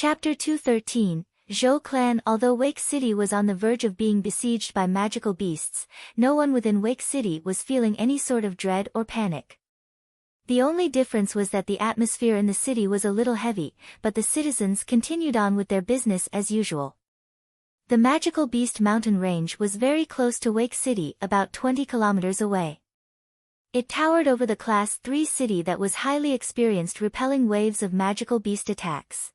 Chapter 213, Zhou Clan. Although Wake City was on the verge of being besieged by magical beasts, no one within Wake City was feeling any sort of dread or panic. The only difference was that the atmosphere in the city was a little heavy, but the citizens continued on with their business as usual. The magical beast mountain range was very close to Wake City, about 20 kilometers away. It towered over the Class 3 city that was highly experienced, repelling waves of magical beast attacks.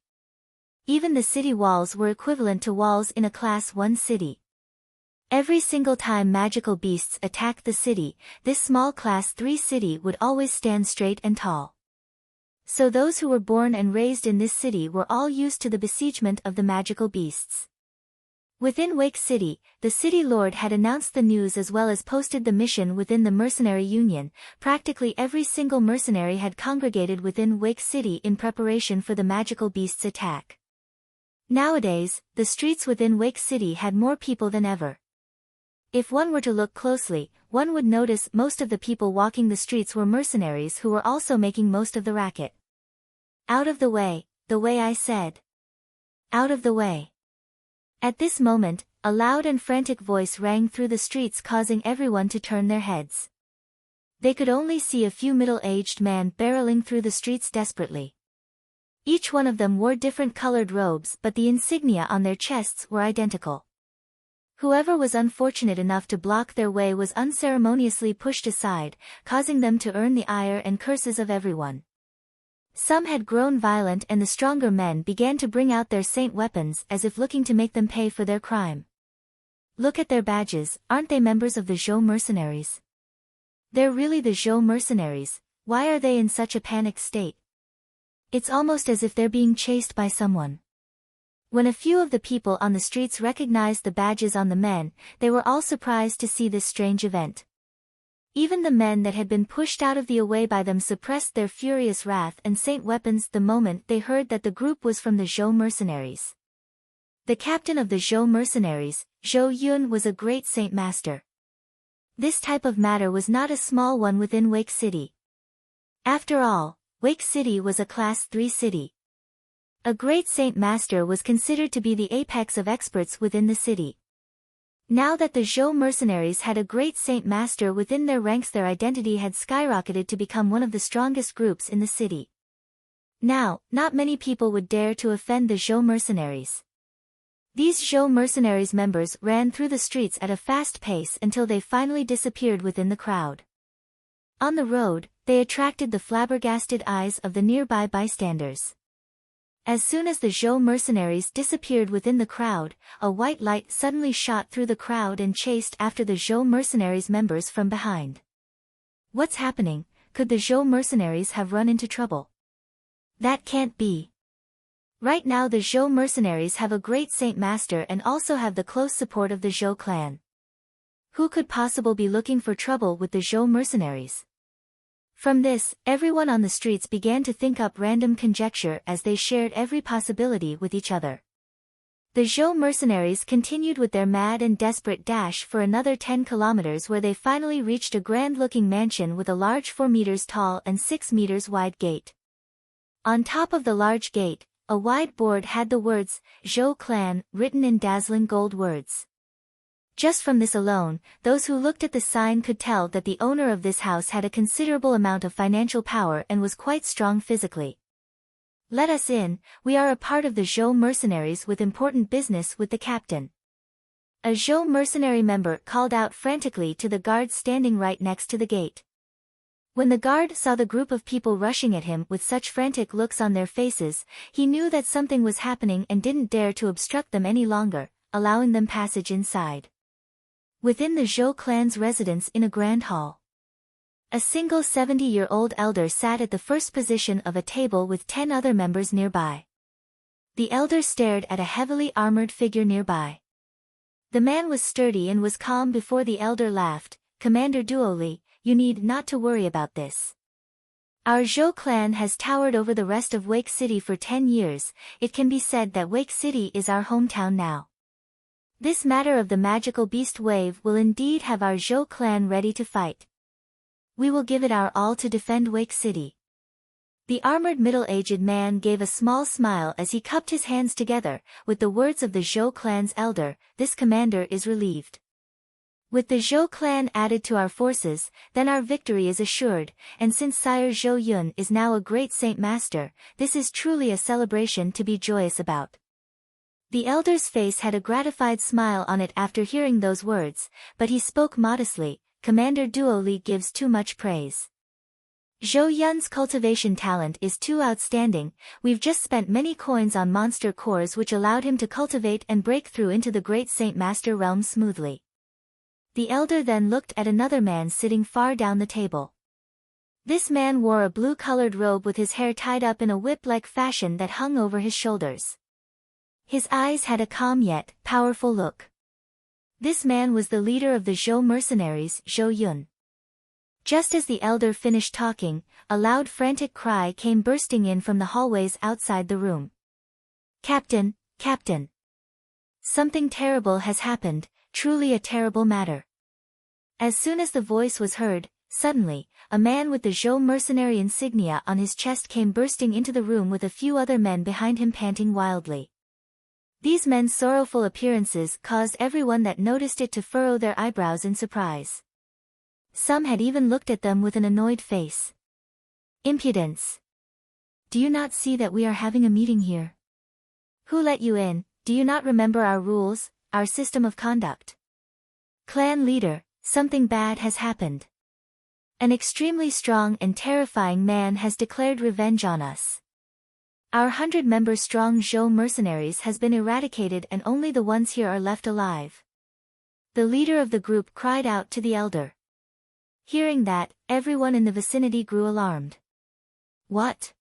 Even the city walls were equivalent to walls in a Class 1 city. Every single time magical beasts attacked the city, this small Class 3 city would always stand straight and tall. So those who were born and raised in this city were all used to the besiegement of the magical beasts. Within Wake City, the city lord had announced the news as well as posted the mission within the mercenary union. Practically every single mercenary had congregated within Wake City in preparation for the magical beasts' attack. Nowadays, the streets within Wake City had more people than ever. If one were to look closely, one would notice most of the people walking the streets were mercenaries who were also making most of the racket. Out of the way I said. Out of the way. At this moment, a loud and frantic voice rang through the streets, causing everyone to turn their heads. They could only see a few middle-aged men barreling through the streets desperately. Each one of them wore different colored robes, but the insignia on their chests were identical. Whoever was unfortunate enough to block their way was unceremoniously pushed aside, causing them to earn the ire and curses of everyone. Some had grown violent, and the stronger men began to bring out their saint weapons as if looking to make them pay for their crime. Look at their badges, aren't they members of the Zhou mercenaries? They're really the Zhou mercenaries. Why are they in such a panicked state? It's almost as if they're being chased by someone. When a few of the people on the streets recognized the badges on the men, they were all surprised to see this strange event. Even the men that had been pushed out of the way by them suppressed their furious wrath and saint weapons the moment they heard that the group was from the Zhou mercenaries. The captain of the Zhou mercenaries, Zhou Yun, was a great saint master. This type of matter was not a small one within Wake City. After all, Wake City was a Class 3 city. A great saint master was considered to be the apex of experts within the city. Now that the Zhou mercenaries had a great saint master within their ranks, their identity had skyrocketed to become one of the strongest groups in the city. Now, not many people would dare to offend the Zhou mercenaries. These Zhou mercenaries members ran through the streets at a fast pace until they finally disappeared within the crowd. On the road, they attracted the flabbergasted eyes of the nearby bystanders. As soon as the Zhou mercenaries disappeared within the crowd, a white light suddenly shot through the crowd and chased after the Zhou mercenaries members from behind. What's happening? Could the Zhou mercenaries have run into trouble? That can't be. Right now the Zhou mercenaries have a great saint master and also have the close support of the Zhou clan. Who could possibly be looking for trouble with the Zhou mercenaries? From this, everyone on the streets began to think up random conjecture as they shared every possibility with each other. The Zhou mercenaries continued with their mad and desperate dash for another 10 kilometers, where they finally reached a grand-looking mansion with a large 4 meters tall and 6 meters wide gate. On top of the large gate, a wide board had the words, Zhou Clan, written in dazzling gold words. Just from this alone, those who looked at the sign could tell that the owner of this house had a considerable amount of financial power and was quite strong physically. Let us in, we are a part of the Zhou mercenaries with important business with the captain. A Zhou mercenary member called out frantically to the guard standing right next to the gate. When the guard saw the group of people rushing at him with such frantic looks on their faces, he knew that something was happening and didn't dare to obstruct them any longer, allowing them passage inside. Within the Zhou clan's residence in a grand hall, a single 70-year-old elder sat at the first position of a table with 10 other members nearby. The elder stared at a heavily armored figure nearby. The man was sturdy and was calm. Before the elder laughed, "Commander Duoli, you need not to worry about this. Our Zhou clan has towered over the rest of Wake City for 10 years, it can be said that Wake City is our hometown now. This matter of the magical beast wave will indeed have our Zhou clan ready to fight. We will give it our all to defend Wake City. The armored middle-aged man gave a small smile as he cupped his hands together, with the words of the Zhou clan's elder, "This commander is relieved. With the Zhou clan added to our forces, then our victory is assured, and since Sire Zhou Yun is now a great Saint Master, this is truly a celebration to be joyous about." The elder's face had a gratified smile on it after hearing those words, but he spoke modestly, "Commander Duo Li gives too much praise. Zhou Yun's cultivation talent is too outstanding. We've just spent many coins on monster cores which allowed him to cultivate and break through into the great Saint Master realm smoothly." The elder then looked at another man sitting far down the table. This man wore a blue-colored robe with his hair tied up in a whip-like fashion that hung over his shoulders. His eyes had a calm yet powerful look. This man was the leader of the Zhou mercenaries, Zhou Yun. Just as the elder finished talking, a loud frantic cry came bursting in from the hallways outside the room. "Captain, Captain! Something terrible has happened, truly a terrible matter." As soon as the voice was heard, suddenly, a man with the Zhou mercenary insignia on his chest came bursting into the room with a few other men behind him panting wildly. These men's sorrowful appearances caused everyone that noticed it to furrow their eyebrows in surprise. Some had even looked at them with an annoyed face. "Impudence! Do you not see that we are having a meeting here? Who let you in? Do you not remember our rules, our system of conduct? Clan leader, something bad has happened. An extremely strong and terrifying man has declared revenge on us. Our 100-member strong Zhou mercenaries has been eradicated and only the ones here are left alive." The leader of the group cried out to the elder. Hearing that, everyone in the vicinity grew alarmed. "What?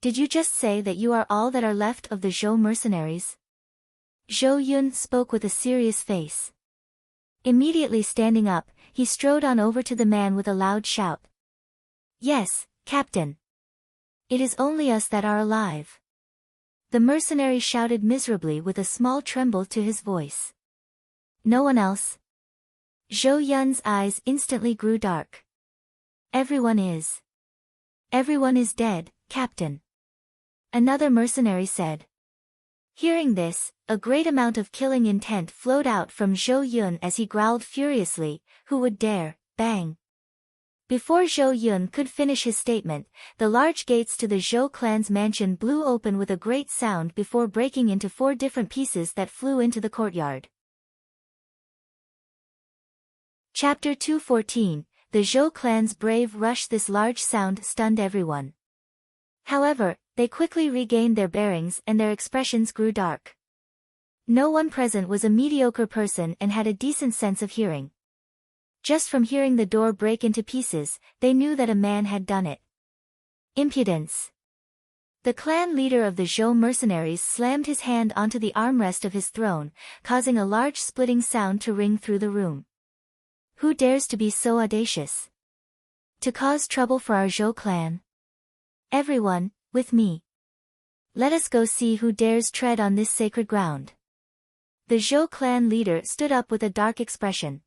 Did you just say that you are all that are left of the Zhou mercenaries?" Zhou Yun spoke with a serious face. Immediately standing up, he strode on over to the man with a loud shout. "Yes, Captain. It is only us that are alive." The mercenary shouted miserably with a small tremble to his voice. "No one else?" Zhou Yun's eyes instantly grew dark. Everyone is dead, Captain," another mercenary said. Hearing this, a great amount of killing intent flowed out from Zhou Yun as he growled furiously, "Who would dare?" Bang! Before Zhou Yun could finish his statement, the large gates to the Zhou clan's mansion blew open with a great sound before breaking into 4 different pieces that flew into the courtyard. Chapter 214, The Zhou clan's brave rush. This large sound stunned everyone. However, they quickly regained their bearings and their expressions grew dark. No one present was a mediocre person and had a decent sense of hearing. Just from hearing the door break into pieces, they knew that a man had done it. Impudence! The clan leader of the Zhou mercenaries slammed his hand onto the armrest of his throne, causing a large splitting sound to ring through the room. Who dares to be so audacious? To cause trouble for our Zhou clan? Everyone, with me. Let us go see who dares tread on this sacred ground. The Zhou clan leader stood up with a dark expression.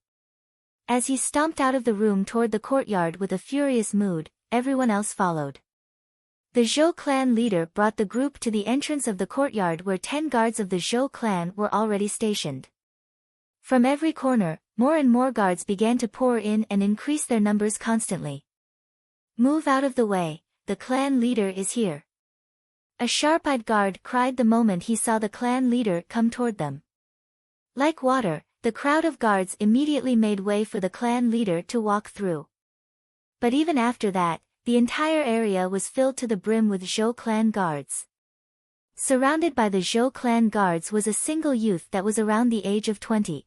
As he stomped out of the room toward the courtyard with a furious mood, everyone else followed. The Zhou clan leader brought the group to the entrance of the courtyard where 10 guards of the Zhou clan were already stationed. From every corner, more and more guards began to pour in and increase their numbers constantly. "Move out of the way, the clan leader is here." A sharp-eyed guard cried the moment he saw the clan leader come toward them. Like water, the crowd of guards immediately made way for the clan leader to walk through. But even after that, the entire area was filled to the brim with Zhou clan guards. Surrounded by the Zhou clan guards was a single youth that was around the age of 20.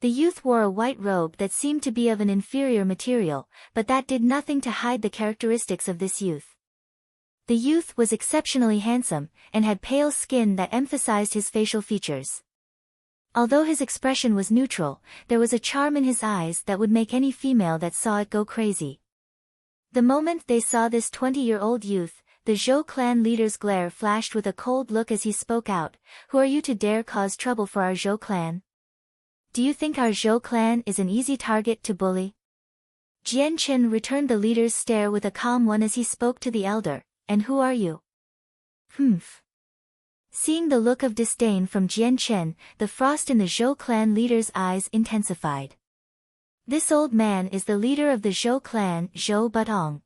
The youth wore a white robe that seemed to be of an inferior material, but that did nothing to hide the characteristics of this youth. The youth was exceptionally handsome, and had pale skin that emphasized his facial features. Although his expression was neutral, there was a charm in his eyes that would make any female that saw it go crazy. The moment they saw this 20-year-old youth, the Zhou clan leader's glare flashed with a cold look as he spoke out, "Who are you to dare cause trouble for our Zhou clan? Do you think our Zhou clan is an easy target to bully? Jian Chen returned the leader's stare with a calm one as he spoke to the elder. And who are you? Humph. Seeing the look of disdain from Jian Chen, the frost in the Zhou clan leader's eyes intensified. This old man is the leader of the Zhou clan, Zhou Batong.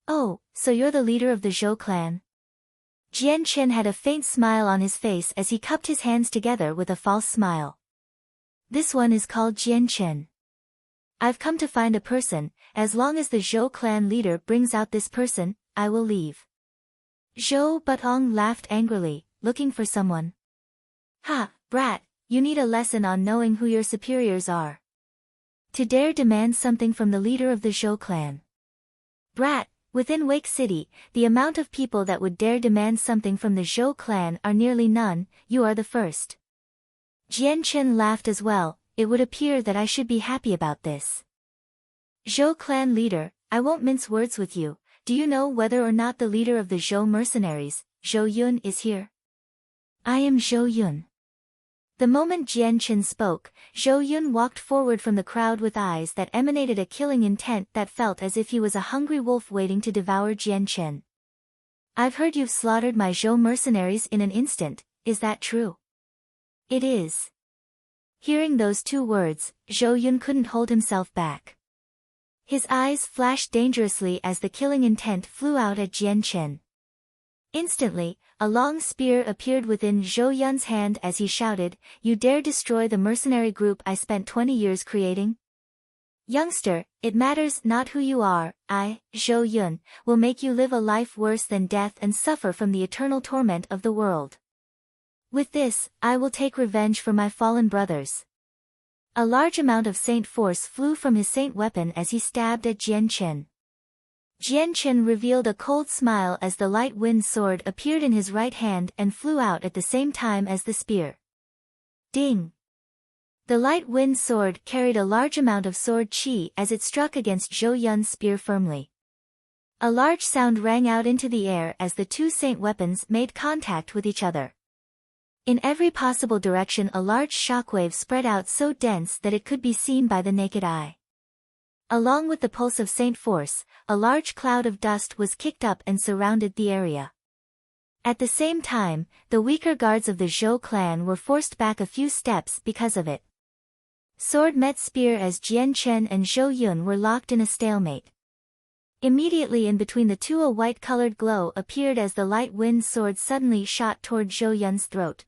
Oh, so you're the leader of the Zhou clan? Jian Chen had a faint smile on his face as he cupped his hands together with a false smile. This one is called Jian Chen. I've come to find a person. As long as the Zhou clan leader brings out this person, I will leave. Zhou Batong laughed angrily, looking for someone. Ha, brat, you need a lesson on knowing who your superiors are. To dare demand something from the leader of the Zhou clan. Brat, within Wake City, the amount of people that would dare demand something from the Zhou clan are nearly none. You are the first. Jian Chen laughed as well. It would appear that I should be happy about this. Zhou clan leader, I won't mince words with you. Do you know whether or not the leader of the Zhou mercenaries, Zhou Yun, is here? I am Zhou Yun. The moment Jian Chen spoke, Zhou Yun walked forward from the crowd with eyes that emanated a killing intent that felt as if he was a hungry wolf waiting to devour Jian Chen. I've heard you've slaughtered my Zhou mercenaries in an instant, is that true? It is. Hearing those two words, Zhou Yun couldn't hold himself back. His eyes flashed dangerously as the killing intent flew out at Jian Chen. Instantly, a long spear appeared within Zhou Yun's hand as he shouted, "You dare destroy the mercenary group I spent 20 years creating? Youngster, it matters not who you are. I, Zhou Yun, will make you live a life worse than death and suffer from the eternal torment of the world. With this, I will take revenge for my fallen brothers." A large amount of saint force flew from his saint weapon as he stabbed at Jian Chen. Jian Chen revealed a cold smile as the light wind sword appeared in his right hand and flew out at the same time as the spear. Ding! The light wind sword carried a large amount of sword chi as it struck against Zhou Yun's spear firmly. A large sound rang out into the air as the two saint weapons made contact with each other. In every possible direction a large shockwave spread out so dense that it could be seen by the naked eye. Along with the pulse of saint force, a large cloud of dust was kicked up and surrounded the area. At the same time, the weaker guards of the Zhou clan were forced back a few steps because of it. Sword met spear as Jian Chen and Zhou Yun were locked in a stalemate. Immediately in between the two a white-colored glow appeared as the light wind sword suddenly shot toward Zhou Yun's throat.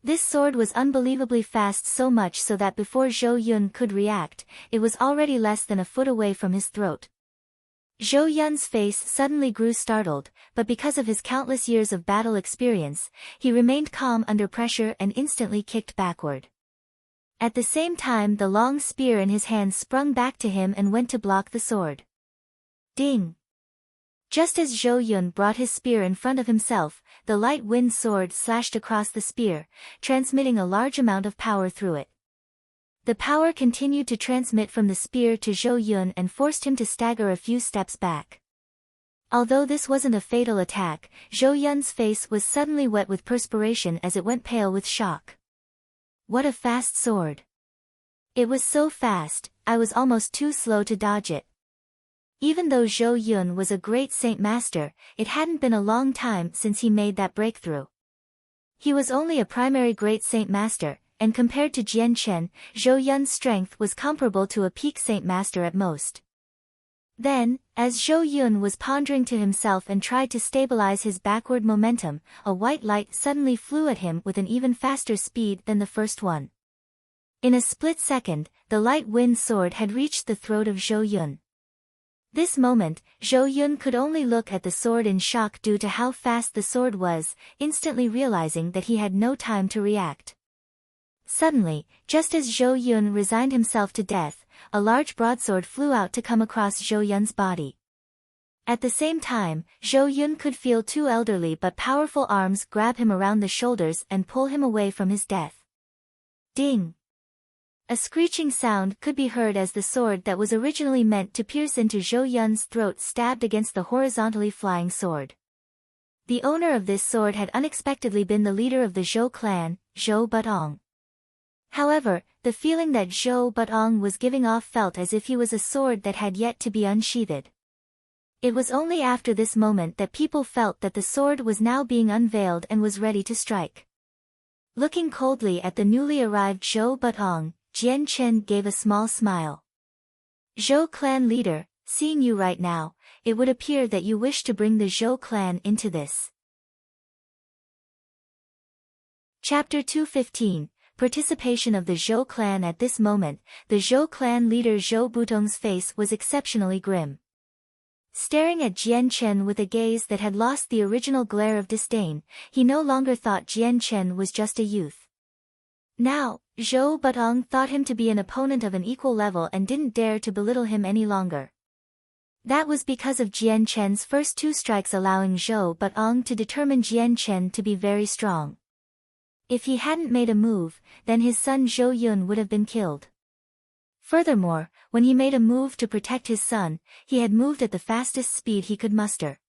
This sword was unbelievably fast, so much so that before Zhou Yun could react, it was already less than a foot away from his throat. Zhou Yun's face suddenly grew startled, but because of his countless years of battle experience, he remained calm under pressure and instantly kicked backward. At the same time the long spear in his hand sprung back to him and went to block the sword. Ding! Just as Zhou Yun brought his spear in front of himself, the light wind sword slashed across the spear, transmitting a large amount of power through it. The power continued to transmit from the spear to Zhou Yun and forced him to stagger a few steps back. Although this wasn't a fatal attack, Zhou Yun's face was suddenly wet with perspiration as it went pale with shock. What a fast sword! It was so fast, I was almost too slow to dodge it. Even though Zhou Yun was a great saint master, it hadn't been a long time since he made that breakthrough. He was only a primary great saint master, and compared to Jian Chen, Zhou Yun's strength was comparable to a peak saint master at most. Then, as Zhou Yun was pondering to himself and tried to stabilize his backward momentum, a white light suddenly flew at him with an even faster speed than the first one. In a split second, the light wind sword had reached the throat of Zhou Yun. This moment, Zhou Yun could only look at the sword in shock due to how fast the sword was, instantly realizing that he had no time to react. Suddenly, just as Zhou Yun resigned himself to death, a large broadsword flew out to come across Zhou Yun's body. At the same time, Zhou Yun could feel two elderly but powerful arms grab him around the shoulders and pull him away from his death. Ding! A screeching sound could be heard as the sword that was originally meant to pierce into Zhou Yun's throat stabbed against the horizontally flying sword. The owner of this sword had unexpectedly been the leader of the Zhou clan, Zhou Batong. However, the feeling that Zhou Batong was giving off felt as if he was a sword that had yet to be unsheathed. It was only after this moment that people felt that the sword was now being unveiled and was ready to strike. Looking coldly at the newly arrived Zhou Batong, Jian Chen gave a small smile. Zhou clan leader, seeing you right now, it would appear that you wish to bring the Zhou clan into this. Chapter 215, Participation of the Zhou clan. At this moment, the Zhou clan leader Zhou Butong's face was exceptionally grim. Staring at Jian Chen with a gaze that had lost the original glare of disdain, he no longer thought Jian Chen was just a youth. Now, Zhou Batong thought him to be an opponent of an equal level and didn't dare to belittle him any longer. That was because of Jian Chen's first two strikes, allowing Zhou Batong to determine Jian Chen to be very strong. If he hadn't made a move, then his son Zhou Yun would have been killed. Furthermore, when he made a move to protect his son, he had moved at the fastest speed he could muster.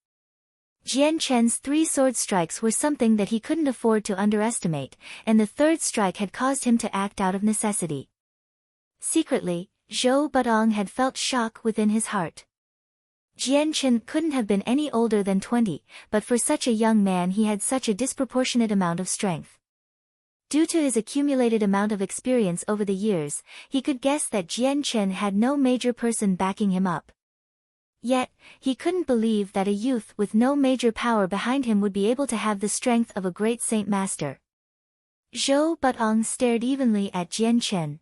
Jian Chen's 3 sword strikes were something that he couldn't afford to underestimate, and the third strike had caused him to act out of necessity. Secretly, Zhou Batong had felt shock within his heart. Jian Chen couldn't have been any older than 20, but for such a young man he had such a disproportionate amount of strength. Due to his accumulated amount of experience over the years, he could guess that Jian Chen had no major person backing him up. Yet, he couldn't believe that a youth with no major power behind him would be able to have the strength of a great saint master. Zhou Batong stared evenly at Jian Chen.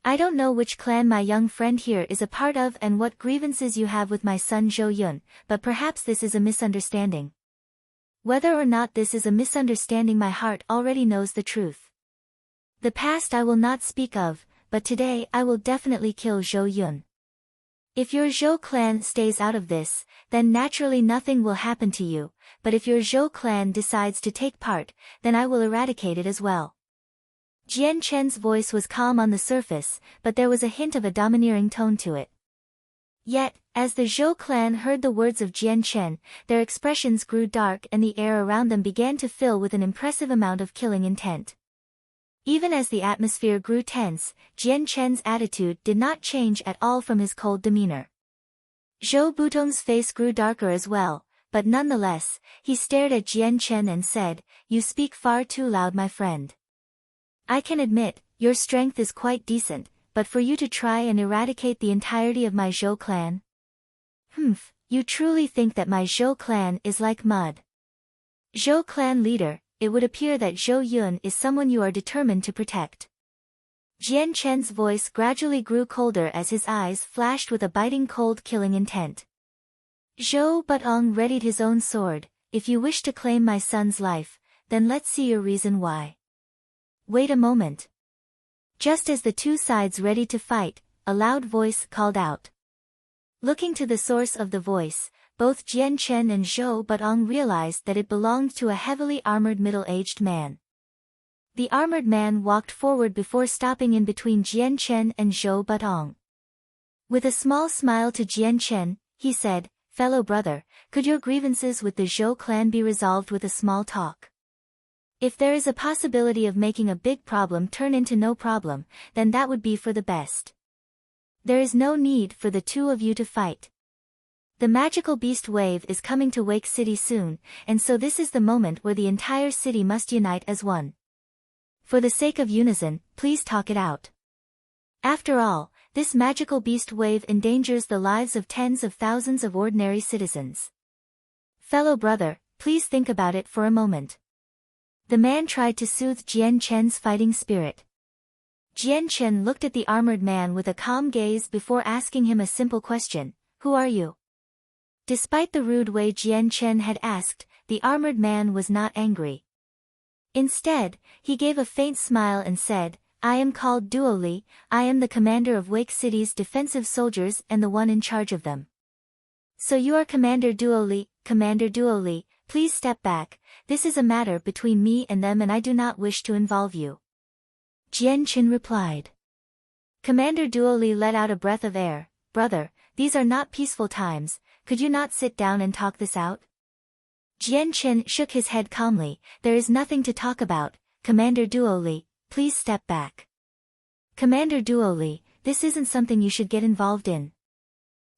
I don't know which clan my young friend here is a part of and what grievances you have with my son Zhou Yun, but perhaps this is a misunderstanding. Whether or not this is a misunderstanding, my heart already knows the truth. The past I will not speak of, but today I will definitely kill Zhou Yun. If your Zhou clan stays out of this, then naturally nothing will happen to you, but if your Zhou clan decides to take part, then I will eradicate it as well. Jian Chen's voice was calm on the surface, but there was a hint of a domineering tone to it. Yet, as the Zhou clan heard the words of Jian Chen, their expressions grew dark and the air around them began to fill with an impressive amount of killing intent. Even as the atmosphere grew tense, Jian Chen's attitude did not change at all from his cold demeanor. Zhou Butong's face grew darker as well, but nonetheless, he stared at Jian Chen and said, "You speak far too loud, my friend. I can admit, your strength is quite decent, but for you to try and eradicate the entirety of my Zhou clan? You truly think that my Zhou clan is like mud? Zhou clan leader, it would appear that Zhou Yun is someone you are determined to protect." Jian Chen's voice gradually grew colder as his eyes flashed with a biting cold killing intent. Zhou Batong readied his own sword. "If you wish to claim my son's life, then let's see your reason why." "Wait a moment." Just as the two sides readied to fight, a loud voice called out. Looking to the source of the voice, both Jian Chen and Zhou Batong realized that it belonged to a heavily armored middle-aged man. The armored man walked forward before stopping in between Jian Chen and Zhou Batong. With a small smile to Jian Chen, he said, "Fellow brother, could your grievances with the Zhou clan be resolved with a small talk? If there is a possibility of making a big problem turn into no problem, then that would be for the best. There is no need for the two of you to fight. The magical beast wave is coming to Wake City soon, and so this is the moment where the entire city must unite as one. For the sake of unison, please talk it out. After all, this magical beast wave endangers the lives of tens of thousands of ordinary citizens. Fellow brother, please think about it for a moment." The man tried to soothe Jian Chen's fighting spirit. Jian Chen looked at the armored man with a calm gaze before asking him a simple question, "Who are you?" Despite the rude way Jian Chen had asked, the armored man was not angry. Instead, he gave a faint smile and said, "I am called Duo Li, I am the commander of Wake City's defensive soldiers and the one in charge of them." "So you are Commander Duo Li, Commander Duo Li, please step back, this is a matter between me and them and I do not wish to involve you." Jian Chen replied. Commander Duo Li let out a breath of air. "Brother, these are not peaceful times, could you not sit down and talk this out?" Jian Chen shook his head calmly. "There is nothing to talk about, Commander Duo Li, please step back. Commander Duoli, this isn't something you should get involved in.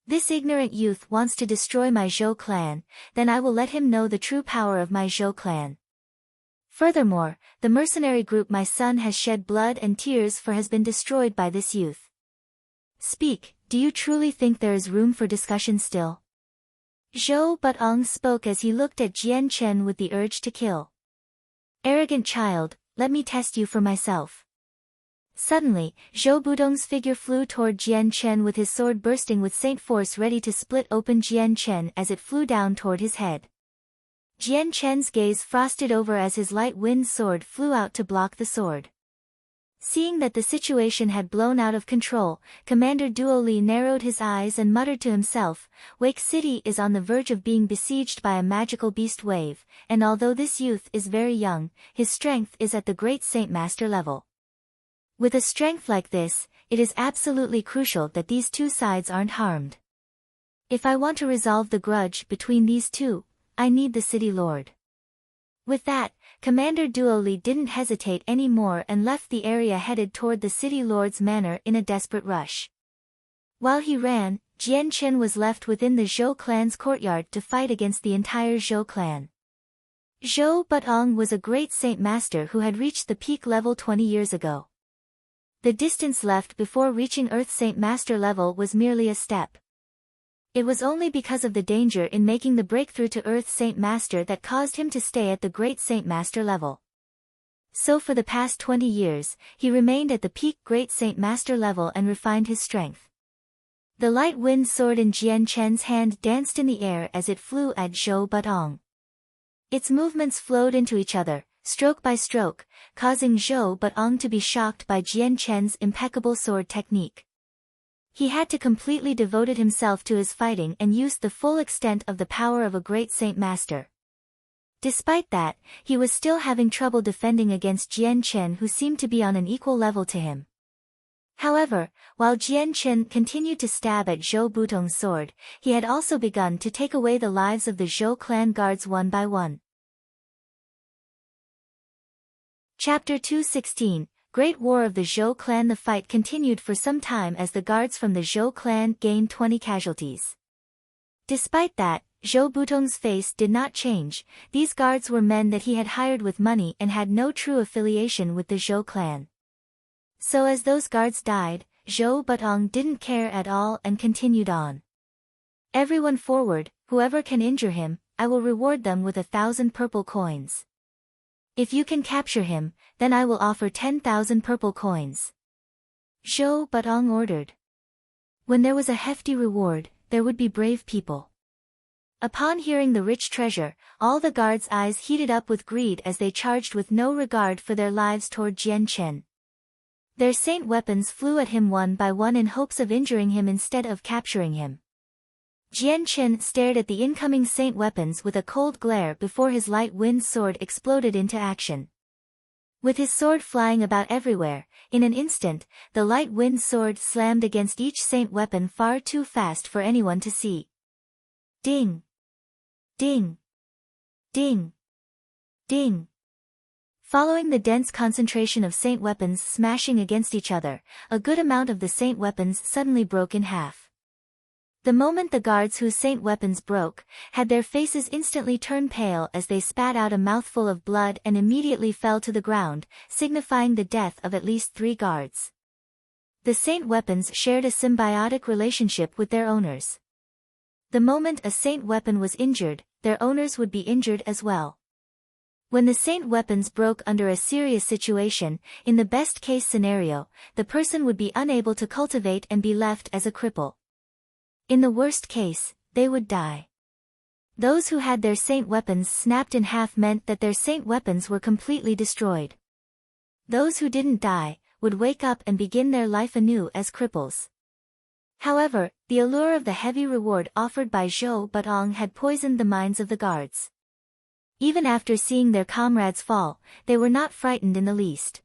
This ignorant youth wants to destroy my Zhou clan, then I will let him know the true power of my Zhou clan. Furthermore, the mercenary group my son has shed blood and tears for has been destroyed by this youth. Speak, do you truly think there is room for discussion still? Zhou Butong spoke as he looked at Jian Chen with the urge to kill. Arrogant child, let me test you for myself. Suddenly, Zhou Butong's figure flew toward Jian Chen with his sword bursting with saint force ready to split open Jian Chen as it flew down toward his head. Jian Chen's gaze frosted over as his light wind sword flew out to block the sword. Seeing that the situation had blown out of control, Commander Duoli narrowed his eyes and muttered to himself, Wake City is on the verge of being besieged by a magical beast wave, and although this youth is very young, his strength is at the great Saint Master level. With a strength like this, it is absolutely crucial that these two sides aren't harmed. If I want to resolve the grudge between these two, I need the city lord. With that, Commander Duoli didn't hesitate anymore and left the area headed toward the city lord's manor in a desperate rush. While he ran, Jian Chen was left within the Zhou clan's courtyard to fight against the entire Zhou clan. Zhou Butong was a great Saint Master who had reached the peak level 20 years ago. The distance left before reaching Earth Saint Master level was merely a step. It was only because of the danger in making the breakthrough to Earth Saint Master that caused him to stay at the Great Saint Master level. So for the past 20 years, he remained at the peak Great Saint Master level and refined his strength. The light wind sword in Jian Chen's hand danced in the air as it flew at Zhou Butong. Its movements flowed into each other, stroke by stroke, causing Zhou Butong to be shocked by Jian Chen's impeccable sword technique. He had to completely devoted himself to his fighting and used the full extent of the power of a great Saint Master. Despite that, he was still having trouble defending against Jian Chen, who seemed to be on an equal level to him. However, while Jian Chen continued to stab at Zhou Butong's sword, he had also begun to take away the lives of the Zhou clan guards one by one. Chapter 216, Great War of the Zhou clan. The fight continued for some time as the guards from the Zhou clan gained 20 casualties. Despite that, Zhou Butong's face did not change. These guards were men that he had hired with money and had no true affiliation with the Zhou clan. So as those guards died, Zhou Butong didn't care at all and continued on. Everyone forward, whoever can injure him, I will reward them with 1,000 purple coins. If you can capture him, then I will offer 10,000 purple coins. Zhou Butong ordered. When there was a hefty reward, there would be brave people. Upon hearing the rich treasure, all the guards' eyes heated up with greed as they charged with no regard for their lives toward Jian Chen. Their saint weapons flew at him one by one in hopes of injuring him instead of capturing him. Jian Chen stared at the incoming saint weapons with a cold glare before his light wind sword exploded into action. With his sword flying about everywhere, in an instant, the light wind sword slammed against each saint weapon far too fast for anyone to see. Ding! Ding! Ding! Ding! Following the dense concentration of saint weapons smashing against each other, a good amount of the saint weapons suddenly broke in half. The moment the guards whose saint weapons broke, had their faces instantly turn pale as they spat out a mouthful of blood and immediately fell to the ground, signifying the death of at least 3 guards. The saint weapons shared a symbiotic relationship with their owners. The moment a saint weapon was injured, their owners would be injured as well. When the saint weapons broke under a serious situation, in the best-case scenario, the person would be unable to cultivate and be left as a cripple. In the worst case, they would die. Those who had their saint weapons snapped in half meant that their saint weapons were completely destroyed. Those who didn't die, would wake up and begin their life anew as cripples. However, the allure of the heavy reward offered by Zhou Butong had poisoned the minds of the guards. Even after seeing their comrades fall, they were not frightened in the least.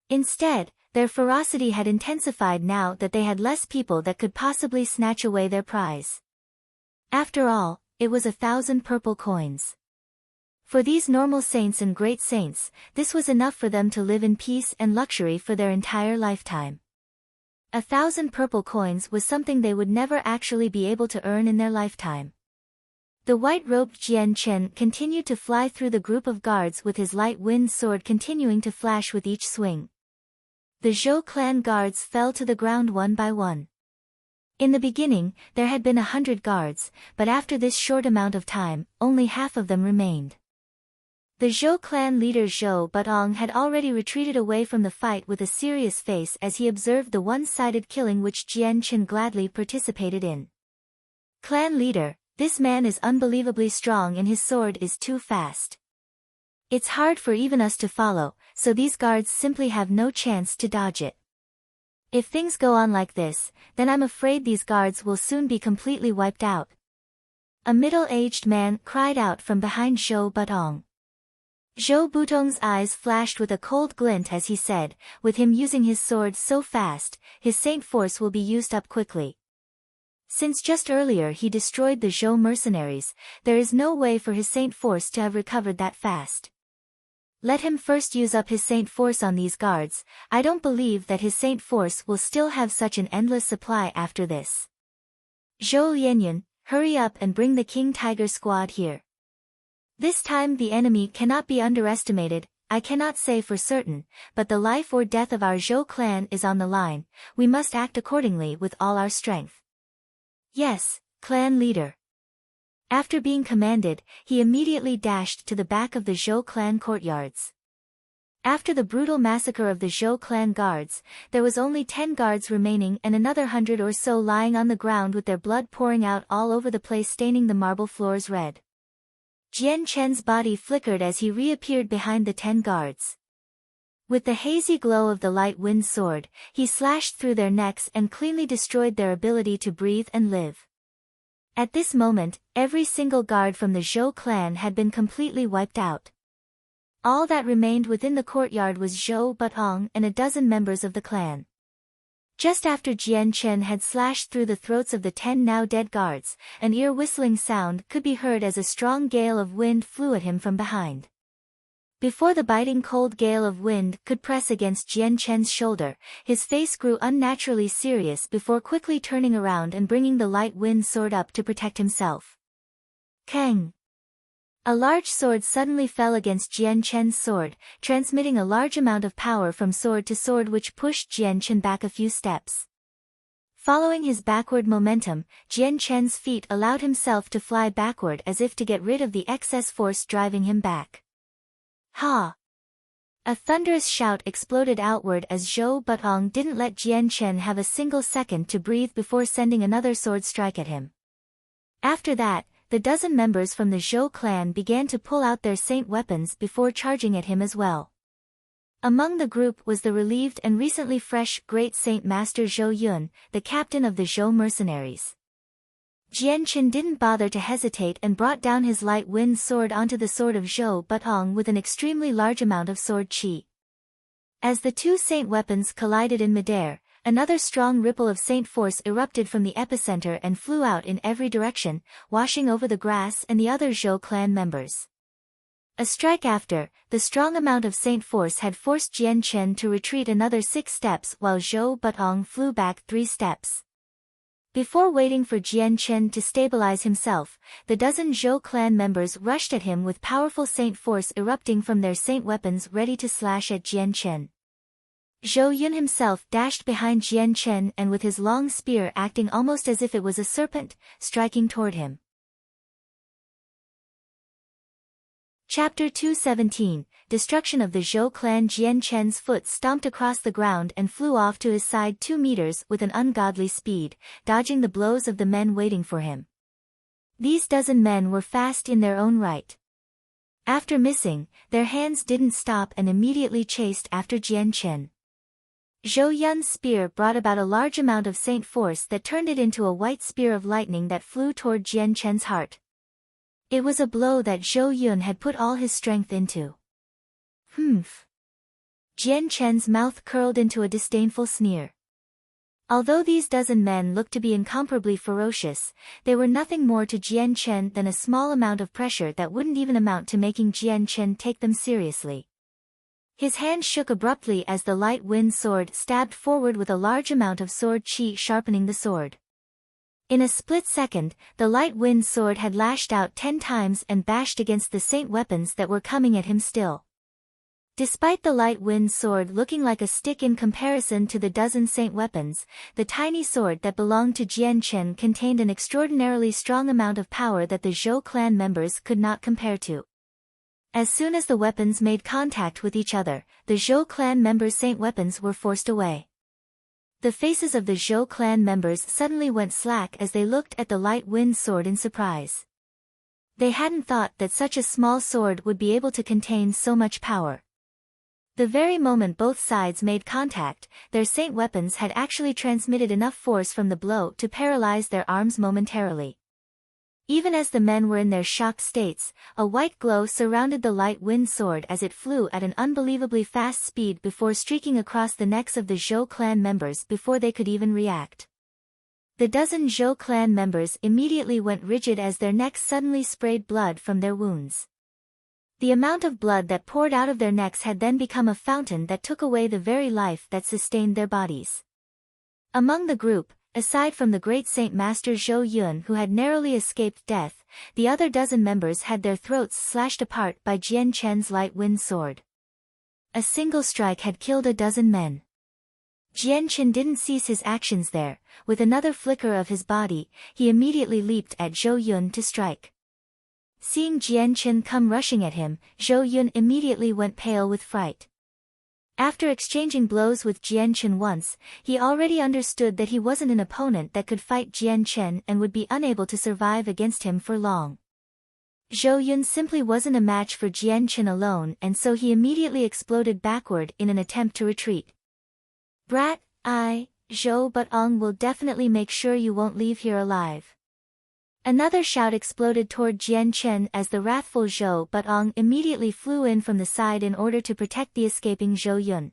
Instead, their ferocity had intensified now that they had less people that could possibly snatch away their prize. After all, it was 1,000 purple coins. For these normal saints and great saints, this was enough for them to live in peace and luxury for their entire lifetime. 1,000 purple coins was something they would never actually be able to earn in their lifetime. The white-robed Jian Chen continued to fly through the group of guards with his light wind sword continuing to flash with each swing. The Zhou clan guards fell to the ground one by one. In the beginning, there had been 100 guards, but after this short amount of time, only half of them remained. The Zhou clan leader Zhou Butong had already retreated away from the fight with a serious face as he observed the one-sided killing which Jian Chen gladly participated in. Clan leader, this man is unbelievably strong and his sword is too fast. It's hard for even us to follow, so these guards simply have no chance to dodge it. If things go on like this, then I'm afraid these guards will soon be completely wiped out. A middle-aged man cried out from behind Zhou Butong. Zhou Butong's eyes flashed with a cold glint as he said, with him using his sword so fast, his saint force will be used up quickly. Since just earlier he destroyed the Zhou mercenaries, there is no way for his saint force to have recovered that fast. Let him first use up his saint force on these guards. I don't believe that his saint force will still have such an endless supply after this. Zhou Lianyan, hurry up and bring the King Tiger squad here. This time the enemy cannot be underestimated. I cannot say for certain, but the life or death of our Zhou clan is on the line. We must act accordingly with all our strength. Yes, clan leader. After being commanded, he immediately dashed to the back of the Zhou clan courtyards. After the brutal massacre of the Zhou clan guards, there was only 10 guards remaining and another 100 or so lying on the ground with their blood pouring out all over the place, staining the marble floors red. Jian Chen's body flickered as he reappeared behind the 10 guards. With the hazy glow of the light wind sword, he slashed through their necks and cleanly destroyed their ability to breathe and live. At this moment, every single guard from the Zhou clan had been completely wiped out. All that remained within the courtyard was Zhou Butong and a dozen members of the clan. Just after Jian Chen had slashed through the throats of the 10 now dead guards, an ear-whistling sound could be heard as a strong gale of wind flew at him from behind. Before the biting cold gale of wind could press against Jian Chen's shoulder, his face grew unnaturally serious before quickly turning around and bringing the light wind sword up to protect himself. Kang! A large sword suddenly fell against Jian Chen's sword, transmitting a large amount of power from sword to sword which pushed Jian Chen back a few steps. Following his backward momentum, Jian Chen's feet allowed himself to fly backward as if to get rid of the excess force driving him back. Ha! A thunderous shout exploded outward as Zhou Butong didn't let Jian Chen have a single second to breathe before sending another sword strike at him. After that, the dozen members from the Zhou clan began to pull out their saint weapons before charging at him as well. Among the group was the relieved and recently fresh Great Saint Master Zhou Yun, the captain of the Zhou mercenaries. Jian Chen didn't bother to hesitate and brought down his light wind sword onto the sword of Zhou Butong with an extremely large amount of sword chi. As the two saint weapons collided in midair, another strong ripple of saint force erupted from the epicenter and flew out in every direction, washing over the grass and the other Zhou clan members. A strike after, the strong amount of saint force had forced Jian Chen to retreat another 6 steps while Zhou Butong flew back 3 steps. Before waiting for Jian Chen to stabilize himself, the dozen Zhou clan members rushed at him with powerful saint force erupting from their saint weapons ready to slash at Jian Chen. Zhou Yun himself dashed behind Jian Chen and with his long spear acting almost as if it was a serpent, striking toward him. Chapter 217, Destruction of the Zhou clan. Jian Chen's foot stomped across the ground and flew off to his side 2 meters with an ungodly speed, dodging the blows of the men waiting for him. These dozen men were fast in their own right. After missing, their hands didn't stop and immediately chased after Jian Chen. Zhou Yun's spear brought about a large amount of saint force that turned it into a white spear of lightning that flew toward Jian Chen's heart. It was a blow that Zhou Yun had put all his strength into. Humph! Jian Chen's mouth curled into a disdainful sneer. Although these dozen men looked to be incomparably ferocious, they were nothing more to Jian Chen than a small amount of pressure that wouldn't even amount to making Jian Chen take them seriously. His hand shook abruptly as the light wind sword stabbed forward with a large amount of sword chi sharpening the sword. In a split second, the light wind sword had lashed out 10 times and bashed against the saint weapons that were coming at him still. Despite the light wind sword looking like a stick in comparison to the dozen saint weapons, the tiny sword that belonged to Jian Chen contained an extraordinarily strong amount of power that the Zhou clan members could not compare to. As soon as the weapons made contact with each other, the Zhou clan members' saint weapons were forced away. The faces of the Zhou clan members suddenly went slack as they looked at the light wind sword in surprise. They hadn't thought that such a small sword would be able to contain so much power. The very moment both sides made contact, their saint weapons had actually transmitted enough force from the blow to paralyze their arms momentarily. Even as the men were in their shocked states, a white glow surrounded the light wind sword as it flew at an unbelievably fast speed before streaking across the necks of the Zhou clan members before they could even react. The dozen Zhou clan members immediately went rigid as their necks suddenly sprayed blood from their wounds. The amount of blood that poured out of their necks had then become a fountain that took away the very life that sustained their bodies. Among the group, aside from the great Saint Master Zhou Yun who had narrowly escaped death, the other dozen members had their throats slashed apart by Jian Chen's light wind sword. A single strike had killed a dozen men. Jian Chen didn't cease his actions there. With another flicker of his body, he immediately leaped at Zhou Yun to strike. Seeing Jian Chen come rushing at him, Zhou Yun immediately went pale with fright. After exchanging blows with Jian Chen once, he already understood that he wasn't an opponent that could fight Jian Chen and would be unable to survive against him for long. Zhou Yun simply wasn't a match for Jian Chen alone, and so he immediately exploded backward in an attempt to retreat. "Brat, Zhou Butong will definitely make sure you won't leave here alive." Another shout exploded toward Jian Chen as the wrathful Zhou Butong immediately flew in from the side in order to protect the escaping Zhou Yun.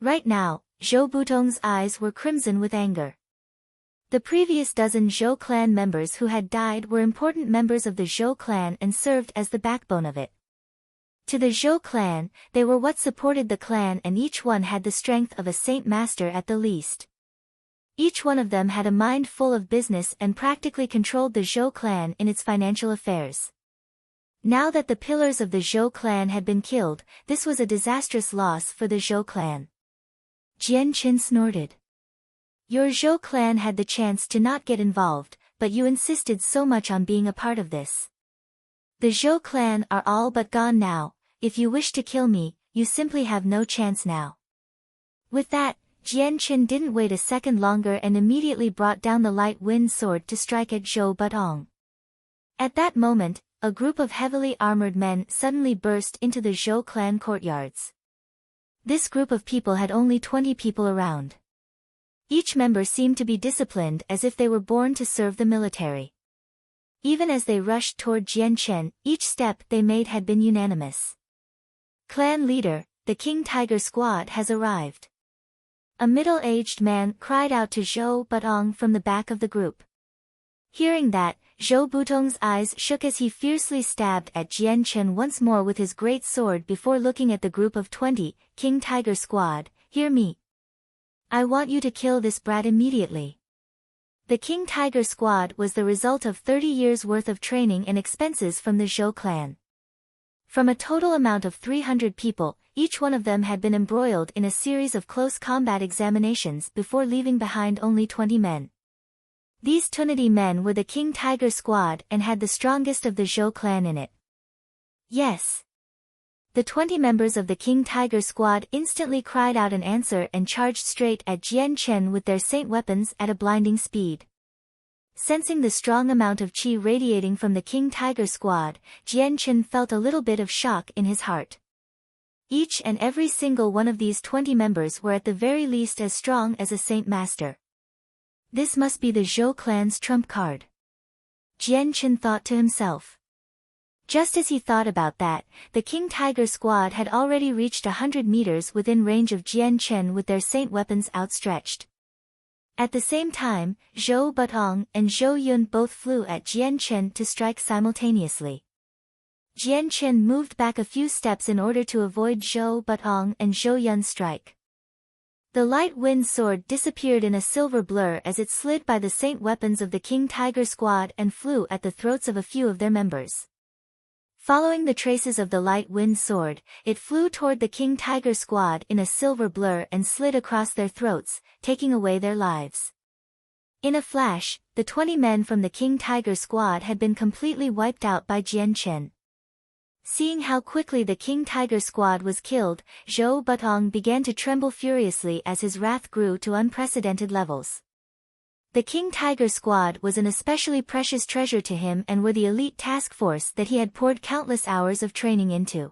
Right now, Zhou Butong's eyes were crimson with anger. The previous dozen Zhou clan members who had died were important members of the Zhou clan and served as the backbone of it. To the Zhou clan, they were what supported the clan, and each one had the strength of a saint master at the least. Each one of them had a mind full of business and practically controlled the Zhou clan in its financial affairs. Now that the pillars of the Zhou clan had been killed, this was a disastrous loss for the Zhou clan. Jian Chen snorted. "Your Zhou clan had the chance to not get involved, but you insisted so much on being a part of this. The Zhou clan are all but gone now. If you wish to kill me, you simply have no chance now." With that, Jian Chen didn't wait a second longer and immediately brought down the light wind sword to strike at Zhou Butong. At that moment, a group of heavily armored men suddenly burst into the Zhou clan courtyards. This group of people had only 20 people around. Each member seemed to be disciplined as if they were born to serve the military. Even as they rushed toward Jian Chen, each step they made had been unanimous. "Clan leader, the King Tiger squad has arrived." A middle-aged man cried out to Zhou Butong from the back of the group. Hearing that, Zhou Butong's eyes shook as he fiercely stabbed at Jian Chen once more with his great sword before looking at the group of 20, "King Tiger squad, hear me. I want you to kill this brat immediately." The King Tiger squad was the result of 30 years' worth of training and expenses from the Zhou clan. From a total amount of 300 people, each one of them had been embroiled in a series of close combat examinations before leaving behind only 20 men. These 20 men were the King Tiger squad and had the strongest of the Zhou clan in it. "Yes." The 20 members of the King Tiger squad instantly cried out an answer and charged straight at Jian Chen with their saint weapons at a blinding speed. Sensing the strong amount of chi radiating from the King Tiger squad, Jian Chen felt a little bit of shock in his heart. Each and every single one of these 20 members were at the very least as strong as a saint master. This must be the Zhou clan's trump card. Jian Chen thought to himself. Just as he thought about that, the King Tiger squad had already reached 100 meters within range of Jian Chen with their saint weapons outstretched. At the same time, Zhou Butong and Zhou Yun both flew at Jian Chen to strike simultaneously. Jian Chen moved back a few steps in order to avoid Zhou Butong and Zhou Yun's strike. The light wind sword disappeared in a silver blur as it slid by the saint weapons of the King Tiger squad and flew at the throats of a few of their members. Following the traces of the light wind sword, it flew toward the King Tiger squad in a silver blur and slid across their throats, taking away their lives. In a flash, the 20 men from the King Tiger squad had been completely wiped out by Jian Chen. Seeing how quickly the King Tiger squad was killed, Zhou Butong began to tremble furiously as his wrath grew to unprecedented levels. The King Tiger squad was an especially precious treasure to him and were the elite task force that he had poured countless hours of training into.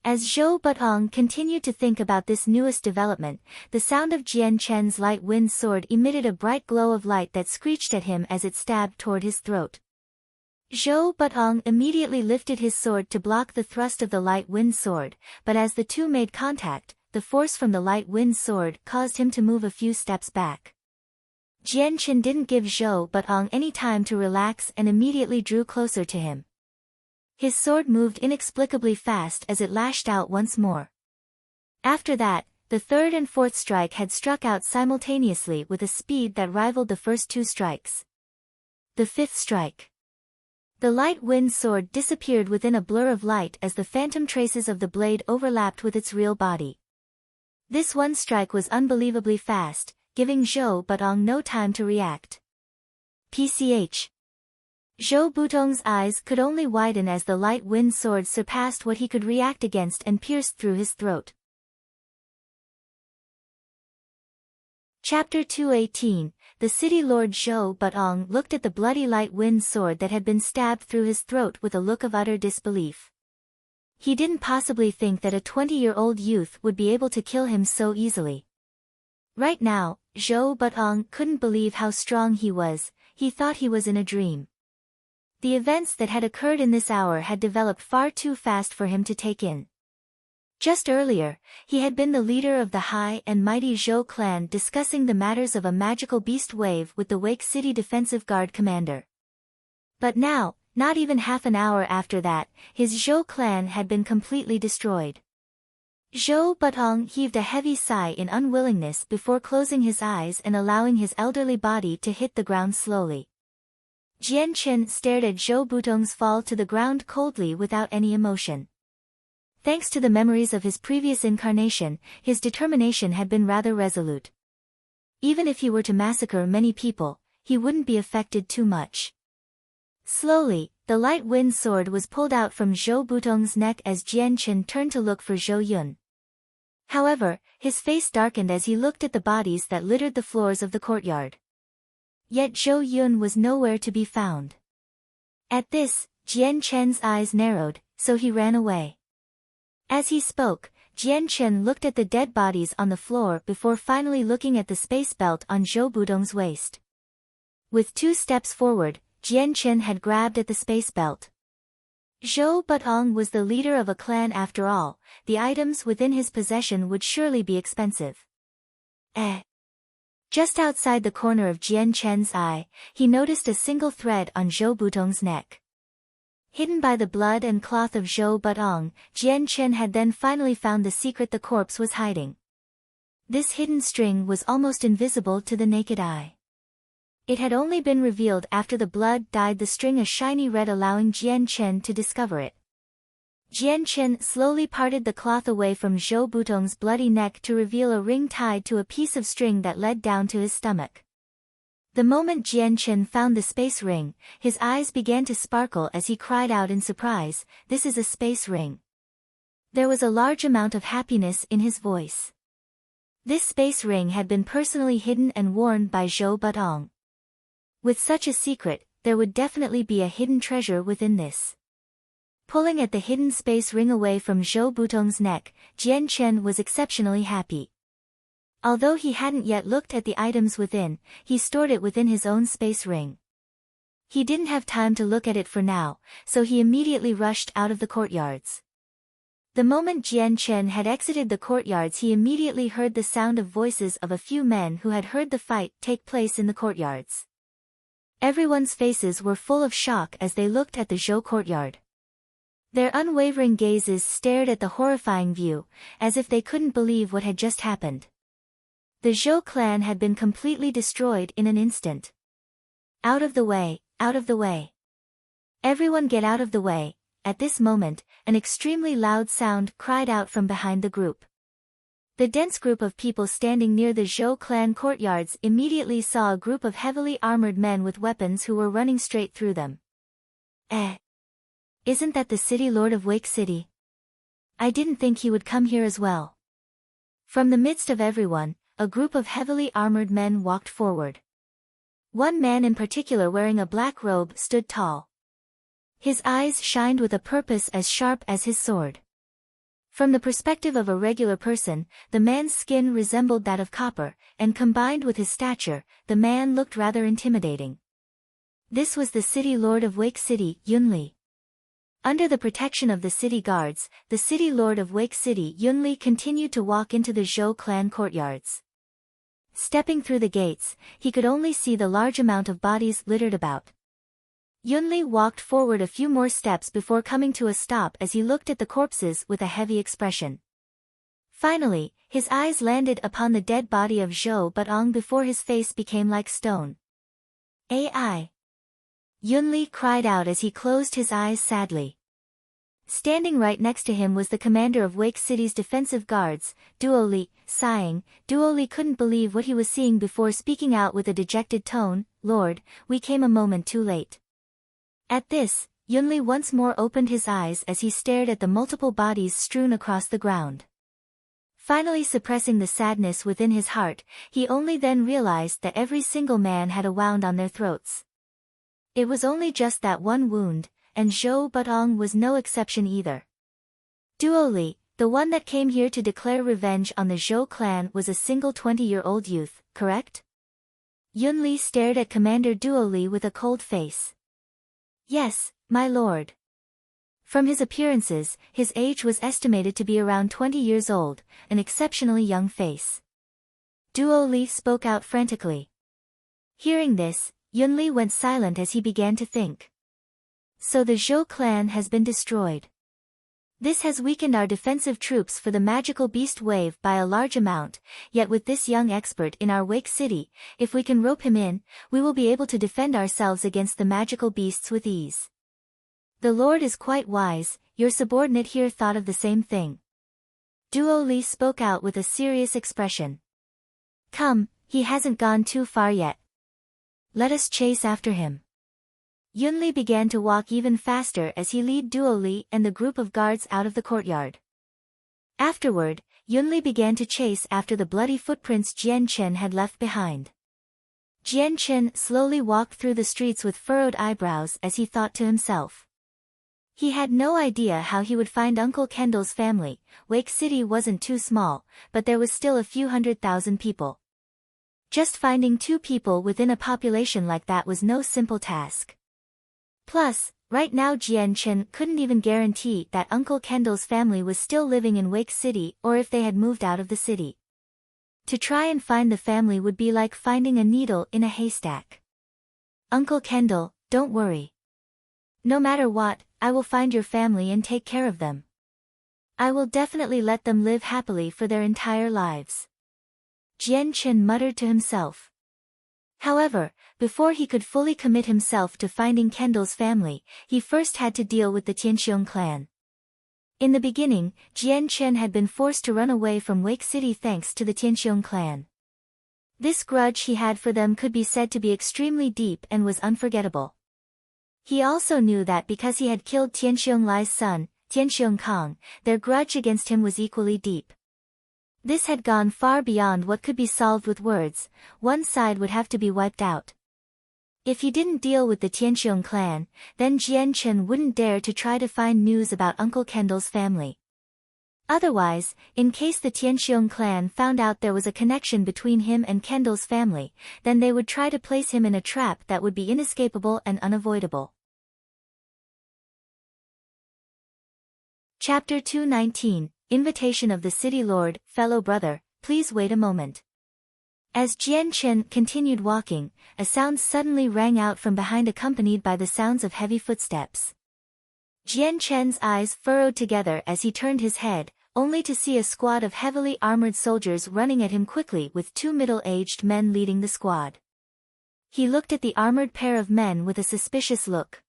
As Zhou Butong continued to think about this newest development, the sound of Jian Chen's light wind sword emitted a bright glow of light that screeched at him as it stabbed toward his throat. Zhou Butong immediately lifted his sword to block the thrust of the light wind sword, but as the two made contact, the force from the light wind sword caused him to move a few steps back. Jian Chen didn't give Zhou Butong any time to relax and immediately drew closer to him. His sword moved inexplicably fast as it lashed out once more. After that, the third and fourth strike had struck out simultaneously with a speed that rivaled the first two strikes. The fifth strike. The light wind sword disappeared within a blur of light as the phantom traces of the blade overlapped with its real body. This one strike was unbelievably fast, giving Zhou Butong no time to react. PCH. Zhou Butong's eyes could only widen as the light wind sword surpassed what he could react against and pierced through his throat. Chapter 218. The city lord Zhou Butong looked at the bloody light wind sword that had been stabbed through his throat with a look of utter disbelief. He didn't possibly think that a 20-year-old youth would be able to kill him so easily. Right now, Zhou Butong couldn't believe how strong he was. He thought he was in a dream. The events that had occurred in this hour had developed far too fast for him to take in. Just earlier, he had been the leader of the high and mighty Zhou clan discussing the matters of a magical beast wave with the Wake City Defensive Guard commander. But now, not even half an hour after that, his Zhou clan had been completely destroyed. Zhou Butong heaved a heavy sigh in unwillingness before closing his eyes and allowing his elderly body to hit the ground slowly. Jian Chen stared at Zhou Butong's fall to the ground coldly without any emotion. Thanks to the memories of his previous incarnation, his determination had been rather resolute. Even if he were to massacre many people, he wouldn't be affected too much. Slowly, the light wind sword was pulled out from Zhou Butong's neck as Jian Chen turned to look for Zhou Yun. However, his face darkened as he looked at the bodies that littered the floors of the courtyard. Yet Zhou Yun was nowhere to be found. At this, Jian Chen's eyes narrowed, so he ran away. As he spoke, Jian Chen looked at the dead bodies on the floor before finally looking at the space belt on Zhou Butong's waist. With 2 steps forward, Jian Chen had grabbed at the space belt. Zhou Butong was the leader of a clan after all. The items within his possession would surely be expensive. Just outside the corner of Jian Chen's eye, he noticed a single thread on Zhou Butong's neck. Hidden by the blood and cloth of Zhou Butong, Jian Chen had then finally found the secret the corpse was hiding. This hidden string was almost invisible to the naked eye. It had only been revealed after the blood dyed the string a shiny red, allowing Jian Chen to discover it. Jian Chen slowly parted the cloth away from Zhou Butong's bloody neck to reveal a ring tied to a piece of string that led down to his stomach. The moment Jian Chen found the space ring, his eyes began to sparkle as he cried out in surprise, "This is a space ring." There was a large amount of happiness in his voice. This space ring had been personally hidden and worn by Zhou Butong. With such a secret, there would definitely be a hidden treasure within this. Pulling at the hidden space ring away from Zhou Butong's neck, Jian Chen was exceptionally happy. Although he hadn't yet looked at the items within, he stored it within his own space ring. He didn't have time to look at it for now, so he immediately rushed out of the courtyards. The moment Jian Chen had exited the courtyards, he immediately heard the sound of voices of a few men who had heard the fight take place in the courtyards. Everyone's faces were full of shock as they looked at the Zhou courtyard. Their unwavering gazes stared at the horrifying view, as if they couldn't believe what had just happened. The Zhou clan had been completely destroyed in an instant. Out of the way, out of the way. Everyone get out of the way. At this moment, an extremely loud sound cried out from behind the group. The dense group of people standing near the Zhou clan courtyards immediately saw a group of heavily armored men with weapons who were running straight through them. Isn't that the city lord of Wake City? I didn't think he would come here as well. From the midst of everyone, a group of heavily armored men walked forward. One man in particular wearing a black robe stood tall. His eyes shined with a purpose as sharp as his sword. From the perspective of a regular person, the man's skin resembled that of copper, and combined with his stature, the man looked rather intimidating. This was the city lord of Wake City, Yunli. Under the protection of the city guards, the city lord of Wake City, Yunli, continued to walk into the Zhou clan courtyards. Stepping through the gates, he could only see the large amount of bodies littered about. Yunli walked forward a few more steps before coming to a stop as he looked at the corpses with a heavy expression. Finally, his eyes landed upon the dead body of Zhou Batong before his face became like stone. "Ai!" Yunli cried out as he closed his eyes sadly. Standing right next to him was the commander of Wake City's defensive guards, Duoli. Sighing, Duoli couldn't believe what he was seeing before speaking out with a dejected tone, "Lord, we came a moment too late." At this, Yunli once more opened his eyes as he stared at the multiple bodies strewn across the ground. Finally suppressing the sadness within his heart, he only then realized that every single man had a wound on their throats. It was only just that one wound, and Zhou Batong was no exception either. Duoli, the one that came here to declare revenge on the Zhou clan, was a single 20-year-old youth, correct? Yunli stared at Commander Duoli with a cold face. "Yes, my lord." From his appearances, his age was estimated to be around 20 years old, an exceptionally young face. Duoli spoke out frantically. Hearing this, Yunli went silent as he began to think. So the Zhou clan has been destroyed. This has weakened our defensive troops for the magical beast wave by a large amount, yet with this young expert in our Wake City, if we can rope him in, we will be able to defend ourselves against the magical beasts with ease. The Lord is quite wise, your subordinate here thought of the same thing. Duoli spoke out with a serious expression. Come, he hasn't gone too far yet. Let us chase after him. Yunli began to walk even faster as he led Duoli and the group of guards out of the courtyard. Afterward, Yunli began to chase after the bloody footprints Jian Chen had left behind. Jian Chen slowly walked through the streets with furrowed eyebrows as he thought to himself. He had no idea how he would find Uncle Kendall's family. Wake City wasn't too small, but there was still a few 100,000 people. Just finding 2 people within a population like that was no simple task. Plus, right now Jian Chen couldn't even guarantee that Uncle Kendall's family was still living in Wake City or if they had moved out of the city. To try and find the family would be like finding a needle in a haystack. Uncle Kendall, don't worry. No matter what, I will find your family and take care of them. I will definitely let them live happily for their entire lives. Jian Chen muttered to himself. However, before he could fully commit himself to finding Kendall's family, he first had to deal with the Tianxiong clan. In the beginning, Jian Chen had been forced to run away from Wake City thanks to the Tianxiong clan. This grudge he had for them could be said to be extremely deep and was unforgettable. He also knew that because he had killed Tianxiong Lai's son, Tianxiong Kong, their grudge against him was equally deep. This had gone far beyond what could be solved with words. One side would have to be wiped out. If he didn't deal with the Tianxiong clan, then Jian Chen wouldn't dare to try to find news about Uncle Kendall's family. Otherwise, in case the Tianxiong clan found out there was a connection between him and Kendall's family, then they would try to place him in a trap that would be inescapable and unavoidable. Chapter 219, Invitation of the City Lord. Fellow brother, please wait a moment. As Jian Chen continued walking, a sound suddenly rang out from behind, accompanied by the sounds of heavy footsteps. Jian Chen's eyes furrowed together as he turned his head, only to see a squad of heavily armored soldiers running at him quickly, with two middle-aged men leading the squad. He looked at the armored pair of men with a suspicious look.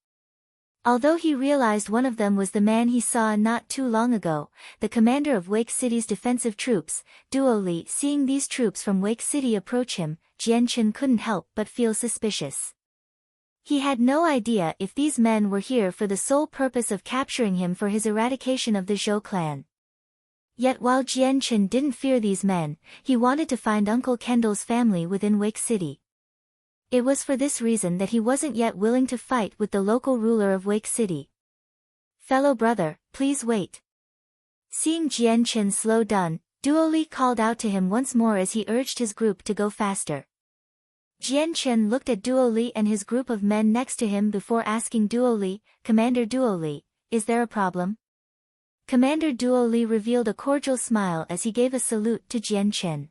Although he realized one of them was the man he saw not too long ago, the commander of Wake City's defensive troops, Duo Li. Seeing these troops from Wake City approach him, Jian Chen couldn't help but feel suspicious. He had no idea if these men were here for the sole purpose of capturing him for his eradication of the Zhou clan. Yet while Jian Chen didn't fear these men, he wanted to find Uncle Kendall's family within Wake City. It was for this reason that he wasn't yet willing to fight with the local ruler of Wake City. Fellow brother, please wait. Seeing Jian Chen slow down, Duo Li called out to him once more as he urged his group to go faster. Jian Chen looked at Duo Li and his group of men next to him before asking Duo Li, Commander Duo Li, is there a problem? Commander Duo Li revealed a cordial smile as he gave a salute to Jian Chen.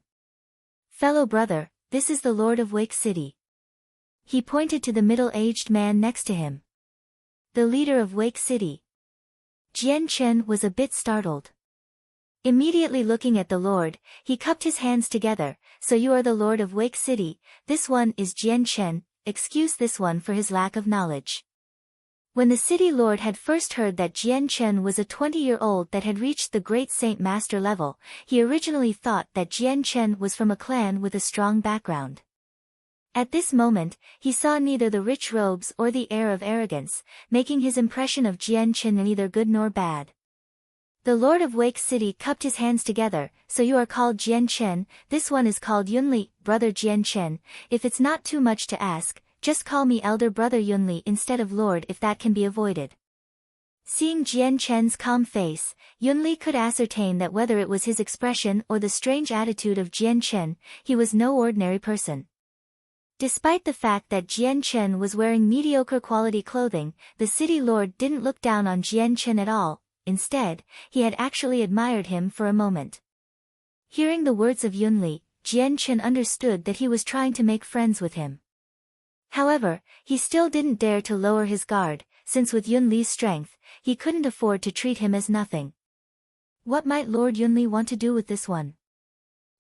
Fellow brother, this is the Lord of Wake City. He pointed to the middle-aged man next to him. The leader of Wake City. Jian Chen was a bit startled. Immediately looking at the Lord, he cupped his hands together, so you are the Lord of Wake City. This one is Jian Chen, excuse this one for his lack of knowledge. When the city lord had first heard that Jian Chen was a 20-year-old that had reached the Great Saint Master level, he originally thought that Jian Chen was from a clan with a strong background. At this moment, he saw neither the rich robes or the air of arrogance, making his impression of Jian Chen neither good nor bad. The Lord of Wake City cupped his hands together, so you are called Jian Chen, this one is called Yunli, brother Jian Chen, if it's not too much to ask, just call me elder brother Yunli instead of Lord if that can be avoided. Seeing Jian Chen's calm face, Yunli could ascertain that whether it was his expression or the strange attitude of Jian Chen, he was no ordinary person. Despite the fact that Jian Chen was wearing mediocre quality clothing, the city lord didn't look down on Jian Chen at all, instead, he had actually admired him for a moment. Hearing the words of Yunli, Jian Chen understood that he was trying to make friends with him. However, he still didn't dare to lower his guard, since with Yunli's strength, he couldn't afford to treat him as nothing. What might Lord Yunli want to do with this one?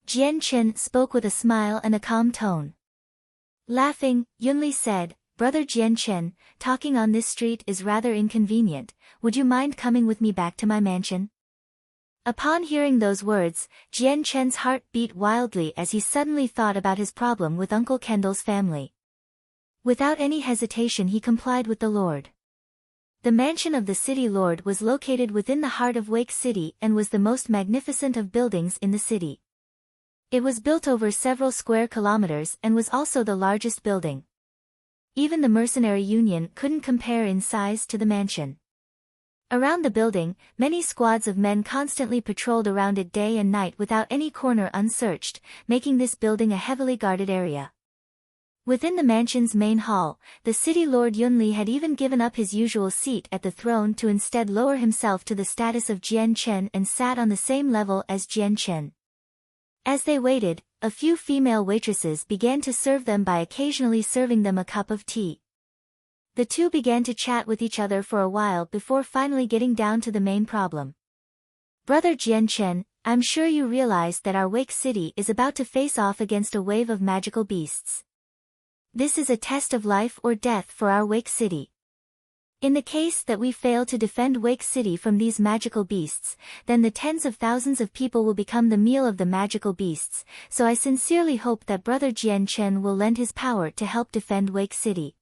Jian Chen spoke with a smile and a calm tone. Laughing, Yunli said, Brother Jian Chen, talking on this street is rather inconvenient, would you mind coming with me back to my mansion? Upon hearing those words, Jian Chen's heart beat wildly as he suddenly thought about his problem with Uncle Kendall's family. Without any hesitation he complied with the Lord. The mansion of the city lord was located within the heart of Wake City and was the most magnificent of buildings in the city. It was built over several square kilometers and was also the largest building. Even the mercenary union couldn't compare in size to the mansion. Around the building, many squads of men constantly patrolled around it day and night without any corner unsearched, making this building a heavily guarded area. Within the mansion's main hall, the city lord Yunli had even given up his usual seat at the throne to instead lower himself to the status of Jian Chen and sat on the same level as Jian Chen. As they waited, a few female waitresses began to serve them by occasionally serving them a cup of tea. The two began to chat with each other for a while before finally getting down to the main problem. Brother Jian Chen, I'm sure you realize that our Wake City is about to face off against a wave of magical beasts. This is a test of life or death for our Wake City. In the case that we fail to defend Wake City from these magical beasts, then the tens of thousands of people will become the meal of the magical beasts, so I sincerely hope that Brother Jian Chen will lend his power to help defend Wake City.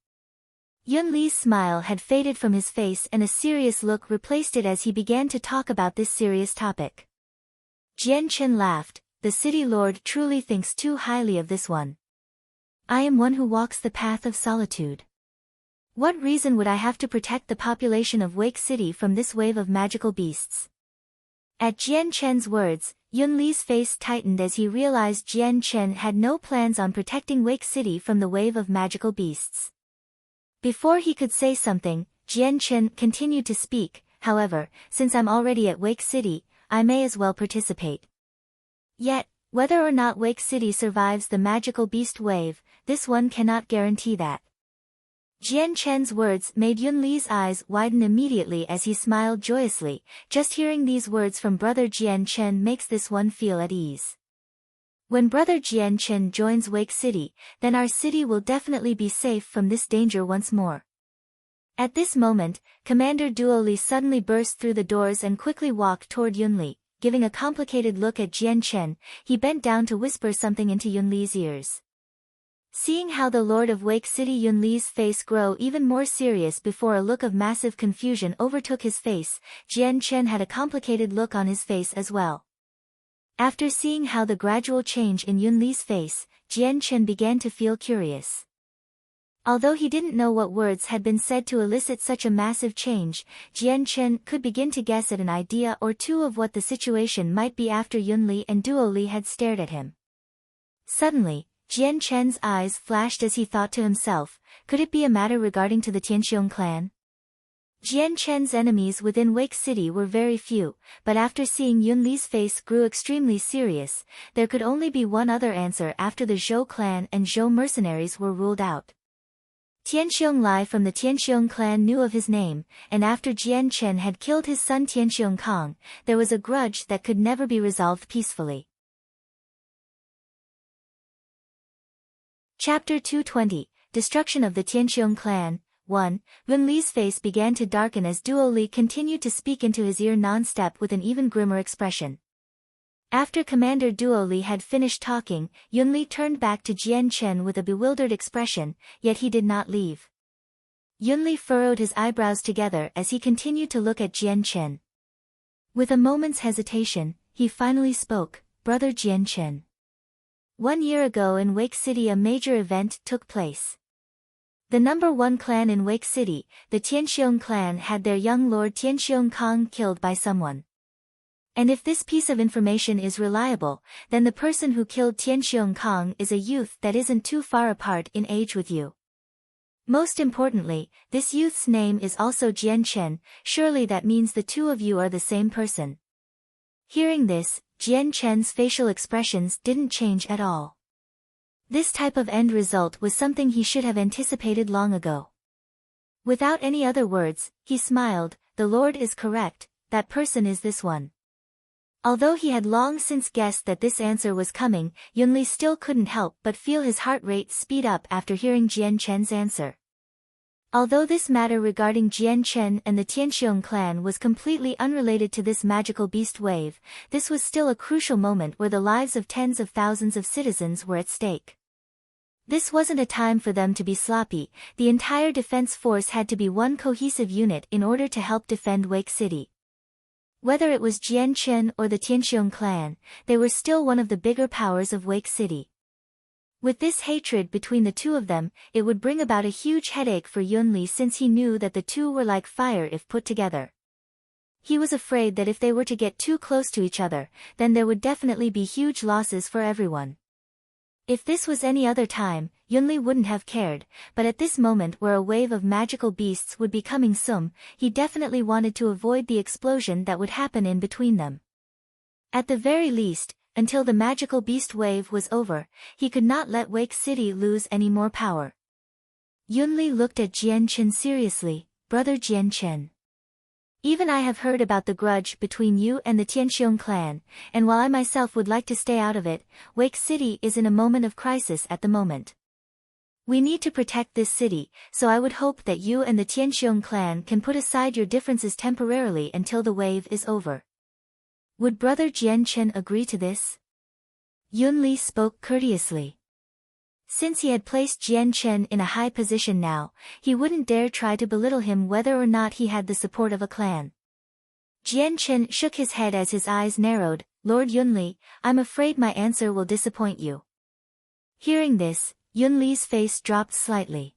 Yunli's smile had faded from his face and a serious look replaced it as he began to talk about this serious topic. Jian Chen laughed, the city lord truly thinks too highly of this one. I am one who walks the path of solitude. What reason would I have to protect the population of Wake City from this wave of magical beasts? At Jian Chen's words, Yunli's face tightened as he realized Jian Chen had no plans on protecting Wake City from the wave of magical beasts. Before he could say something, Jian Chen continued to speak, however, since I'm already at Wake City, I may as well participate. Yet, whether or not Wake City survives the magical beast wave, this one cannot guarantee that. Jian Chen's words made Yunli's eyes widen immediately as he smiled joyously. Just hearing these words from brother Jian Chen makes this one feel at ease. When brother Jian Chen joins Wake City, then our city will definitely be safe from this danger once more. At this moment, Commander Duoli suddenly burst through the doors and quickly walked toward Yunli. Giving a complicated look at Jian Chen, he bent down to whisper something into Yunli's ears. Seeing how the Lord of Wake City Yunli's face grow even more serious before a look of massive confusion overtook his face, Jian Chen had a complicated look on his face as well. After seeing how the gradual change in Yunli's face, Jian Chen began to feel curious. Although he didn't know what words had been said to elicit such a massive change, Jian Chen could begin to guess at an idea or two of what the situation might be after Yunli and Duoli had stared at him. Suddenly, Jian Chen's eyes flashed as he thought to himself, could it be a matter regarding to the Tianxiong clan? Jian Chen's enemies within Wake City were very few, but after seeing Yunli's face grew extremely serious, there could only be one other answer after the Zhou clan and Zhou mercenaries were ruled out. Tianxiong Lai from the Tianxiong clan knew of his name, and after Jian Chen had killed his son Tianxiong Kong, there was a grudge that could never be resolved peacefully. Chapter 220, Destruction of the Tianxiong Clan. 1. Yunli's face began to darken as Duoli continued to speak into his ear non-stop with an even grimmer expression. After Commander Duoli had finished talking, Yunli turned back to Jian Chen with a bewildered expression, yet he did not leave. Yunli furrowed his eyebrows together as he continued to look at Jian Chen. With a moment's hesitation, he finally spoke, "Brother Jian Chen. 1 year ago in Wake City a major event took place. The number 1 clan in Wake City, the Tianxiong clan, had their young lord Tianxiong Kong killed by someone. And if this piece of information is reliable, then the person who killed Tianxiong Kong is a youth that isn't too far apart in age with you. Most importantly, this youth's name is also Jian Chen, surely that means the two of you are the same person." Hearing this, Jian Chen's facial expressions didn't change at all. This type of end result was something he should have anticipated long ago. Without any other words, he smiled, "The Lord is correct, that person is this one." Although he had long since guessed that this answer was coming, Yunli still couldn't help but feel his heart rate speed up after hearing Jian Chen's answer. Although this matter regarding Jian Chen and the Tianxiong clan was completely unrelated to this magical beast wave, this was still a crucial moment where the lives of tens of thousands of citizens were at stake. This wasn't a time for them to be sloppy. The entire defense force had to be one cohesive unit in order to help defend Wake City. Whether it was Jian Chen or the Tianxiong clan, they were still one of the bigger powers of Wake City. With this hatred between the two of them, it would bring about a huge headache for Yunli since he knew that the two were like fire if put together. He was afraid that if they were to get too close to each other, then there would definitely be huge losses for everyone. If this was any other time, Yunli wouldn't have cared, but at this moment where a wave of magical beasts would be coming soon, he definitely wanted to avoid the explosion that would happen in between them. At the very least, until the magical beast wave was over, he could not let Wake City lose any more power. Yunli looked at Jian Chen seriously, "Brother Jian Chen. Even I have heard about the grudge between you and the Tianxiong clan, and while I myself would like to stay out of it, Wake City is in a moment of crisis at the moment. We need to protect this city, so I would hope that you and the Tianxiong clan can put aside your differences temporarily until the wave is over." Would Brother Jian Chen agree to this? Yunli spoke courteously. Since he had placed Jian Chen in a high position now, he wouldn't dare try to belittle him whether or not he had the support of a clan. Jian Chen shook his head as his eyes narrowed, "Lord Yunli, I'm afraid my answer will disappoint you." Hearing this, Yunli's face dropped slightly.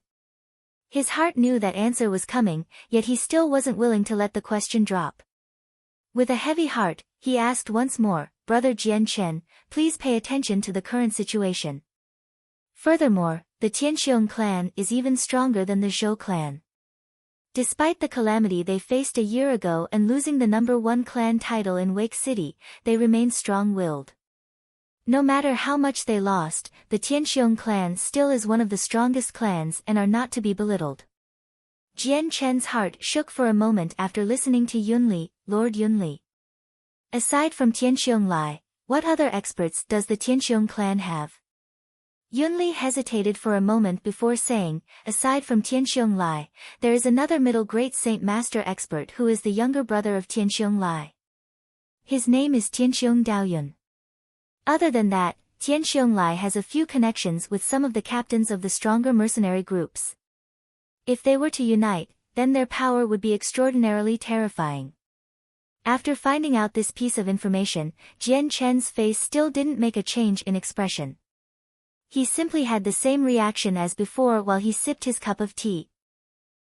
His heart knew that answer was coming, yet he still wasn't willing to let the question drop. With a heavy heart, he asked once more, "Brother Jian Chen, please pay attention to the current situation. Furthermore, the Tianxiong clan is even stronger than the Zhou clan. Despite the calamity they faced a year ago and losing the #1 clan title in Wake City, they remained strong-willed. No matter how much they lost, the Tianqiong clan still is one of the strongest clans and are not to be belittled. Jian Chen's heart shook for a moment after listening to Yunli, Lord Yunli. Aside from Tianqiong Lai, what other experts does the Tianqiong clan have? Yunli hesitated for a moment before saying, aside from Tianqiong Lai, there is another middle great Saint Master expert who is the younger brother of Tianqiong Lai. His name is Tianqiong Daoyun. Other than that, Tianqiong Lai has a few connections with some of the captains of the stronger mercenary groups. If they were to unite, then their power would be extraordinarily terrifying. After finding out this piece of information, Jian Chen's face still didn't make a change in expression. He simply had the same reaction as before while he sipped his cup of tea.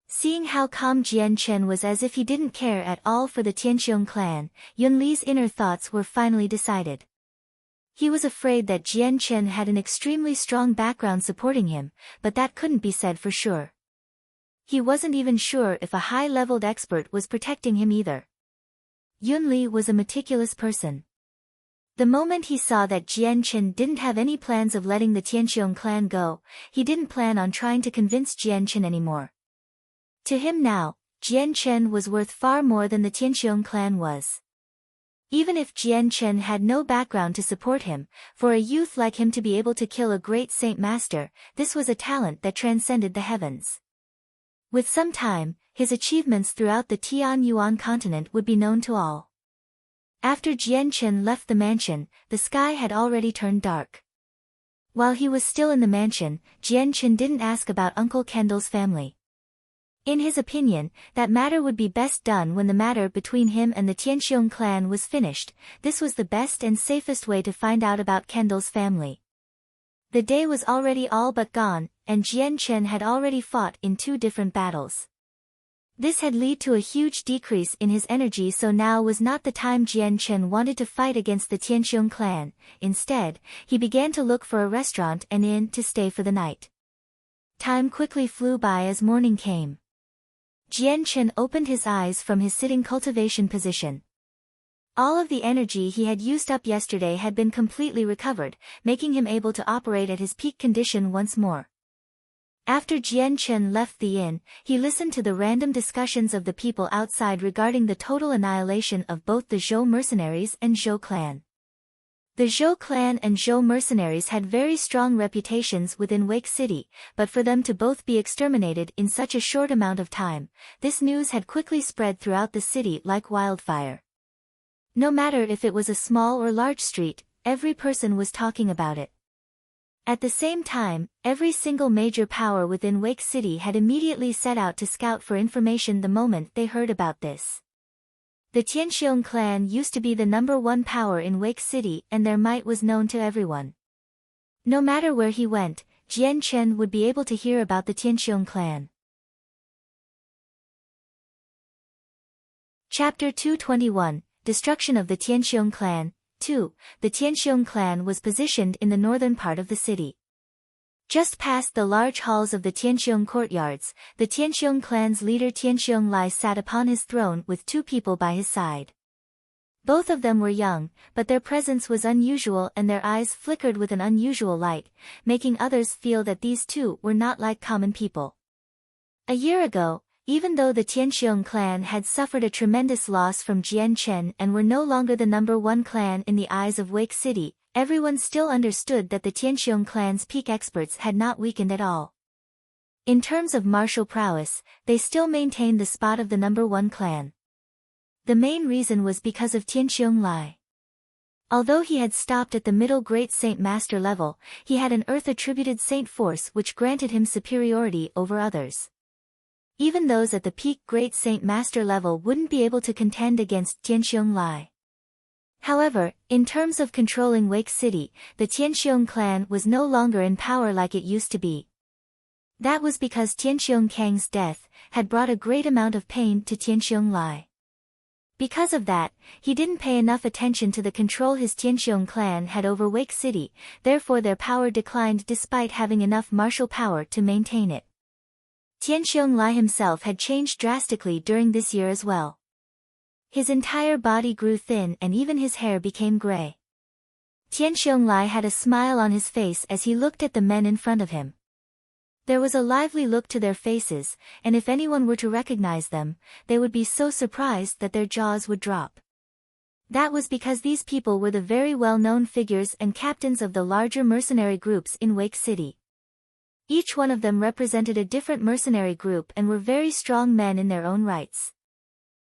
Seeing how calm Jian Chen was as if he didn't care at all for the Tianqiong clan, Yunli's inner thoughts were finally decided. He was afraid that Jian Chen had an extremely strong background supporting him, but that couldn't be said for sure. He wasn't even sure if a high-leveled expert was protecting him either. Yunli was a meticulous person. The moment he saw that Jian Chen didn't have any plans of letting the Tianqiong clan go, he didn't plan on trying to convince Jian Chen anymore. To him now, Jian Chen was worth far more than the Tianqiong clan was. Even if Jian Chen had no background to support him, for a youth like him to be able to kill a great Saint Master, this was a talent that transcended the heavens. With some time, his achievements throughout the Tian Yuan continent would be known to all. After Jian Chen left the mansion, the sky had already turned dark. While he was still in the mansion, Jian Chen didn't ask about Uncle Kendall's family. In his opinion, that matter would be best done when the matter between him and the Tianqiong clan was finished. This was the best and safest way to find out about Kendall's family. The day was already all but gone, and Jian Chen had already fought in 2 different battles. This had led to a huge decrease in his energy, so now was not the time Jian Chen wanted to fight against the Tianqiong clan. Instead, he began to look for a restaurant and inn to stay for the night. Time quickly flew by as morning came. Jian Chen opened his eyes from his sitting cultivation position. All of the energy he had used up yesterday had been completely recovered, making him able to operate at his peak condition once more. After Jian Chen left the inn, he listened to the random discussions of the people outside regarding the total annihilation of both the Zhou mercenaries and Zhou clan. The Zhou clan and Zhou mercenaries had very strong reputations within Wake City, but for them to both be exterminated in such a short amount of time, this news had quickly spread throughout the city like wildfire. No matter if it was a small or large street, every person was talking about it. At the same time, every single major power within Wake City had immediately set out to scout for information the moment they heard about this. The Tianqiong clan used to be the #1 power in Wake City and their might was known to everyone. No matter where he went, Jian Chen would be able to hear about the Tianqiong clan. Chapter 221, Destruction of the Tianqiong clan. 2. The Tianqiong clan was positioned in the northern part of the city. Just past the large halls of the Tianqiong courtyards, the Tianqiong clan's leader Tianqiong Lai sat upon his throne with 2 people by his side. Both of them were young, but their presence was unusual and their eyes flickered with an unusual light, making others feel that these 2 were not like common people. A year ago, even though the Tianqiong clan had suffered a tremendous loss from Jian Chen and were no longer the #1 clan in the eyes of Wake City, everyone still understood that the Tianqiong clan's peak experts had not weakened at all. In terms of martial prowess, they still maintained the spot of the #1 clan. The main reason was because of Tianqiong Lai. Although he had stopped at the middle great saint master level, he had an earth-attributed saint force which granted him superiority over others. Even those at the peak great saint master level wouldn't be able to contend against Tianqiong Lai. However, in terms of controlling Wake City, the Tianqiong clan was no longer in power like it used to be. That was because Tianqiong Kang's death had brought a great amount of pain to Tianqiong Lai. Because of that, he didn't pay enough attention to the control his Tianqiong clan had over Wake City, therefore their power declined despite having enough martial power to maintain it. Tian Lai himself had changed drastically during this year as well. His entire body grew thin and even his hair became gray. Tian Lai had a smile on his face as he looked at the men in front of him. There was a lively look to their faces, and if anyone were to recognize them, they would be so surprised that their jaws would drop. That was because these people were the very well-known figures and captains of the larger mercenary groups in Wake City. Each one of them represented a different mercenary group and were very strong men in their own rights.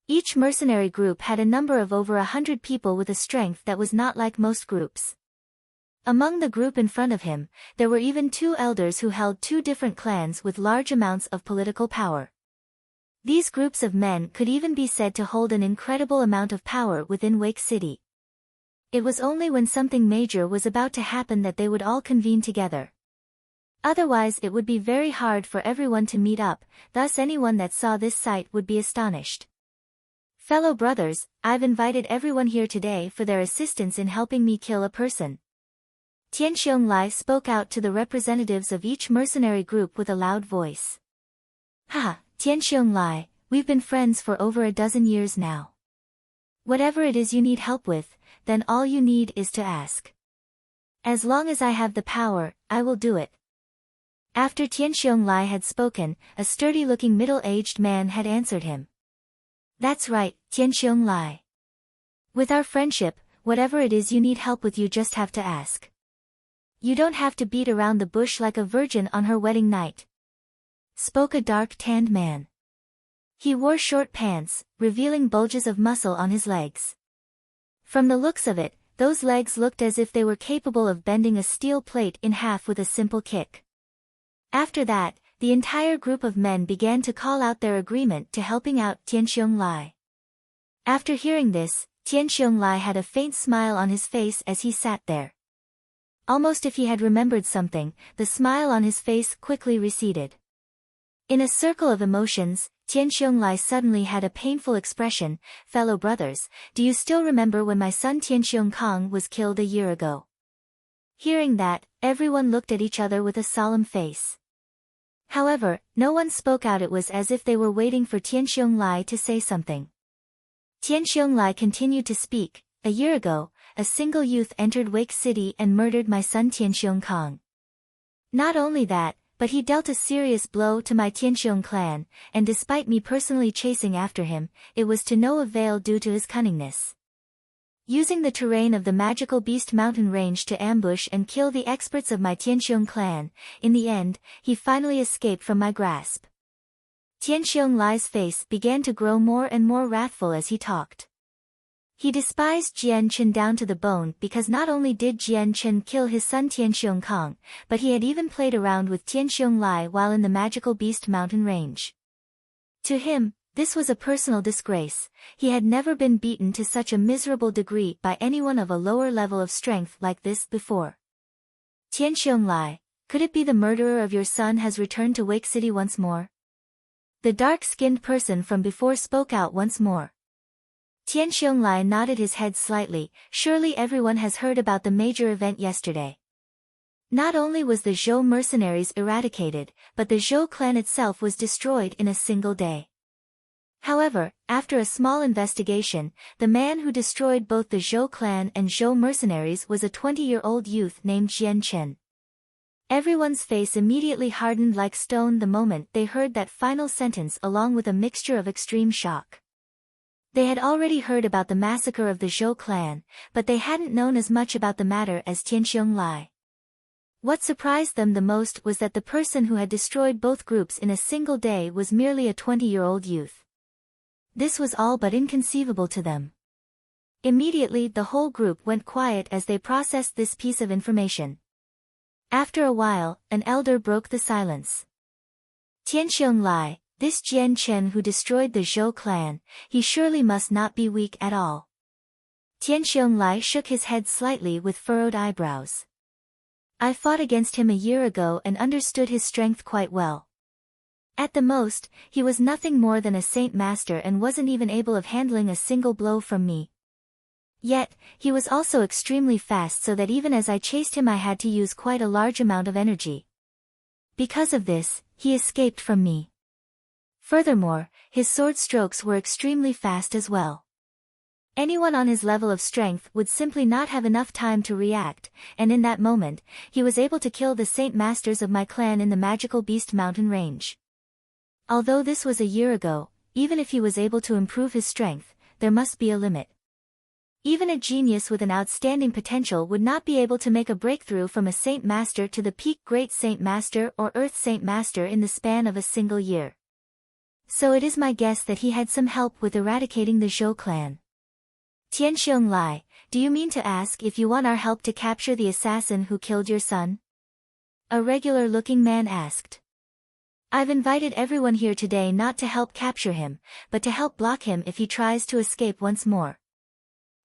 Each mercenary group had a number of over 100 people with a strength that was not like most groups. Among the group in front of him, there were even 2 elders who held 2 different clans with large amounts of political power. These groups of men could even be said to hold an incredible amount of power within Wake City. It was only when something major was about to happen that they would all convene together. Otherwise it would be very hard for everyone to meet up, thus anyone that saw this sight would be astonished. Fellow brothers, I've invited everyone here today for their assistance in helping me kill a person. Tian Lai spoke out to the representatives of each mercenary group with a loud voice. Ha, Tian Lai, we've been friends for over a dozen years now. Whatever it is you need help with, then all you need is to ask. As long as I have the power, I will do it. After Tian Lai had spoken, a sturdy-looking middle-aged man had answered him. That's right, Tian Lai. With our friendship, whatever it is you need help with you just have to ask. You don't have to beat around the bush like a virgin on her wedding night. Spoke a dark-tanned man. He wore short pants, revealing bulges of muscle on his legs. From the looks of it, those legs looked as if they were capable of bending a steel plate in half with a simple kick. After that, the entire group of men began to call out their agreement to helping out Tian Lai. After hearing this, Tian Lai had a faint smile on his face as he sat there. Almost if he had remembered something, the smile on his face quickly receded. In a circle of emotions, Tian Lai suddenly had a painful expression. Fellow brothers, do you still remember when my son Tian Kong was killed a year ago? Hearing that, everyone looked at each other with a solemn face. However, no one spoke out. It was as if they were waiting for Tian Lai to say something. Tian Lai continued to speak. A year ago, a single youth entered Wake City and murdered my son Tian Kong. Not only that, but he dealt a serious blow to my Tian clan, and despite me personally chasing after him, it was to no avail due to his cunningness. Using the terrain of the magical beast mountain range to ambush and kill the experts of my Tian clan, in the end, he finally escaped from my grasp. Tian Lai's face began to grow more and more wrathful as he talked. He despised Jian Chen down to the bone because not only did Jian Chen kill his son Tian Kong, but he had even played around with Tian Lai while in the magical beast mountain range. To him, this was a personal disgrace. He had never been beaten to such a miserable degree by anyone of a lower level of strength like this before. Tian Lai, could it be the murderer of your son has returned to Wake City once more? The dark-skinned person from before spoke out once more. Tian Lai nodded his head slightly. Surely everyone has heard about the major event yesterday. Not only was the Zhou mercenaries eradicated, but the Zhou clan itself was destroyed in a single day. However, after a small investigation, the man who destroyed both the Zhou clan and Zhou mercenaries was a 20-year-old youth named Jian Chen. Everyone's face immediately hardened like stone the moment they heard that final sentence, along with a mixture of extreme shock. They had already heard about the massacre of the Zhou clan, but they hadn't known as much about the matter as Tian Lai. What surprised them the most was that the person who had destroyed both groups in a single day was merely a 20-year-old youth. This was all but inconceivable to them. Immediately the whole group went quiet as they processed this piece of information. After a while, an elder broke the silence. Tian Lai, this Jian Chen who destroyed the Zhou clan, he surely must not be weak at all. Tian Lai shook his head slightly with furrowed eyebrows. I fought against him a year ago and understood his strength quite well. At the most, he was nothing more than a saint master and wasn't even able of handling a single blow from me. Yet, he was also extremely fast, so that even as I chased him I had to use quite a large amount of energy. Because of this, he escaped from me. Furthermore, his sword strokes were extremely fast as well. Anyone on his level of strength would simply not have enough time to react, and in that moment, he was able to kill the Saint Masters of my clan in the Magical Beast Mountain range. Although this was a year ago, even if he was able to improve his strength, there must be a limit. Even a genius with an outstanding potential would not be able to make a breakthrough from a Saint Master to the peak Great Saint Master or Earth Saint Master in the span of a single year. So it is my guess that he had some help with eradicating the Zhou clan. Tianxiong Lai, do you mean to ask if you want our help to capture the assassin who killed your son? A regular-looking man asked. I've invited everyone here today not to help capture him, but to help block him if he tries to escape once more.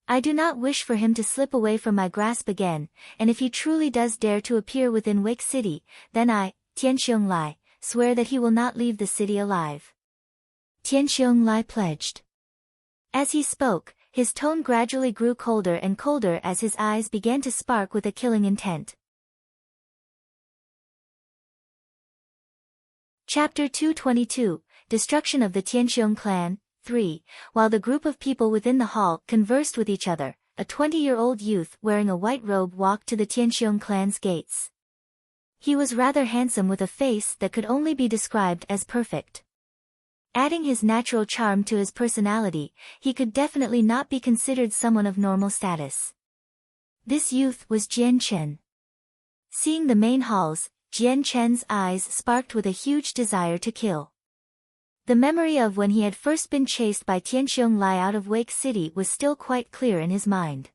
I do not wish for him to slip away from my grasp again, and if he truly does dare to appear within Wake City, then I, Tianxiong Lai, swear that he will not leave the city alive. Tianxiong Lai pledged. As he spoke, his tone gradually grew colder and colder as his eyes began to spark with a killing intent. Chapter 222, Destruction of the Tianxiong Clan, 3. While the group of people within the hall conversed with each other, a 20-year-old youth wearing a white robe walked to the Tianxiong clan's gates. He was rather handsome with a face that could only be described as perfect. Adding his natural charm to his personality, he could definitely not be considered someone of normal status. This youth was Jian Chen. Seeing the main halls, Jian Chen's eyes sparked with a huge desire to kill. The memory of when he had first been chased by Tianxiong Lai out of Wake City was still quite clear in his mind.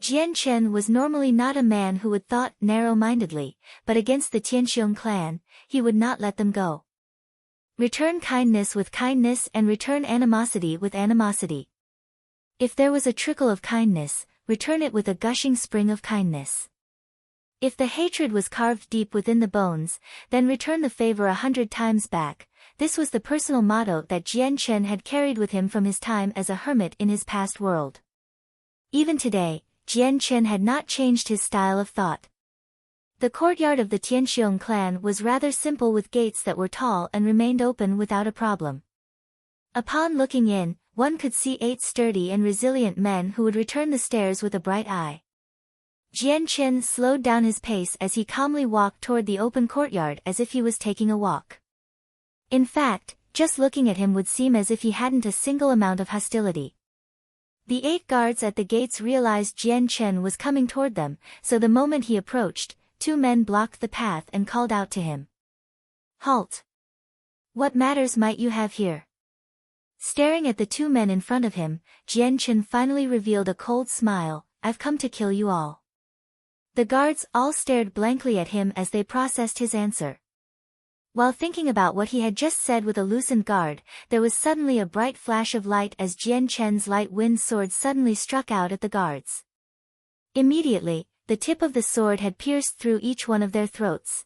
Jian Chen was normally not a man who would thought narrow-mindedly, but against the Tianxiong clan, he would not let them go. Return kindness with kindness and return animosity with animosity. If there was a trickle of kindness, return it with a gushing spring of kindness. If the hatred was carved deep within the bones, then return the favor 100 times back. This was the personal motto that Jian Chen had carried with him from his time as a hermit in his past world. Even today, Jian Chen had not changed his style of thought. The courtyard of the Tianxiong clan was rather simple with gates that were tall and remained open without a problem. Upon looking in, one could see 8 sturdy and resilient men who would return the stares with a bright eye. Jian Chen slowed down his pace as he calmly walked toward the open courtyard as if he was taking a walk. In fact, just looking at him would seem as if he hadn't a single amount of hostility. The 8 guards at the gates realized Jian Chen was coming toward them, so the moment he approached, 2 men blocked the path and called out to him. Halt! What matters might you have here? Staring at the 2 men in front of him, Jian Chen finally revealed a cold smile. I've come to kill you all. The guards all stared blankly at him as they processed his answer. While thinking about what he had just said with a loosened guard, there was suddenly a bright flash of light as Jian Chen's light wind sword suddenly struck out at the guards. Immediately, the tip of the sword had pierced through each one of their throats.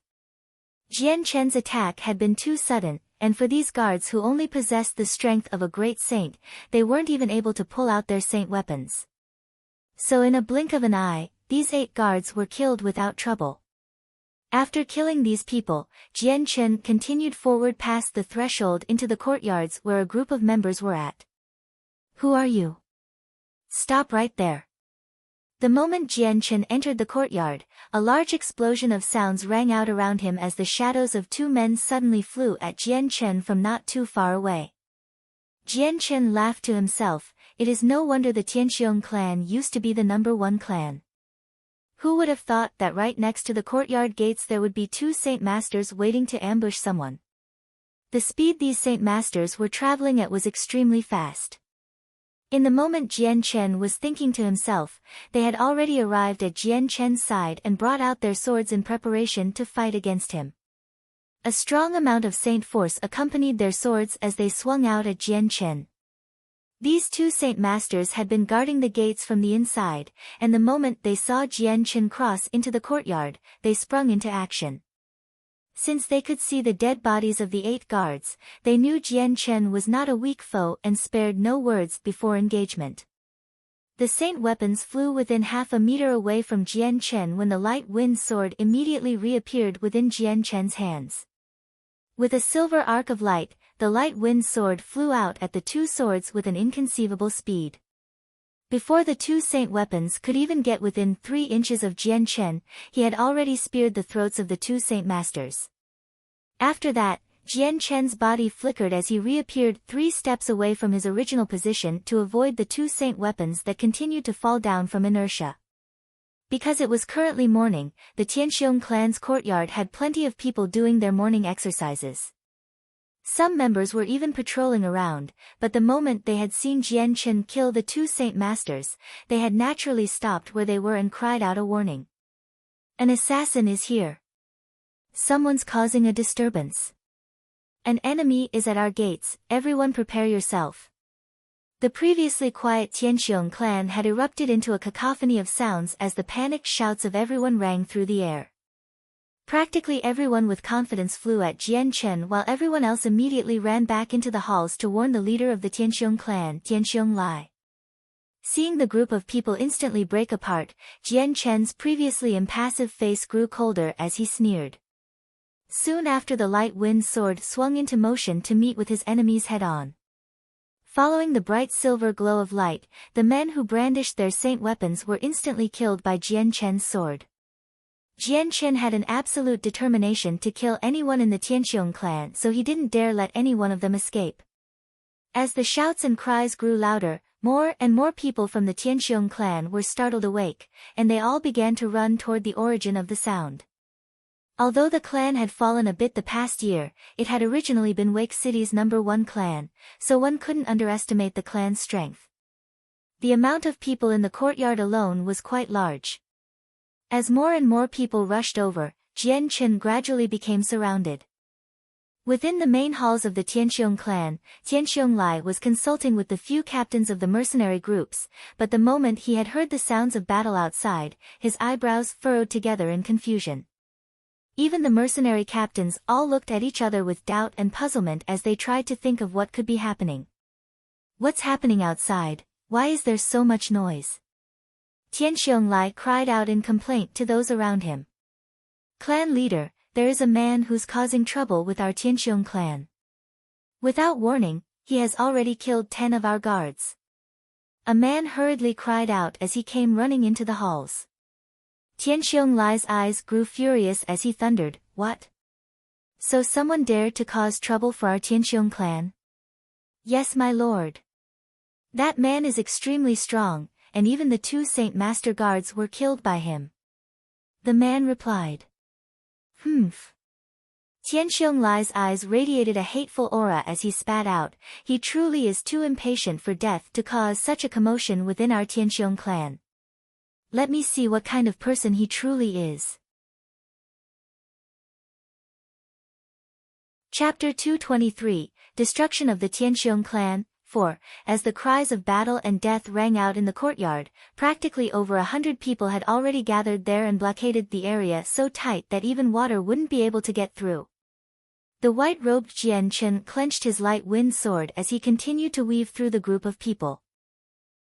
Jian Chen's attack had been too sudden, and for these guards who only possessed the strength of a great saint, they weren't even able to pull out their saint weapons. So in a blink of an eye, these 8 guards were killed without trouble. After killing these people, Jian Chen continued forward past the threshold into the courtyards where a group of members were at. Who are you? Stop right there. The moment Jian Chen entered the courtyard, a large explosion of sounds rang out around him as the shadows of 2 men suddenly flew at Jian Chen from not too far away. Jian Chen laughed to himself. It is no wonder the Tianxiong clan used to be the #1 clan. Who would have thought that right next to the courtyard gates there would be 2 Saint Masters waiting to ambush someone? The speed these Saint Masters were traveling at was extremely fast. In the moment Jian Chen was thinking to himself, they had already arrived at Jian Chen's side and brought out their swords in preparation to fight against him. A strong amount of Saint force accompanied their swords as they swung out at Jian Chen. These 2 Saint Masters had been guarding the gates from the inside, and the moment they saw Jian Chen cross into the courtyard, they sprung into action. Since they could see the dead bodies of the 8 guards, they knew Jian Chen was not a weak foe and spared no words before engagement. The Saint weapons flew within half a meter away from Jian Chen when the light wind sword immediately reappeared within Jian Chen's hands. With a silver arc of light, the light wind sword flew out at the two swords with an inconceivable speed. Before the two saint weapons could even get within 3 inches of Jian Chen, he had already speared the throats of the two saint masters. After that, Jian Chen's body flickered as he reappeared 3 steps away from his original position to avoid the two saint weapons that continued to fall down from inertia. Because it was currently morning, the Tianxiong clan's courtyard had plenty of people doing their morning exercises. Some members were even patrolling around, but the moment they had seen Jian Chen kill the two saint masters, they had naturally stopped where they were and cried out a warning. An assassin is here. Someone's causing a disturbance. An enemy is at our gates, everyone prepare yourself. The previously quiet Tianxiong clan had erupted into a cacophony of sounds as the panicked shouts of everyone rang through the air. Practically everyone with confidence flew at Jian Chen while everyone else immediately ran back into the halls to warn the leader of the Tianxiong clan, Tianxiong Lai. Seeing the group of people instantly break apart, Jian Chen's previously impassive face grew colder as he sneered. Soon after, the light wind sword swung into motion to meet with his enemies head-on. Following the bright silver glow of light, the men who brandished their saint weapons were instantly killed by Jian Chen's sword. Jian Chen had an absolute determination to kill anyone in the Tianxiong clan, so he didn't dare let any one of them escape. As the shouts and cries grew louder, more and more people from the Tianxiong clan were startled awake, and they all began to run toward the origin of the sound. Although the clan had fallen a bit the past year, it had originally been Wake City's #1 clan, so one couldn't underestimate the clan's strength. The amount of people in the courtyard alone was quite large. As more and more people rushed over, Jian Chen gradually became surrounded. Within the main halls of the Tianxiong clan, Tianxiong Lai was consulting with the few captains of the mercenary groups, but the moment he had heard the sounds of battle outside, his eyebrows furrowed together in confusion. Even the mercenary captains all looked at each other with doubt and puzzlement as they tried to think of what could be happening. What's happening outside? Why is there so much noise? Tianxiong Lai cried out in complaint to those around him. Clan leader, there is a man who's causing trouble with our Tianxiong clan. Without warning, he has already killed 10 of our guards. A man hurriedly cried out as he came running into the halls. Tianxiong Lai's eyes grew furious as he thundered, "What? So someone dared to cause trouble for our Tianxiong clan?" "Yes, my lord. That man is extremely strong, and even the two Saint Master guards were killed by him." The man replied. "Humph." Tianxiong Lai's eyes radiated a hateful aura as he spat out, "He truly is too impatient for death to cause such a commotion within our Tianxiong clan. Let me see what kind of person he truly is." Chapter 223, Destruction of the Tianxiong clan. 4. As the cries of battle and death rang out in the courtyard, practically over 100 people had already gathered there and blockaded the area so tight that even water wouldn't be able to get through. The white-robed Jian Chen clenched his light wind sword as he continued to weave through the group of people.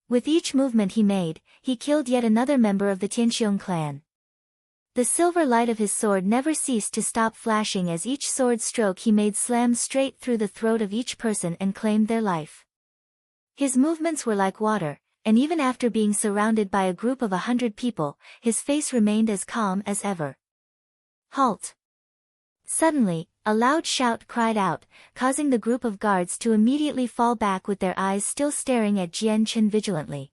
With each movement he made, he killed yet another member of the Tianxiong clan. The silver light of his sword never ceased to stop flashing as each sword stroke he made slammed straight through the throat of each person and claimed their life. His movements were like water, and even after being surrounded by a group of 100 people, his face remained as calm as ever. "Halt!" Suddenly, a loud shout cried out, causing the group of guards to immediately fall back with their eyes still staring at Jian Chen vigilantly.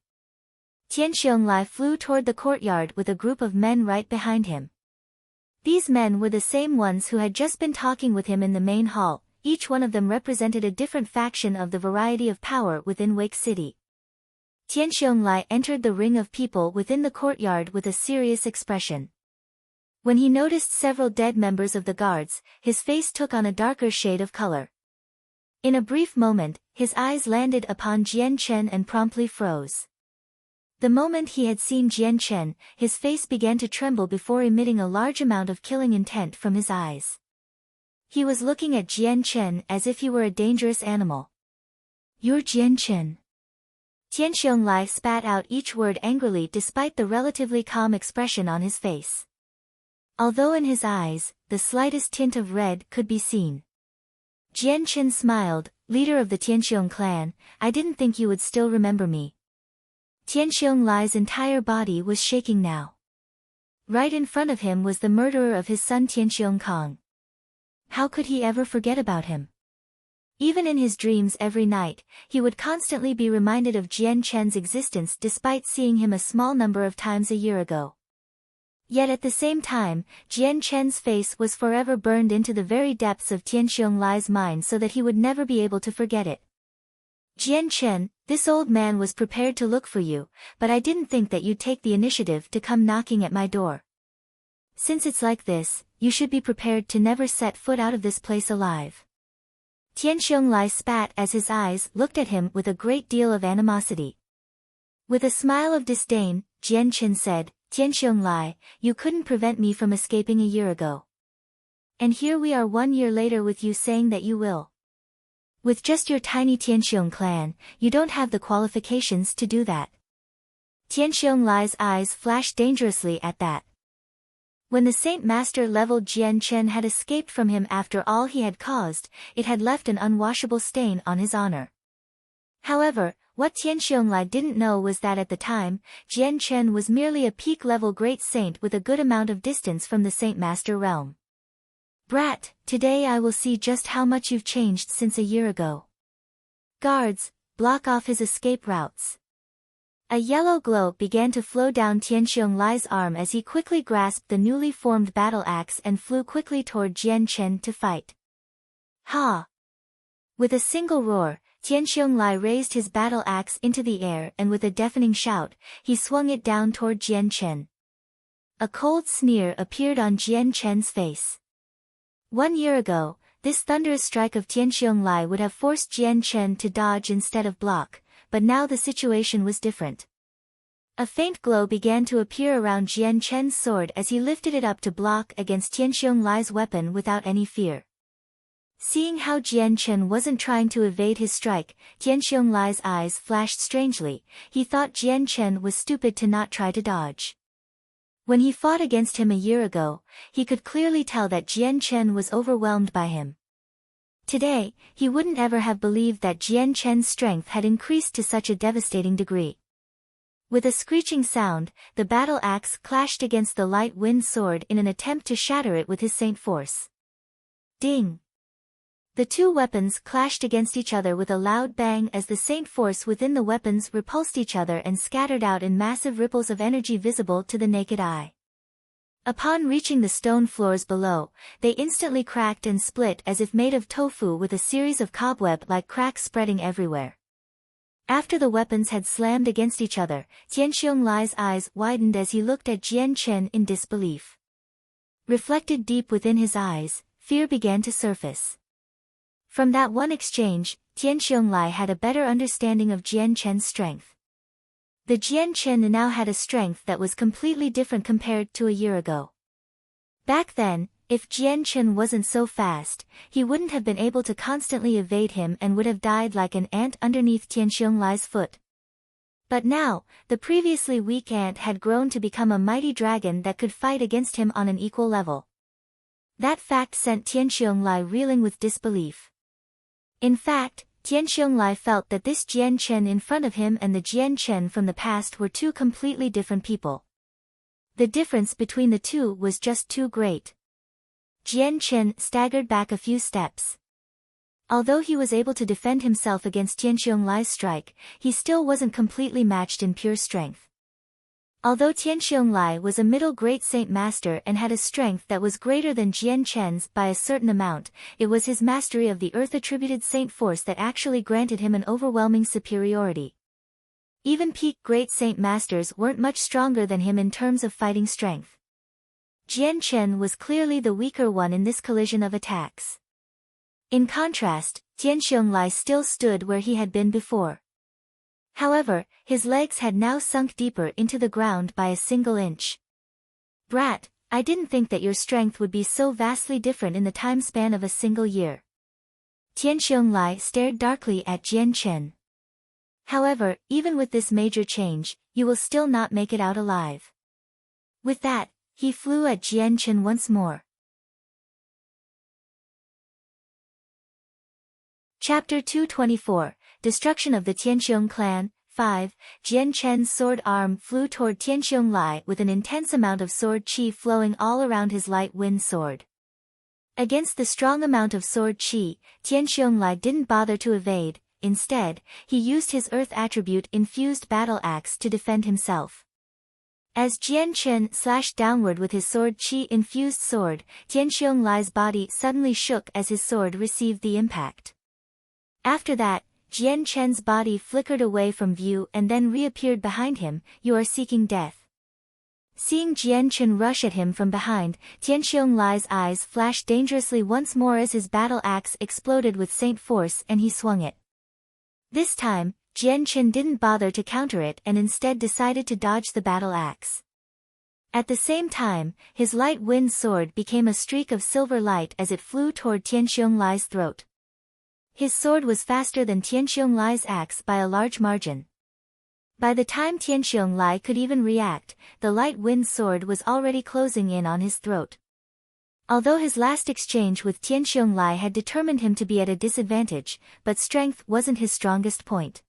Tianxiong Lai flew toward the courtyard with a group of men right behind him. These men were the same ones who had just been talking with him in the main hall. Each one of them represented a different faction of the variety of power within Wake City. Tianxiong Lai entered the ring of people within the courtyard with a serious expression. When he noticed several dead members of the guards, his face took on a darker shade of color. In a brief moment, his eyes landed upon Jian Chen and promptly froze. The moment he had seen Jian Chen, his face began to tremble before emitting a large amount of killing intent from his eyes. He was looking at Jian Chen as if he were a dangerous animal. "You're Jian Chen." Tianxiong Lai spat out each word angrily despite the relatively calm expression on his face. Although in his eyes, the slightest tint of red could be seen. Jian Chen smiled, leader of the Tianxiong clan, I didn't think you would still remember me. Tianxiong Lai's entire body was shaking now. Right in front of him was the murderer of his son Tianxiong Kong. How could he ever forget about him? Even in his dreams every night, he would constantly be reminded of Jian Chen's existence despite seeing him a small number of times a year ago. Yet at the same time, Jian Chen's face was forever burned into the very depths of Tianxiong Lai's mind so that he would never be able to forget it. Jian Chen, this old man was prepared to look for you, but I didn't think that you'd take the initiative to come knocking at my door. Since it's like this, you should be prepared to never set foot out of this place alive. Tianxiong Lai spat as his eyes looked at him with a great deal of animosity. With a smile of disdain, Jian Chen said, Tianxiong Lai, you couldn't prevent me from escaping a year ago. And here we are 1 year later with you saying that you will. With just your tiny Tianxiong clan, you don't have the qualifications to do that. Tianxiong Lai's eyes flashed dangerously at that. When the Saint Master leveled Jian Chen had escaped from him after all he had caused, it had left an unwashable stain on his honor. However, what Tianxiong Lai didn't know was that at the time, Jian Chen was merely a peak-level great saint with a good amount of distance from the Saint Master realm. Brat, today I will see just how much you've changed since a year ago. Guards, block off his escape routes. A yellow glow began to flow down Tianxiong Lai's arm as he quickly grasped the newly formed battle axe and flew quickly toward Jian Chen to fight. Ha! With a single roar, Tianxiong Lai raised his battle axe into the air and with a deafening shout, he swung it down toward Jian Chen. A cold sneer appeared on Jian Chen's face. 1 year ago, this thunderous strike of Tianxiong Lai would have forced Jian Chen to dodge instead of block, but now the situation was different. A faint glow began to appear around Jian Chen's sword as he lifted it up to block against Tianxiong Lai's weapon without any fear. Seeing how Jian Chen wasn't trying to evade his strike, Tianxiong Lai's eyes flashed strangely. He thought Jian Chen was stupid to not try to dodge. When he fought against him a year ago, he could clearly tell that Jian Chen was overwhelmed by him. Today, he wouldn't ever have believed that Jian Chen's strength had increased to such a devastating degree. With a screeching sound, the battle axe clashed against the light wind sword in an attempt to shatter it with his saint force. Ding! The two weapons clashed against each other with a loud bang as the saint force within the weapons repulsed each other and scattered out in massive ripples of energy visible to the naked eye. Upon reaching the stone floors below, they instantly cracked and split as if made of tofu with a series of cobweb-like cracks spreading everywhere. After the weapons had slammed against each other, Tianxiong Lai's eyes widened as he looked at Jian Chen in disbelief. Reflected deep within his eyes, fear began to surface. From that one exchange, Tianxiong Lai had a better understanding of Jian Chen's strength. The Jian Chen now had a strength that was completely different compared to a year ago. Back then, if Jian Chen wasn't so fast, he wouldn't have been able to constantly evade him and would have died like an ant underneath Tianxiong Lai's foot. But now, the previously weak ant had grown to become a mighty dragon that could fight against him on an equal level. That fact sent Tianxiong Lai reeling with disbelief. In fact, Tianxiong Lai felt that this Jian Chen in front of him and the Jian Chen from the past were two completely different people. The difference between the two was just too great. Jian Chen staggered back a few steps. Although he was able to defend himself against Tianxiong Lai's strike, he still wasn't completely matched in pure strength. Although Tianxiong Lai was a middle great saint master and had a strength that was greater than Jian Chen's by a certain amount, it was his mastery of the earth-attributed saint force that actually granted him an overwhelming superiority. Even peak great saint masters weren't much stronger than him in terms of fighting strength. Jian Chen was clearly the weaker one in this collision of attacks. In contrast, Tianxiong Lai still stood where he had been before. However, his legs had now sunk deeper into the ground by a single inch. Brat, I didn't think that your strength would be so vastly different in the time span of a single year. Tianxiong Lai stared darkly at Jian Chen. However, even with this major change, you will still not make it out alive. With that, he flew at Jian Chen once more. Chapter 224, Destruction of the Tianqiong Clan. 5. Jian Chen's sword arm flew toward Tianqiong Lai with an intense amount of sword qi flowing all around his light wind sword. Against the strong amount of sword qi, Tianqiong Lai didn't bother to evade. Instead, he used his earth attribute-infused battle axe to defend himself. As Jian Chen slashed downward with his sword qi-infused sword, Tianqiong Lai's body suddenly shook as his sword received the impact. After that, Jian Chen's body flickered away from view and then reappeared behind him. "You are seeking death." Seeing Jian Chen rush at him from behind, Tianqiong Lai's eyes flashed dangerously once more as his battle axe exploded with saint force and he swung it. This time, Jian Chen didn't bother to counter it and instead decided to dodge the battle axe. At the same time, his light wind sword became a streak of silver light as it flew toward Tianqiong Lai's throat. His sword was faster than Tianqiong Lai's axe by a large margin. By the time Tianqiong Lai could even react, the light wind sword was already closing in on his throat. Although his last exchange with Tianqiong Lai had determined him to be at a disadvantage, but strength wasn't his strongest point.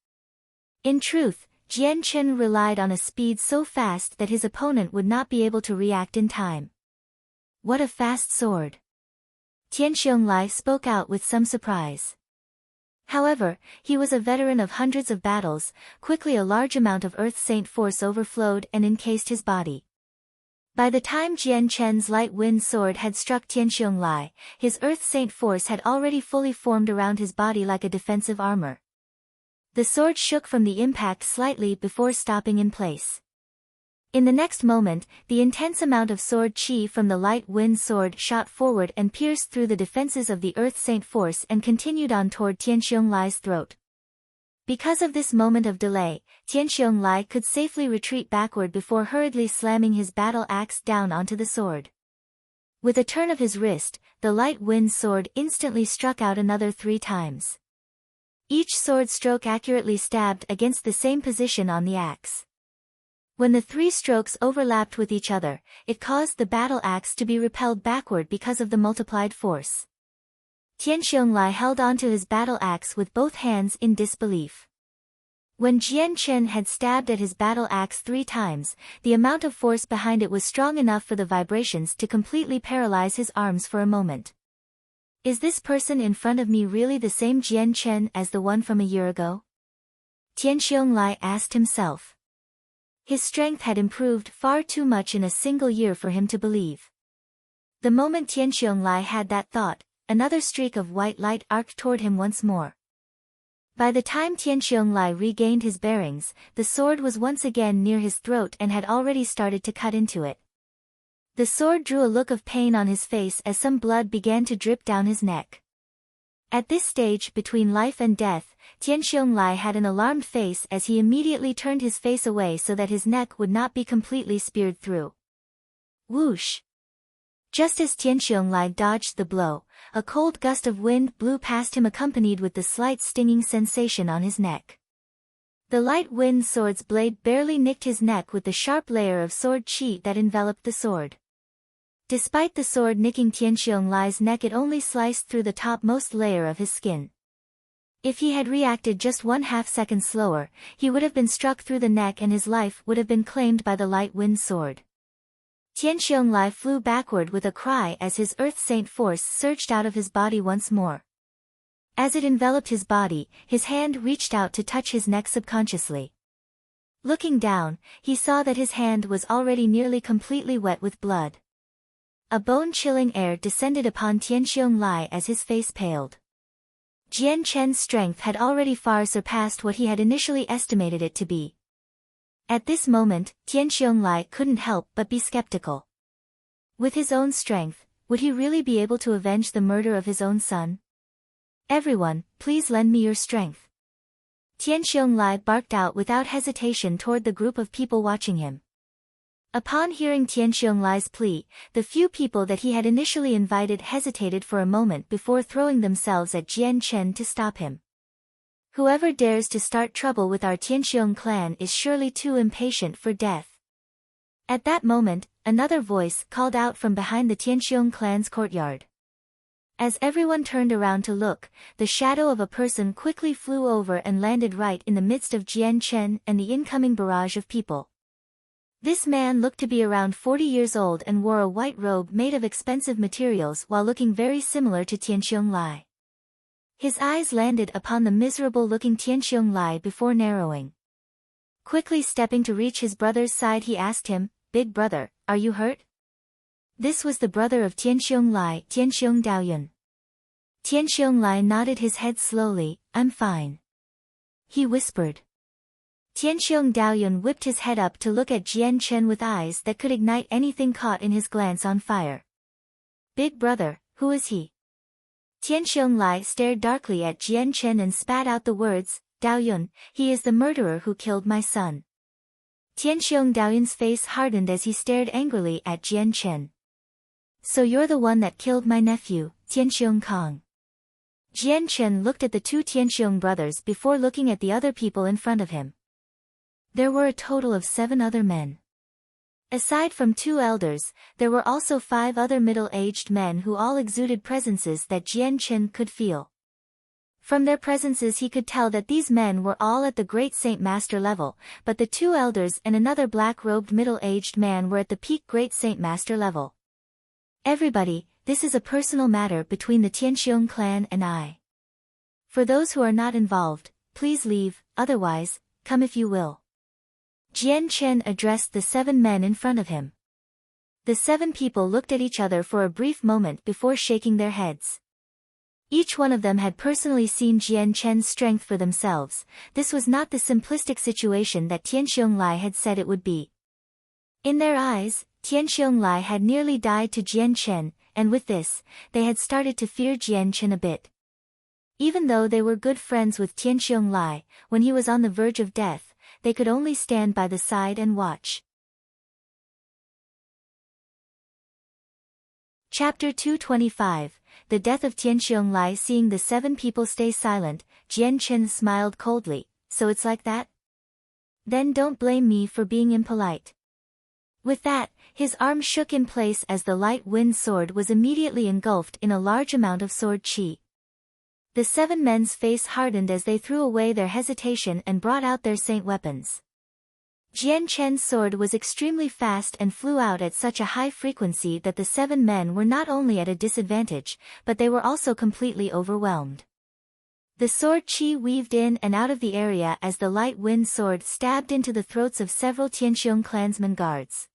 In truth, Jian Chen relied on a speed so fast that his opponent would not be able to react in time. "What a fast sword!" Tianqiong Lai spoke out with some surprise. However, he was a veteran of hundreds of battles. Quickly a large amount of Earth Saint force overflowed and encased his body. By the time Jian Chen's light wind sword had struck Tianqiong Lai, his Earth Saint force had already fully formed around his body like a defensive armor. The sword shook from the impact slightly before stopping in place. In the next moment, the intense amount of sword qi from the light wind sword shot forward and pierced through the defenses of the Earth Saint force and continued on toward Tianqiong Lai's throat. Because of this moment of delay, Tianqiong Lai could safely retreat backward before hurriedly slamming his battle axe down onto the sword. With a turn of his wrist, the light wind sword instantly struck out another 3 times. Each sword stroke accurately stabbed against the same position on the axe. When the 3 strokes overlapped with each other, it caused the battle axe to be repelled backward because of the multiplied force. Tianqiong Lai held onto his battle axe with both hands in disbelief. When Jian Chen had stabbed at his battle axe 3 times, the amount of force behind it was strong enough for the vibrations to completely paralyze his arms for a moment. "Is this person in front of me really the same Jian Chen as the one from a year ago?" Tianqiong Lai asked himself. His strength had improved far too much in a single year for him to believe. The moment Tianqiong Lai had that thought, another streak of white light arced toward him once more. By the time Tianqiong Lai regained his bearings, the sword was once again near his throat and had already started to cut into it. The sword drew a look of pain on his face as some blood began to drip down his neck. At this stage between life and death, Tianqiong Lai had an alarmed face as he immediately turned his face away so that his neck would not be completely speared through. Whoosh! Just as Tianqiong Lai dodged the blow, a cold gust of wind blew past him accompanied with the slight stinging sensation on his neck. The light wind sword's blade barely nicked his neck with the sharp layer of sword qi that enveloped the sword. Despite the sword nicking Tianqiong Lai's neck, it only sliced through the topmost layer of his skin. If he had reacted just 1/2 second slower, he would have been struck through the neck and his life would have been claimed by the light wind sword. Tianqiong Lai flew backward with a cry as his Earth Saint force surged out of his body once more. As it enveloped his body, his hand reached out to touch his neck subconsciously. Looking down, he saw that his hand was already nearly completely wet with blood. A bone-chilling air descended upon Tianqiong Lai as his face paled. Jian Chen's strength had already far surpassed what he had initially estimated it to be. At this moment, Tianqiong Lai couldn't help but be skeptical. With his own strength, would he really be able to avenge the murder of his own son? "Everyone, please lend me your strength." Tianqiong Lai barked out without hesitation toward the group of people watching him. Upon hearing Tianqiong Lai's plea, the few people that he had initially invited hesitated for a moment before throwing themselves at Jian Chen to stop him. "Whoever dares to start trouble with our Tianqiong clan is surely too impatient for death." At that moment, another voice called out from behind the Tianqiong clan's courtyard. As everyone turned around to look, the shadow of a person quickly flew over and landed right in the midst of Jian Chen and the incoming barrage of people. This man looked to be around 40 years old and wore a white robe made of expensive materials while looking very similar to Tianxiong Lai. His eyes landed upon the miserable-looking Tianxiong Lai before narrowing. Quickly stepping to reach his brother's side, he asked him, "Big brother, are you hurt?" This was the brother of Tianxiong Lai, Tianxiong Daoyun. Tianxiong Lai nodded his head slowly. "I'm fine," he whispered. Tianxiong Daoyun whipped his head up to look at Jian Chen with eyes that could ignite anything caught in his glance on fire. "Big brother, who is he?" Tianxiong Lai stared darkly at Jian Chen and spat out the words, "Daoyun, he is the murderer who killed my son." Tianxiong Daoyun's face hardened as he stared angrily at Jian Chen. "So you're the one that killed my nephew, Tianxiong Kong." Jian Chen looked at the two Tianxiong brothers before looking at the other people in front of him. There were a total of 7 other men. Aside from 2 elders, there were also 5 other middle-aged men who all exuded presences that Jian Chen could feel. From their presences he could tell that these men were all at the Great Saint Master level, but the 2 elders and another black-robed middle-aged man were at the peak Great Saint Master level. "Everybody, this is a personal matter between the Tianxiong clan and I. For those who are not involved, please leave, otherwise, come if you will." Jian Chen addressed the 7 men in front of him. The 7 people looked at each other for a brief moment before shaking their heads. Each one of them had personally seen Jian Chen's strength for themselves. This was not the simplistic situation that Tianxiong Lai had said it would be. In their eyes, Tianxiong Lai had nearly died to Jian Chen, and with this, they had started to fear Jian Chen a bit. Even though they were good friends with Tianxiong Lai, when he was on the verge of death, they could only stand by the side and watch. Chapter 225, The Death of Tianxiong Lai. Seeing the 7 people stay silent, Jian Chen smiled coldly. "So it's like that? Then don't blame me for being impolite." With that, his arm shook in place as the light wind sword was immediately engulfed in a large amount of sword qi. The 7 men's face hardened as they threw away their hesitation and brought out their saint weapons. Jian Chen's sword was extremely fast and flew out at such a high frequency that the 7 men were not only at a disadvantage, but they were also completely overwhelmed. The sword qi weaved in and out of the area as the light wind sword stabbed into the throats of several Tianxiong clansmen guards.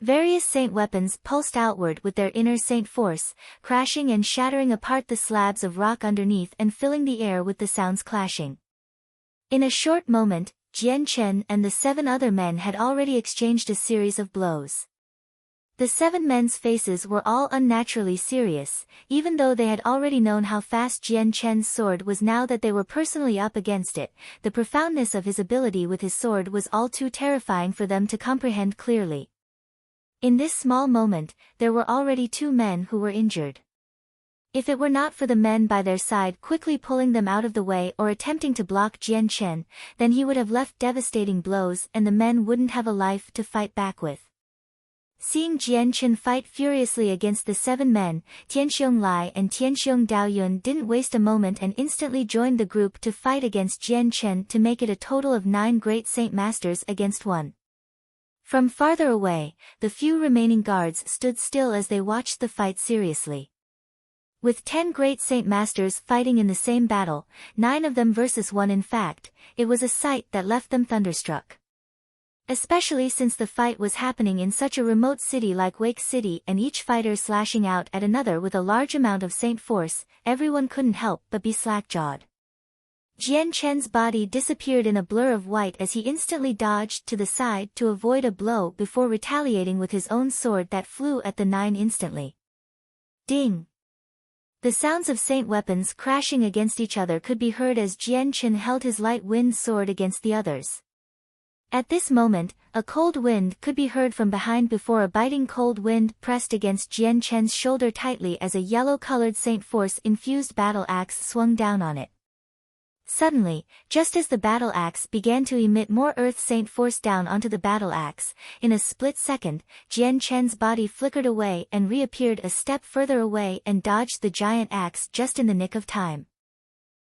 Various saint weapons pulsed outward with their inner saint force, crashing and shattering apart the slabs of rock underneath and filling the air with the sounds clashing. In a short moment, Jian Chen and the 7 other men had already exchanged a series of blows. The 7 men's faces were all unnaturally serious, even though they had already known how fast Jian Chen's sword was. Now that they were personally up against it, the profoundness of his ability with his sword was all too terrifying for them to comprehend clearly. In this small moment, there were already 2 men who were injured. If it were not for the men by their side quickly pulling them out of the way or attempting to block Jian Chen, then he would have left devastating blows and the men wouldn't have a life to fight back with. Seeing Jian Chen fight furiously against the 7 men, Tianxiong Lai and Tianxiong Daoyun didn't waste a moment and instantly joined the group to fight against Jian Chen to make it a total of 9 great saint masters against 1. From farther away, the few remaining guards stood still as they watched the fight seriously. With 10 great saint masters fighting in the same battle, 9 of them versus 1 in fact, it was a sight that left them thunderstruck. Especially since the fight was happening in such a remote city like Wake City and each fighter slashing out at another with a large amount of saint force, everyone couldn't help but be slack-jawed. Jian Chen's body disappeared in a blur of white as he instantly dodged to the side to avoid a blow before retaliating with his own sword that flew at the 9 instantly. Ding! The sounds of saint weapons crashing against each other could be heard as Jian Chen held his light wind sword against the others. At this moment, a cold wind could be heard from behind before a biting cold wind pressed against Jian Chen's shoulder tightly as a yellow-colored saint force-infused battle axe swung down on it. Suddenly, just as the battle axe began to emit more earth saint force down onto the battle axe, in a split second, Jian Chen's body flickered away and reappeared a step further away and dodged the giant axe just in the nick of time.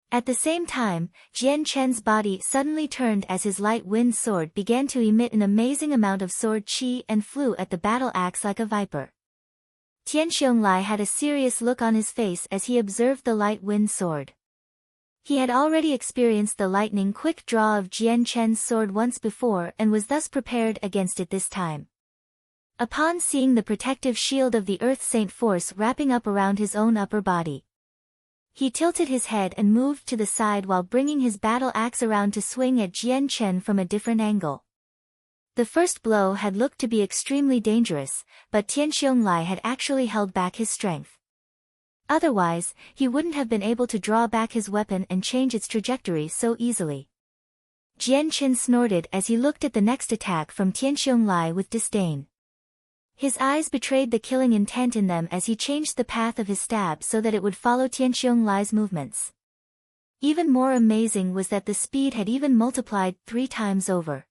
At the same time, Jian Chen's body suddenly turned as his light wind sword began to emit an amazing amount of sword qi and flew at the battle axe like a viper. Tianxiong had a serious look on his face as he observed the light wind sword. He had already experienced the lightning-quick draw of Jian Chen's sword once before and was thus prepared against it this time. Upon seeing the protective shield of the Earth Saint force wrapping up around his own upper body, he tilted his head and moved to the side while bringing his battle axe around to swing at Jian Chen from a different angle. The first blow had looked to be extremely dangerous, but Tianxiong had actually held back his strength. Otherwise, he wouldn't have been able to draw back his weapon and change its trajectory so easily. Jian Chen snorted as he looked at the next attack from Tianxiong with disdain. His eyes betrayed the killing intent in them as he changed the path of his stab so that it would follow Tianxiong movements. Even more amazing was that the speed had even multiplied 3 times over.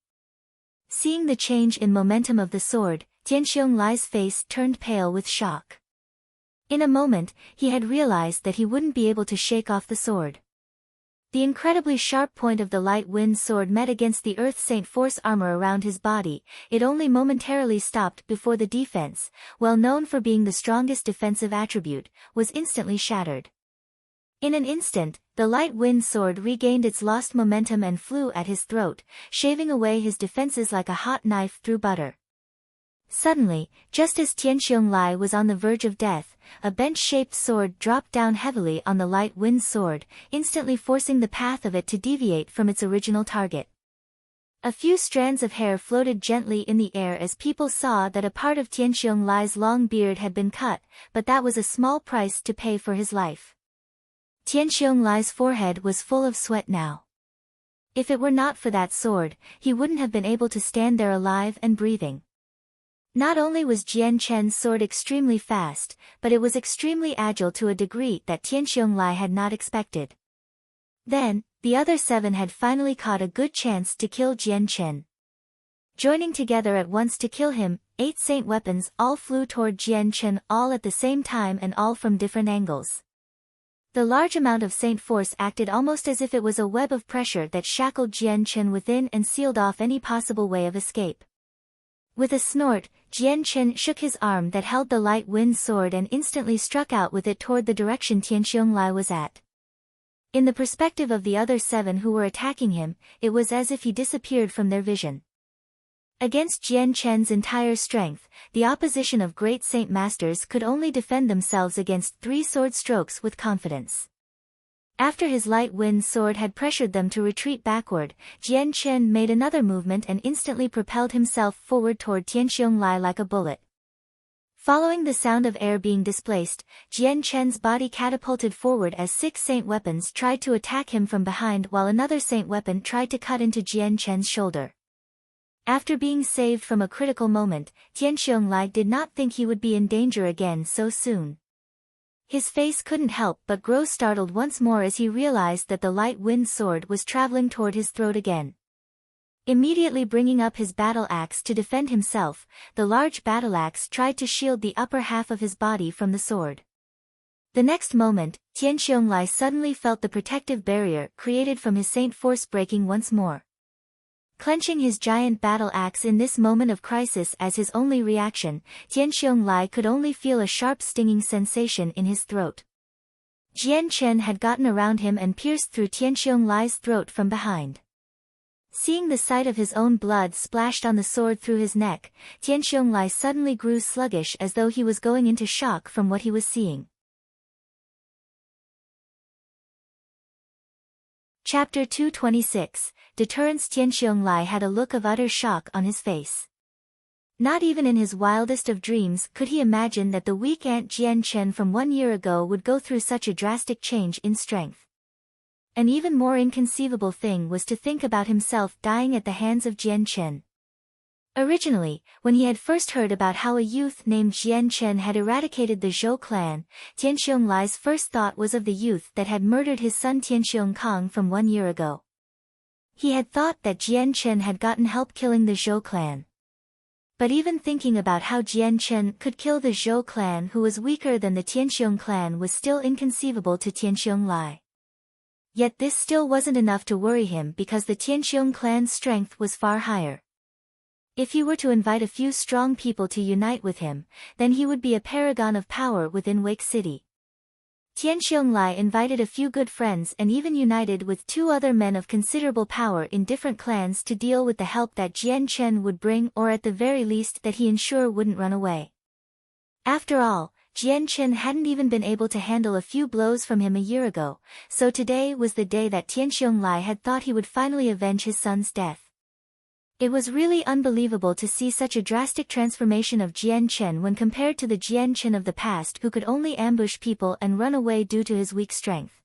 Seeing the change in momentum of the sword, Tianxiong face turned pale with shock. In a moment, he had realized that he wouldn't be able to shake off the sword. The incredibly sharp point of the light wind sword met against the Earth Saint force armor around his body. It only momentarily stopped before the defense, well known for being the strongest defensive attribute, was instantly shattered. In an instant, the light wind sword regained its lost momentum and flew at his throat, shaving away his defenses like a hot knife through butter. Suddenly, just as Tianxiong was on the verge of death, a bench-shaped sword dropped down heavily on the light wind sword, instantly forcing the path of it to deviate from its original target. A few strands of hair floated gently in the air as people saw that a part of Tianxiong long beard had been cut, but that was a small price to pay for his life. Tianxiong forehead was full of sweat now. If it were not for that sword, he wouldn't have been able to stand there alive and breathing. Not only was Jian Chen's sword extremely fast, but it was extremely agile to a degree that Tianxiong had not expected. Then, the other 7 had finally caught a good chance to kill Jian Chen. Joining together at once to kill him, 8 saint weapons all flew toward Jian Chen all at the same time and all from different angles. The large amount of saint force acted almost as if it was a web of pressure that shackled Jian Chen within and sealed off any possible way of escape. With a snort, Jian Chen shook his arm that held the light wind sword and instantly struck out with it toward the direction Tianxiong was at. In the perspective of the other 7 who were attacking him, it was as if he disappeared from their vision. Against Jian Chen's entire strength, the opposition of great saint masters could only defend themselves against 3 sword strokes with confidence. After his light wind sword had pressured them to retreat backward, Jian Chen made another movement and instantly propelled himself forward toward Tianxiong like a bullet. Following the sound of air being displaced, Jian Chen's body catapulted forward as 6 saint weapons tried to attack him from behind while another saint weapon tried to cut into Jian Chen's shoulder. After being saved from a critical moment, Tianxiong did not think he would be in danger again so soon. His face couldn't help but grow startled once more as he realized that the light wind sword was traveling toward his throat again. Immediately bringing up his battle axe to defend himself, the large battle axe tried to shield the upper half of his body from the sword. The next moment, Tianxiong suddenly felt the protective barrier created from his saint force breaking once more. Clenching his giant battle axe in this moment of crisis as his only reaction, Tianxiong could only feel a sharp stinging sensation in his throat. Jian Chen had gotten around him and pierced through Tianxiong throat from behind. Seeing the sight of his own blood splashed on the sword through his neck, Tianxiong suddenly grew sluggish as though he was going into shock from what he was seeing. Chapter 226, Deterrence. Tianxiong had a look of utter shock on his face. Not even in his wildest of dreams could he imagine that the weak Aunt Jian Chen from 1 year ago would go through such a drastic change in strength. An even more inconceivable thing was to think about himself dying at the hands of Jian Chen. Originally, when he had first heard about how a youth named Jian Chen had eradicated the Zhou clan, Tianxiong Lai's first thought was of the youth that had murdered his son Tianxiong Kong from 1 year ago. He had thought that Jian Chen had gotten help killing the Zhou clan. But even thinking about how Jian Chen could kill the Zhou clan who was weaker than the Tianxiong clan was still inconceivable to Tianxiong Lai. Yet this still wasn't enough to worry him because the Tianxiong clan's strength was far higher. If he were to invite a few strong people to unite with him, then he would be a paragon of power within Wake City. Tianxiong Lai invited a few good friends and even united with 2 other men of considerable power in different clans to deal with the help that Jian Chen would bring, or at the very least that he ensure wouldn't run away. After all, Jian Chen hadn't even been able to handle a few blows from him a year ago, so today was the day that Tianxiong Lai had thought he would finally avenge his son's death. It was really unbelievable to see such a drastic transformation of Jian Chen when compared to the Jian Chen of the past who could only ambush people and run away due to his weak strength.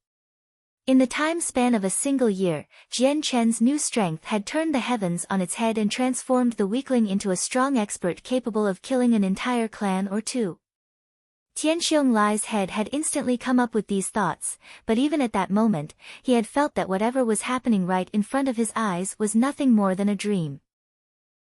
In the time span of a single year, Jian Chen's new strength had turned the heavens on its head and transformed the weakling into a strong expert capable of killing an entire clan or 2. Tianxiong Lai's head had instantly come up with these thoughts, but even at that moment, he had felt that whatever was happening right in front of his eyes was nothing more than a dream.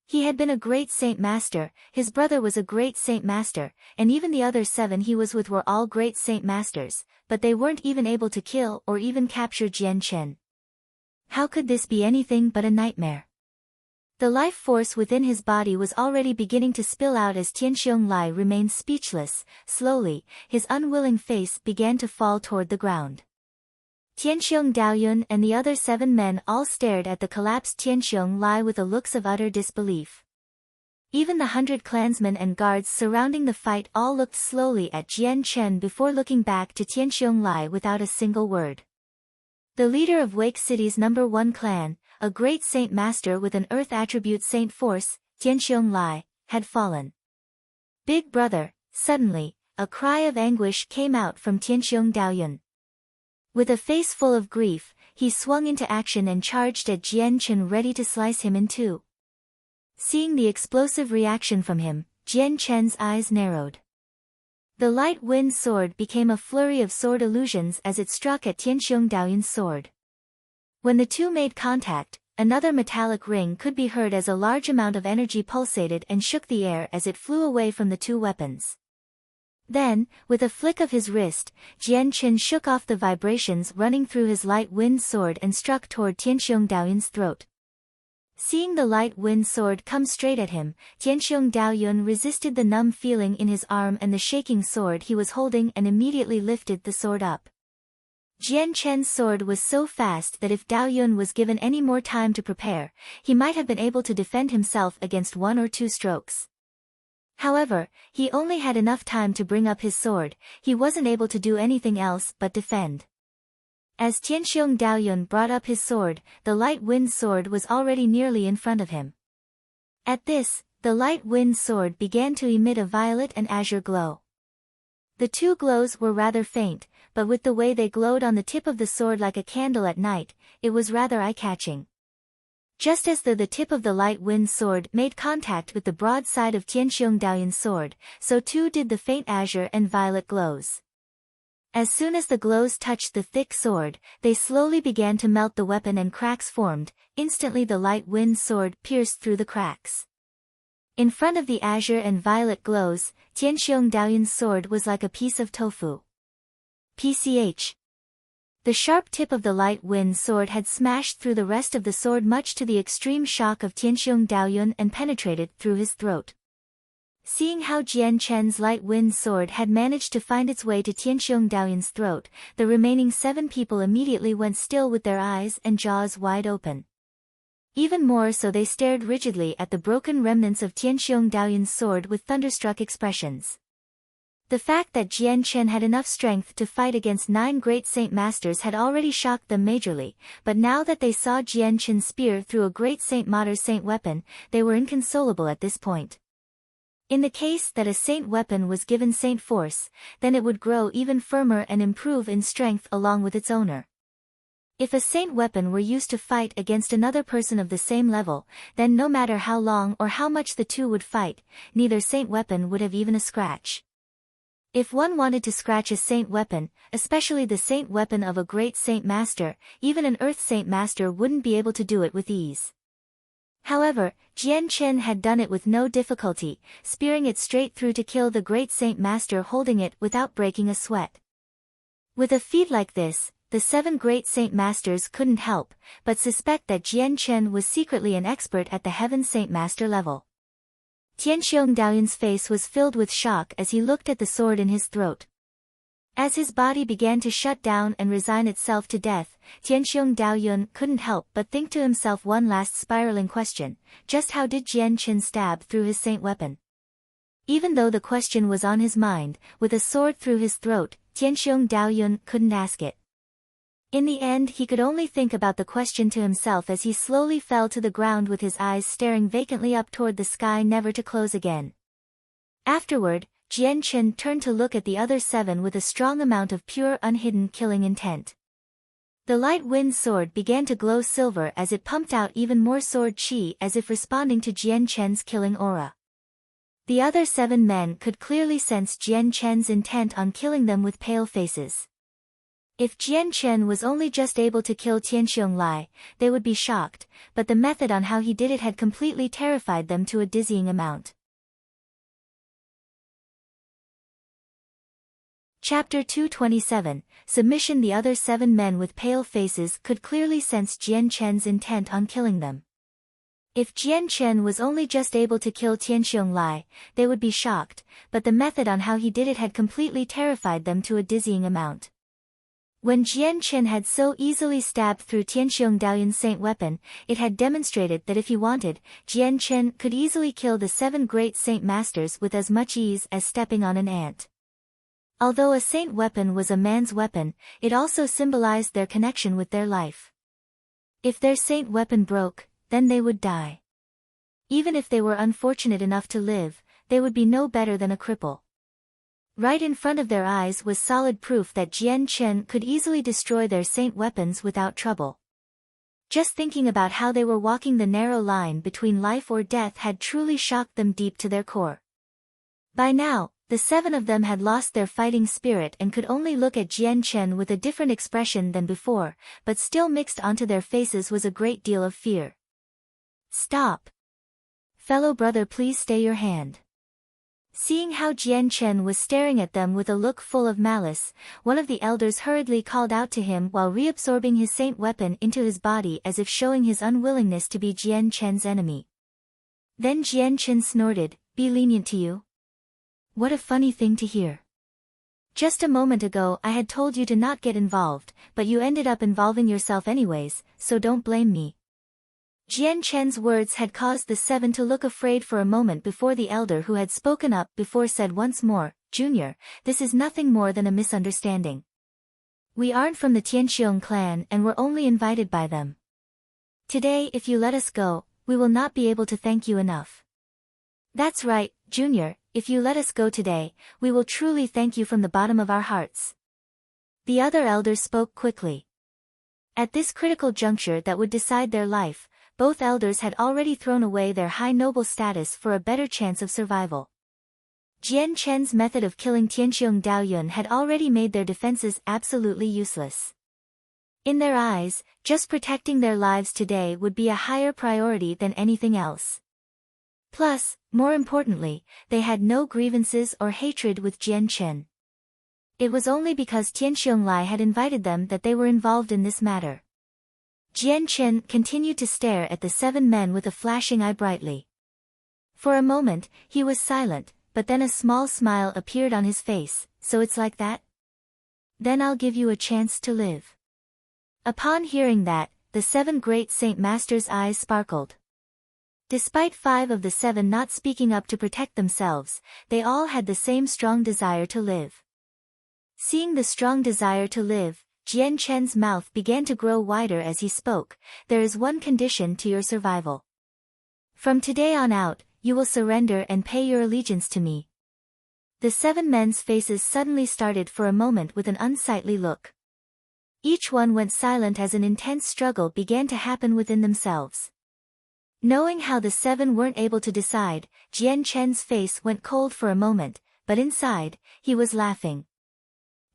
He had been a great Saint Master, his brother was a great Saint Master, and even the other 7 he was with were all great Saint Masters, but they weren't even able to kill or even capture Jian Chen. How could this be anything but a nightmare? The life force within his body was already beginning to spill out as Tianxiong Lai remained speechless. Slowly, his unwilling face began to fall toward the ground. Tianxiong Daoyun and the other 7 men all stared at the collapsed Tianxiong Lai with the looks of utter disbelief. Even the 100 clansmen and guards surrounding the fight all looked slowly at Jian Chen before looking back to Tianxiong Lai without a single word. The leader of Wake City's #1 clan, a great Saint Master with an Earth attribute Saint Force, Tianxiong Lai, had fallen. Big brother, suddenly, a cry of anguish came out from Tianxiong Daoyun. With a face full of grief, he swung into action and charged at Jian Chen ready to slice him in 2. Seeing the explosive reaction from him, Jian Chen's eyes narrowed. The light wind sword became a flurry of sword illusions as it struck at Tianxiong Daoyun's sword. When the 2 made contact, another metallic ring could be heard as a large amount of energy pulsated and shook the air as it flew away from the 2 weapons. Then, with a flick of his wrist, Jian Chen shook off the vibrations running through his light wind sword and struck toward Tianxiong Daoyun's throat. Seeing the light wind sword come straight at him, Tianxiong Daoyun resisted the numb feeling in his arm and the shaking sword he was holding and immediately lifted the sword up. Jian Chen's sword was so fast that if Daoyun was given any more time to prepare, he might have been able to defend himself against 1 or 2 strokes. However, he only had enough time to bring up his sword, he wasn't able to do anything else but defend. As Tianxiong Daoyun brought up his sword, the light wind sword was already nearly in front of him. At this, the light wind sword began to emit a violet and azure glow. The 2 glows were rather faint, but with the way they glowed on the tip of the sword like a candle at night, it was rather eye-catching. Just as though the tip of the light wind sword made contact with the broad side of Tianxiong Daoyun's sword, so too did the faint azure and violet glows. As soon as the glows touched the thick sword, they slowly began to melt the weapon and cracks formed. Instantly the light wind sword pierced through the cracks. In front of the azure and violet glows, Tianxiong Daoyun's sword was like a piece of tofu. PCH. The sharp tip of the light wind sword had smashed through the rest of the sword much to the extreme shock of Tianxiong Daoyun and penetrated through his throat. Seeing how Jian Chen's light wind sword had managed to find its way to Tianxiong Daoyun's throat, the remaining 7 people immediately went still with their eyes and jaws wide open. Even more so they stared rigidly at the broken remnants of Tianxiong Daoyun's sword with thunderstruck expressions. The fact that Jian Chen had enough strength to fight against 9 great Saint Masters had already shocked them majorly, but now that they saw Jian Chen's spear through a great Saint Mater's Saint weapon, they were inconsolable at this point. In the case that a Saint weapon was given Saint force, then it would grow even firmer and improve in strength along with its owner. If a saint weapon were used to fight against another person of the same level, then no matter how long or how much the two would fight, neither saint weapon would have even a scratch. If one wanted to scratch a saint weapon, especially the saint weapon of a great saint master, even an earth saint master wouldn't be able to do it with ease. However, Jian Chen had done it with no difficulty, spearing it straight through to kill the great saint master holding it without breaking a sweat. With a feat like this, the 7 great saint masters couldn't help but suspect that Jian Chen was secretly an expert at the heaven saint master level. Tianxiong Daoyun's face was filled with shock as he looked at the sword in his throat. As his body began to shut down and resign itself to death, Tianxiong Daoyun couldn't help but think to himself one last spiraling question: just how did Jian Chen stab through his saint weapon? Even though the question was on his mind, with a sword through his throat, Tianxiong Daoyun couldn't ask it. In the end, he could only think about the question to himself as he slowly fell to the ground with his eyes staring vacantly up toward the sky, never to close again. Afterward, Jian Chen turned to look at the other 7 with a strong amount of pure unhidden killing intent. The light wind sword began to glow silver as it pumped out even more sword chi, as if responding to Jian Chen's killing aura. The other 7 men could clearly sense Jian Chen's intent on killing them with pale faces. If Jian Chen was only just able to kill Tianxiong Lai, they would be shocked, but the method on how he did it had completely terrified them to a dizzying amount. Chapter 227, Submission. The other 7 men with pale faces could clearly sense Jian Chen's intent on killing them. If Jian Chen was only just able to kill Tianxiong Lai, they would be shocked, but the method on how he did it had completely terrified them to a dizzying amount. When Jian Chen had so easily stabbed through Tianxiong Daoyun's saint weapon, it had demonstrated that if he wanted, Jian Chen could easily kill the 7 great saint masters with as much ease as stepping on an ant. Although a saint weapon was a man's weapon, it also symbolized their connection with their life. If their saint weapon broke, then they would die. Even if they were unfortunate enough to live, they would be no better than a cripple. Right in front of their eyes was solid proof that Jian Chen could easily destroy their saint weapons without trouble. Just thinking about how they were walking the narrow line between life or death had truly shocked them deep to their core. By now, the 7 of them had lost their fighting spirit and could only look at Jian Chen with a different expression than before, but still mixed onto their faces was a great deal of fear. "Stop! Fellow brother, please stay your hand." Seeing how Jian Chen was staring at them with a look full of malice, one of the elders hurriedly called out to him while reabsorbing his saint weapon into his body, as if showing his unwillingness to be Jian Chen's enemy. Then Jian Chen snorted, "Be lenient to you? What a funny thing to hear. Just a moment ago I had told you to not get involved, but you ended up involving yourself anyways, so don't blame me." Jian Chen's words had caused the 7 to look afraid for a moment before the elder who had spoken up before said once more, "Junior, this is nothing more than a misunderstanding. We aren't from the Tianxiong clan and were only invited by them. Today, if you let us go, we will not be able to thank you enough." "That's right, Junior, if you let us go today, we will truly thank you from the bottom of our hearts." The other elders spoke quickly. At this critical juncture that would decide their life, both elders had already thrown away their high noble status for a better chance of survival. Jian Chen's method of killing Tianxiong Daoyun had already made their defenses absolutely useless. In their eyes, just protecting their lives today would be a higher priority than anything else. Plus, more importantly, they had no grievances or hatred with Jian Chen. It was only because Tianxiong Lai had invited them that they were involved in this matter. Jian Chen continued to stare at the 7 men with a flashing eye brightly. For a moment, he was silent, but then a small smile appeared on his face. "So it's like that? Then I'll give you a chance to live." Upon hearing that, the 7 great saint masters' eyes sparkled. Despite 5 of the 7 not speaking up to protect themselves, they all had the same strong desire to live. Seeing the strong desire to live, Jian Chen's mouth began to grow wider as he spoke. "There is one condition to your survival. From today on out, you will surrender and pay your allegiance to me." The 7 men's faces suddenly started for a moment with an unsightly look. Each one went silent as an intense struggle began to happen within themselves. Knowing how the 7 weren't able to decide, Jian Chen's face went cold for a moment, but inside, he was laughing.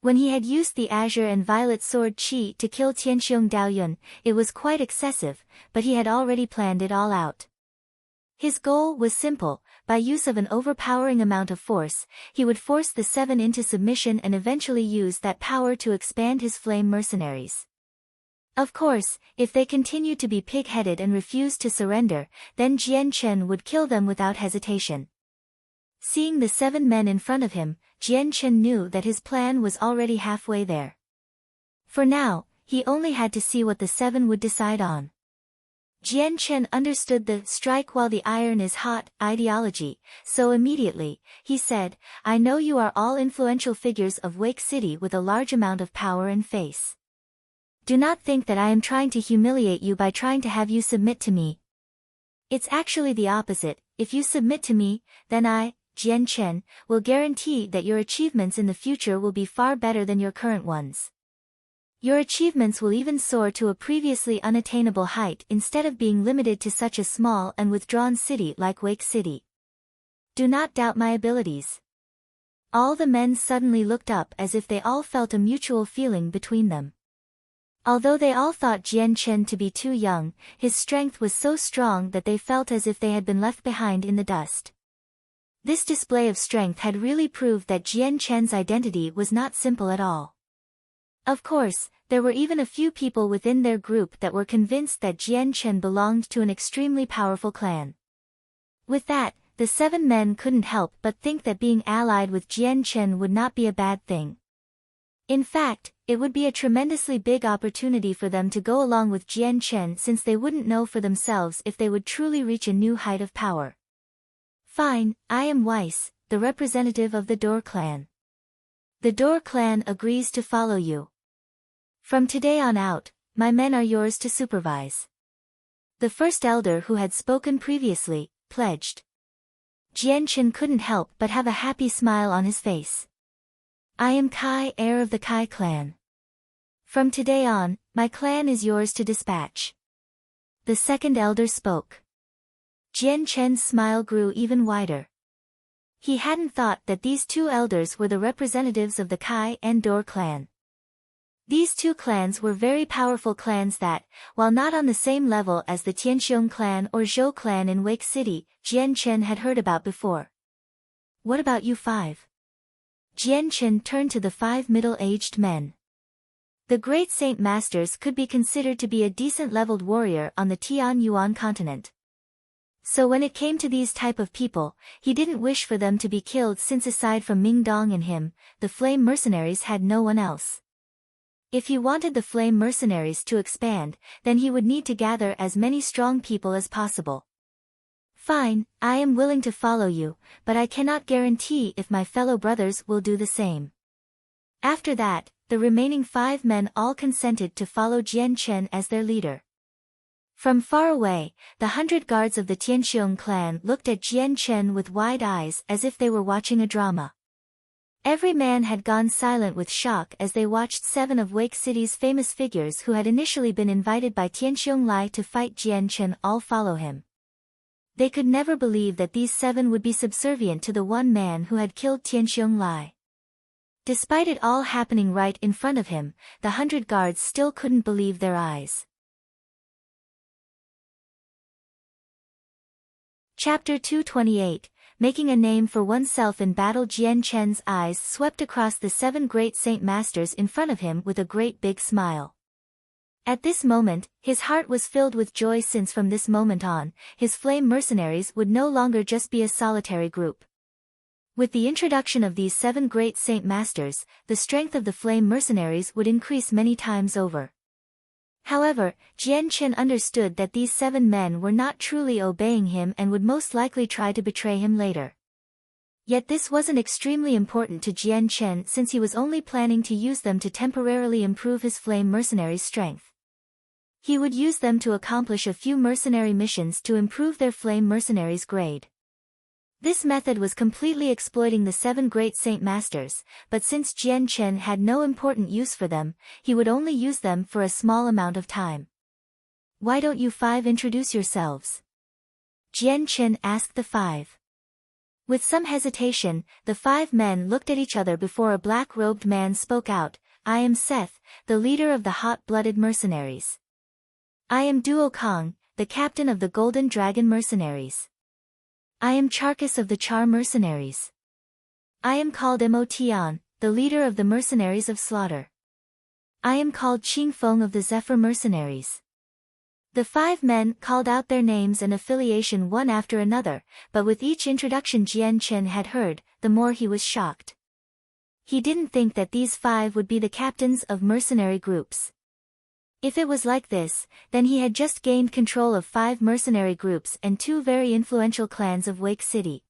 When he had used the azure and violet sword qi to kill Tianxiong Daoyun, it was quite excessive, but he had already planned it all out. His goal was simple: by use of an overpowering amount of force, he would force the 7 into submission and eventually use that power to expand his flame mercenaries. Of course, if they continued to be pig-headed and refused to surrender, then Jian Chen would kill them without hesitation. Seeing the 7 men in front of him, Jian Chen knew that his plan was already halfway there. For now, he only had to see what the 7 would decide on. Jian Chen understood the "strike while the iron is hot" ideology, so immediately, he said, "I know you are all influential figures of Wake City with a large amount of power and face. Do not think that I am trying to humiliate you by trying to have you submit to me. It's actually the opposite. If you submit to me, then I, Jian Chen, will guarantee that your achievements in the future will be far better than your current ones. Your achievements will even soar to a previously unattainable height instead of being limited to such a small and withdrawn city like Wake City. Do not doubt my abilities." All the men suddenly looked up as if they all felt a mutual feeling between them. Although they all thought Jian Chen to be too young, his strength was so strong that they felt as if they had been left behind in the dust. This display of strength had really proved that Jian Chen's identity was not simple at all. Of course, there were even a few people within their group that were convinced that Jian Chen belonged to an extremely powerful clan. With that, the 7 men couldn't help but think that being allied with Jian Chen would not be a bad thing. In fact, it would be a tremendously big opportunity for them to go along with Jian Chen, since they wouldn't know for themselves if they would truly reach a new height of power. "Fine, I am Weiss, the representative of the Dor clan. The Dor clan agrees to follow you. From today on out, my men are yours to supervise." The first elder, who had spoken previously, pledged. Jian Chen couldn't help but have a happy smile on his face. "I am Kai, heir of the Kai clan. From today on, my clan is yours to dispatch." The second elder spoke. Jian Chen's smile grew even wider. He hadn't thought that these 2 elders were the representatives of the Kai and Dor clan. These 2 clans were very powerful clans that, while not on the same level as the Tianxiong clan or Zhou clan in Wake City, Jian Chen had heard about before. "What about you 5? Jian Chen turned to the 5 middle-aged men. The great Saint Masters could be considered to be a decent-leveled warrior on the Tian Yuan continent. So when it came to these type of people, he didn't wish for them to be killed, since aside from Ming Dong and him, the flame mercenaries had no one else. If he wanted the flame mercenaries to expand, then he would need to gather as many strong people as possible. "Fine, I am willing to follow you, but I cannot guarantee if my fellow brothers will do the same." After that, the remaining 5 men all consented to follow Jian Chen as their leader. From far away, the 100 guards of the Tianxiong clan looked at Jian Chen with wide eyes as if they were watching a drama. Every man had gone silent with shock as they watched 7 of Wake City's famous figures who had initially been invited by Tianxiong Lai to fight Jian Chen all follow him. They could never believe that these 7 would be subservient to the one man who had killed Tianxiong Lai. Despite it all happening right in front of him, the 100 guards still couldn't believe their eyes. Chapter 228, Making a Name for Oneself in Battle. Jian Chen's eyes swept across the 7 great Saint Masters in front of him with a great big smile. At this moment, his heart was filled with joy, since from this moment on, his flame mercenaries would no longer just be a solitary group. With the introduction of these 7 great Saint Masters, the strength of the flame mercenaries would increase many times over. However, Jian Chen understood that these 7 men were not truly obeying him and would most likely try to betray him later. Yet this wasn't extremely important to Jian Chen, since he was only planning to use them to temporarily improve his flame mercenaries' strength. He would use them to accomplish a few mercenary missions to improve their flame mercenaries' grade. This method was completely exploiting the 7 great Saint Masters, but since Jian Chen had no important use for them, he would only use them for a small amount of time. "Why don't you 5 introduce yourselves?" Jian Chen asked the 5. With some hesitation, the 5 men looked at each other before a black-robed man spoke out, "I am Seth, the leader of the hot-blooded mercenaries. I am Duo Kong, the captain of the Golden Dragon mercenaries. I am Charkis of the Char mercenaries. I am called Mo Tian, the leader of the mercenaries of slaughter. I am called Qing Feng of the Zephyr mercenaries." The 5 men called out their names and affiliation one after another, but with each introduction Jian Chen had heard, the more he was shocked. He didn't think that these 5 would be the captains of mercenary groups. If it was like this, then he had just gained control of 5 mercenary groups and 2 very influential clans of Wake City.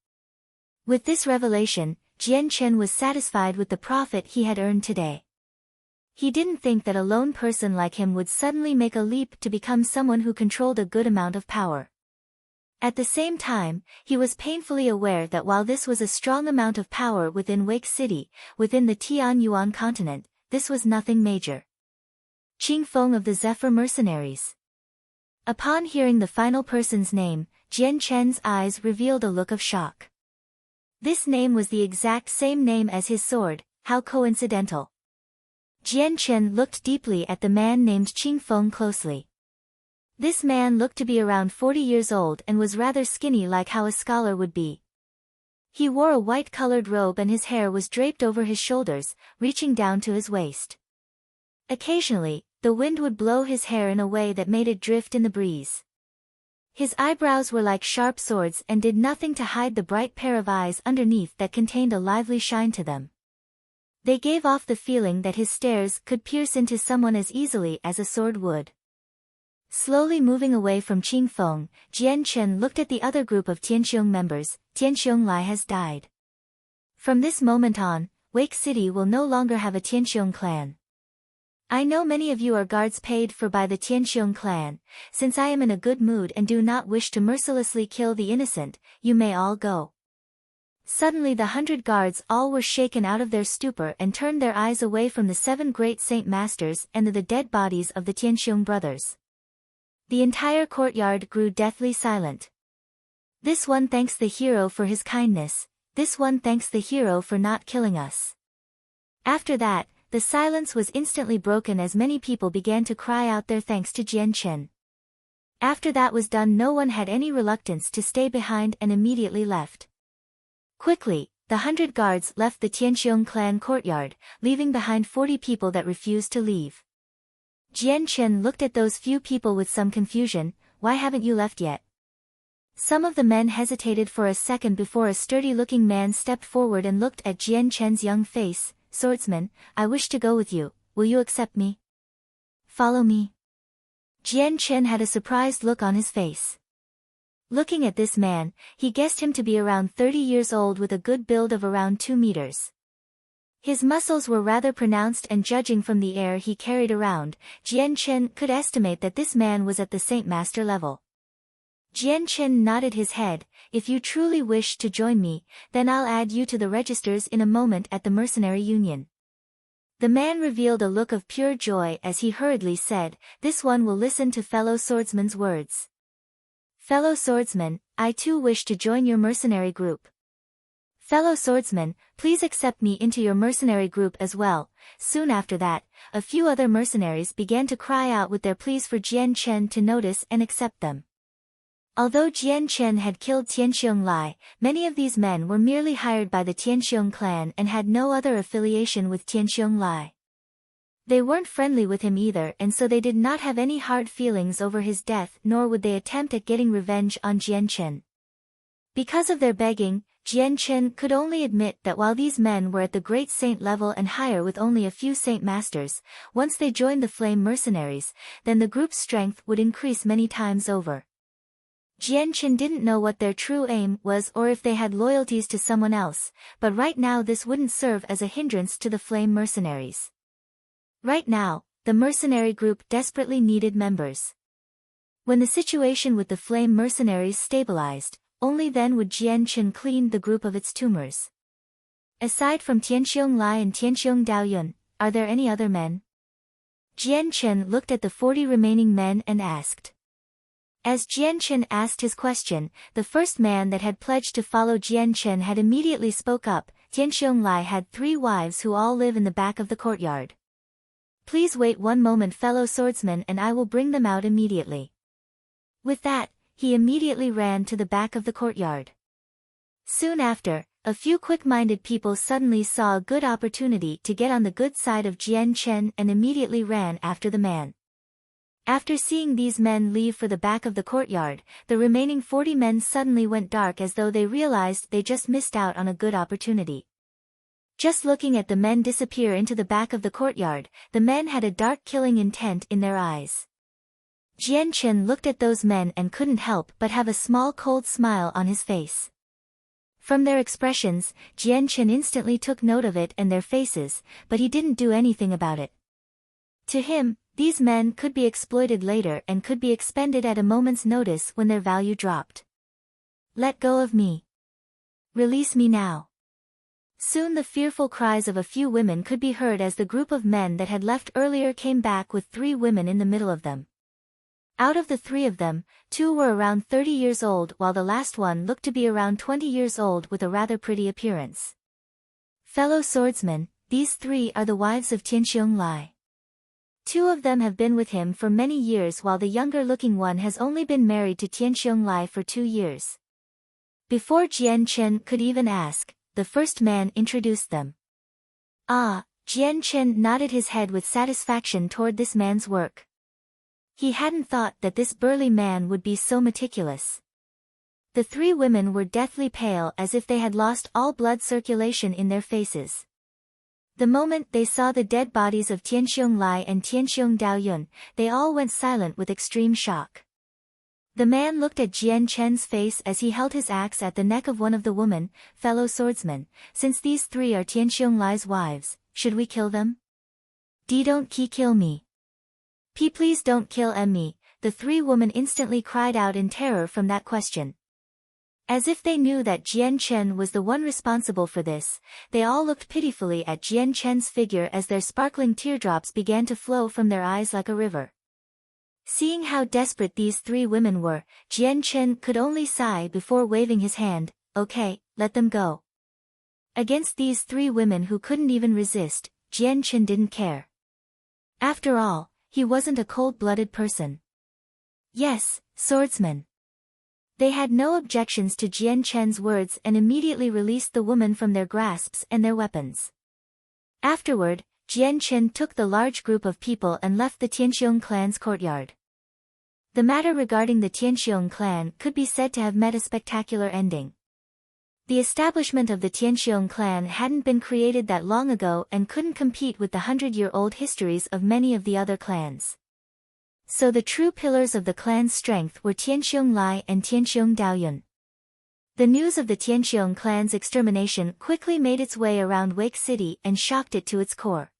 With this revelation, Jian Chen was satisfied with the profit he had earned today. He didn't think that a lone person like him would suddenly make a leap to become someone who controlled a good amount of power. At the same time, he was painfully aware that while this was a strong amount of power within Wake City, within the Tianyuan continent, this was nothing major. Qing Feng of the Zephyr mercenaries. Upon hearing the final person's name, Jian Chen's eyes revealed a look of shock. This name was the exact same name as his sword. How coincidental. Jian Chen looked deeply at the man named Qing Feng closely. This man looked to be around 40 years old and was rather skinny, like how a scholar would be. He wore a white-colored robe and his hair was draped over his shoulders, reaching down to his waist. Occasionally, the wind would blow his hair in a way that made it drift in the breeze. His eyebrows were like sharp swords and did nothing to hide the bright pair of eyes underneath that contained a lively shine to them. They gave off the feeling that his stares could pierce into someone as easily as a sword would. Slowly moving away from Qing Feng, Jian Chen looked at the other group of Tianqiong members. Tianqiong Lai has died. From this moment on, Wake City will no longer have a Tianqiong clan. I know many of you are guards paid for by the Tianqiong clan. Since I am in a good mood and do not wish to mercilessly kill the innocent, you may all go. Suddenly the 100 guards all were shaken out of their stupor and turned their eyes away from the 7 great Saint Masters and the dead bodies of the Tianqiong brothers. The entire courtyard grew deathly silent. This one thanks the hero for his kindness, this one thanks the hero for not killing us. After that, the silence was instantly broken as many people began to cry out their thanks to Jian Chen. After that was done, no one had any reluctance to stay behind and immediately left. Quickly, the 100 guards left the Tianqiong clan courtyard, leaving behind 40 people that refused to leave. Jian Chen looked at those few people with some confusion. Why haven't you left yet? Some of the men hesitated for a second before a sturdy-looking man stepped forward and looked at Jian Chen's young face. Swordsman, I wish to go with you, will you accept me? Follow me. Jian Chen had a surprised look on his face. Looking at this man, he guessed him to be around 30 years old with a good build of around 2 meters. His muscles were rather pronounced, and judging from the air he carried around, Jian Chen could estimate that this man was at the Saint Master level. Jian Chen nodded his head. If you truly wish to join me, then I'll add you to the registers in a moment at the Mercenary Union. The man revealed a look of pure joy as he hurriedly said, this one will listen to fellow swordsman's words. Fellow swordsman, I too wish to join your mercenary group. Fellow swordsman, please accept me into your mercenary group as well. Soon after that, a few other mercenaries began to cry out with their pleas for Jian Chen to notice and accept them. Although Jian Chen had killed Tianqiong Lai, many of these men were merely hired by the Tianqiong clan and had no other affiliation with Tianqiong Lai. They weren't friendly with him either, and so they did not have any hard feelings over his death, nor would they attempt at getting revenge on Jian Chen. Because of their begging, Jian Chen could only admit that while these men were at the great saint level and higher with only a few saint masters, once they joined the flame mercenaries, then the group's strength would increase many times over. Jian Chen didn't know what their true aim was or if they had loyalties to someone else, but right now this wouldn't serve as a hindrance to the flame mercenaries. Right now, the mercenary group desperately needed members. When the situation with the flame mercenaries stabilized, only then would Jian Chen clean the group of its tumors. Aside from Tianxiong Lai and Tianxiong Daoyun, are there any other men? Jian Chen looked at the 40 remaining men and asked. As Jian Chen asked his question, the first man that had pledged to follow Jian Chen had immediately spoke up. Tianxiong Lai had 3 wives who all live in the back of the courtyard. Please wait one moment, fellow swordsman, and I will bring them out immediately. With that, he immediately ran to the back of the courtyard. Soon after, a few quick-minded people suddenly saw a good opportunity to get on the good side of Jian Chen and immediately ran after the man. After seeing these men leave for the back of the courtyard, the remaining 40 men suddenly went dark as though they realized they just missed out on a good opportunity. Just looking at the men disappear into the back of the courtyard, the men had a dark killing intent in their eyes. Jian Chen looked at those men and couldn't help but have a small cold smile on his face. From their expressions, Jian Chen instantly took note of it and their faces, but he didn't do anything about it. To him, these men could be exploited later and could be expended at a moment's notice when their value dropped. Let go of me. Release me now. Soon the fearful cries of a few women could be heard as the group of men that had left earlier came back with 3 women in the middle of them. Out of the 3 of them, 2 were around 30 years old while the last one looked to be around 20 years old with a rather pretty appearance. Fellow swordsmen, these 3 are the wives of Tianxiong Lai. 2 of them have been with him for many years while the younger-looking one has only been married to Tianxiong Lai for 2 years. Before Jian Chen could even ask, the first man introduced them. Jian Chen nodded his head with satisfaction toward this man's work. He hadn't thought that this burly man would be so meticulous. The 3 women were deathly pale as if they had lost all blood circulation in their faces. The moment they saw the dead bodies of Tianxiong Lai and Tianxiong Daoyun, they all went silent with extreme shock. The man looked at Jian Chen's face as he held his axe at the neck of one of the women. Fellow swordsmen, since these 3 are Tianxiong Lai's wives, should we kill them? Don't kill me. Please don't kill me, the 3 women instantly cried out in terror from that question. As if they knew that Jian Chen was the one responsible for this, they all looked pitifully at Jian Chen's figure as their sparkling teardrops began to flow from their eyes like a river. Seeing how desperate these 3 women were, Jian Chen could only sigh before waving his hand. Okay, let them go. Against these 3 women who couldn't even resist, Jian Chen didn't care. After all, he wasn't a cold-blooded person. Yes, swordsman. They had no objections to Jian Chen's words and immediately released the women from their grasps and their weapons. Afterward, Jian Chen took the large group of people and left the Tianxiong clan's courtyard. The matter regarding the Tianxiong clan could be said to have met a spectacular ending. The establishment of the Tianxiong clan hadn't been created that long ago and couldn't compete with the 100-year-old histories of many of the other clans. So the true pillars of the clan's strength were Tianxiong Lai and Tianxiong Daoyun. The news of the Tianxiong clan's extermination quickly made its way around Wake City and shocked it to its core.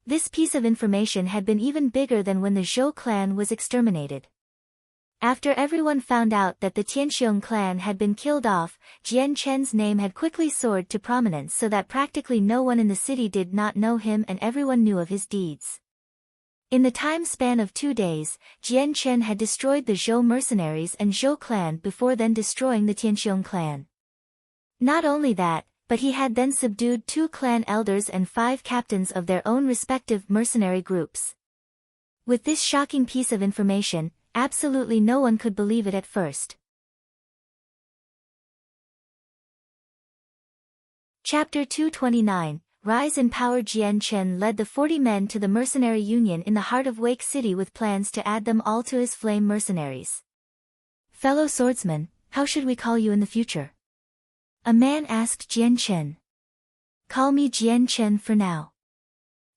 This piece of information had been even bigger than when the Zhou clan was exterminated. After everyone found out that the Tianxiong clan had been killed off, Jian Chen's name had quickly soared to prominence so that practically no one in the city did not know him and everyone knew of his deeds. In the time span of 2 days, Jian Chen had destroyed the Zhou mercenaries and Zhou clan before then destroying the Tianxiong clan. Not only that, but he had then subdued 2 clan elders and 5 captains of their own respective mercenary groups. With this shocking piece of information, absolutely no one could believe it at first. Chapter 229, Rise in Power. Jian Chen led the 40 men to the mercenary union in the heart of Wake City with plans to add them all to his flame mercenaries. Fellow swordsman, how should we call you in the future? A man asked Jian Chen. Call me Jian Chen for now.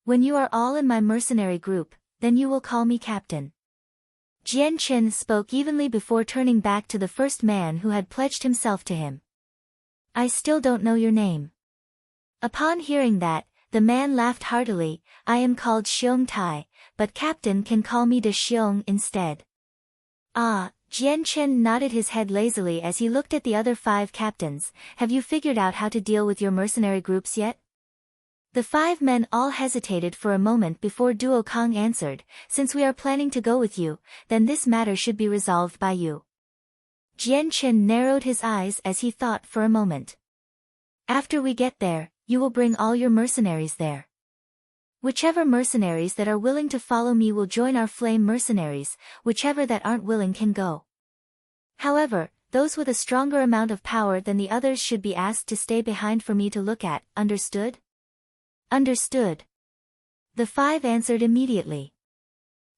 When you are all in my mercenary group, then you will call me captain. Jian Chen spoke evenly before turning back to the first man who had pledged himself to him. I still don't know your name. Upon hearing that, the man laughed heartily. I am called Xiong Tai, but captain can call me De Xiong instead. Jian Chen nodded his head lazily as he looked at the other 5 captains. Have you figured out how to deal with your mercenary groups yet? The 5 men all hesitated for a moment before Duo Kong answered, since we are planning to go with you, then this matter should be resolved by you. Jian Chen narrowed his eyes as he thought for a moment. After we get there, you will bring all your mercenaries there. Whichever mercenaries that are willing to follow me will join our flame mercenaries, whichever that aren't willing can go. However, those with a stronger amount of power than the others should be asked to stay behind for me to look at, understood? Understood. The 5 answered immediately.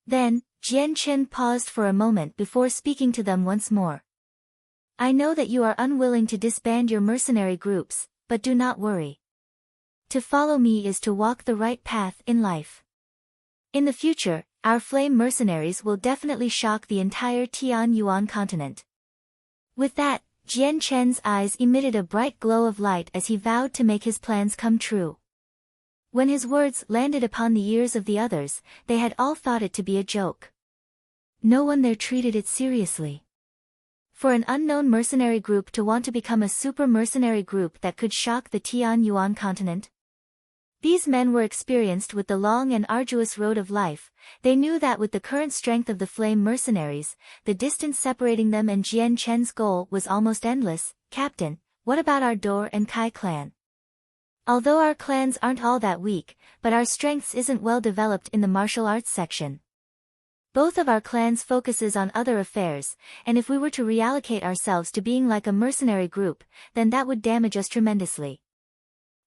Then, Jian Chen paused for a moment before speaking to them once more. I know that you are unwilling to disband your mercenary groups, but do not worry. To follow me is to walk the right path in life. In the future, our flame mercenaries will definitely shock the entire Tian Yuan continent. With that, Jian Chen's eyes emitted a bright glow of light as he vowed to make his plans come true. When his words landed upon the ears of the others, they had all thought it to be a joke. No one there treated it seriously. For an unknown mercenary group to want to become a super mercenary group that could shock the Tian Yuan continent? These men were experienced with the long and arduous road of life. They knew that with the current strength of the flame mercenaries, the distance separating them and Jian Chen's goal was almost endless. Captain, what about our Dor and Kai clan? Although our clans aren't all that weak, but our strengths isn't well developed in the martial arts section. Both of our clans focuses on other affairs, and if we were to reallocate ourselves to being like a mercenary group, then that would damage us tremendously.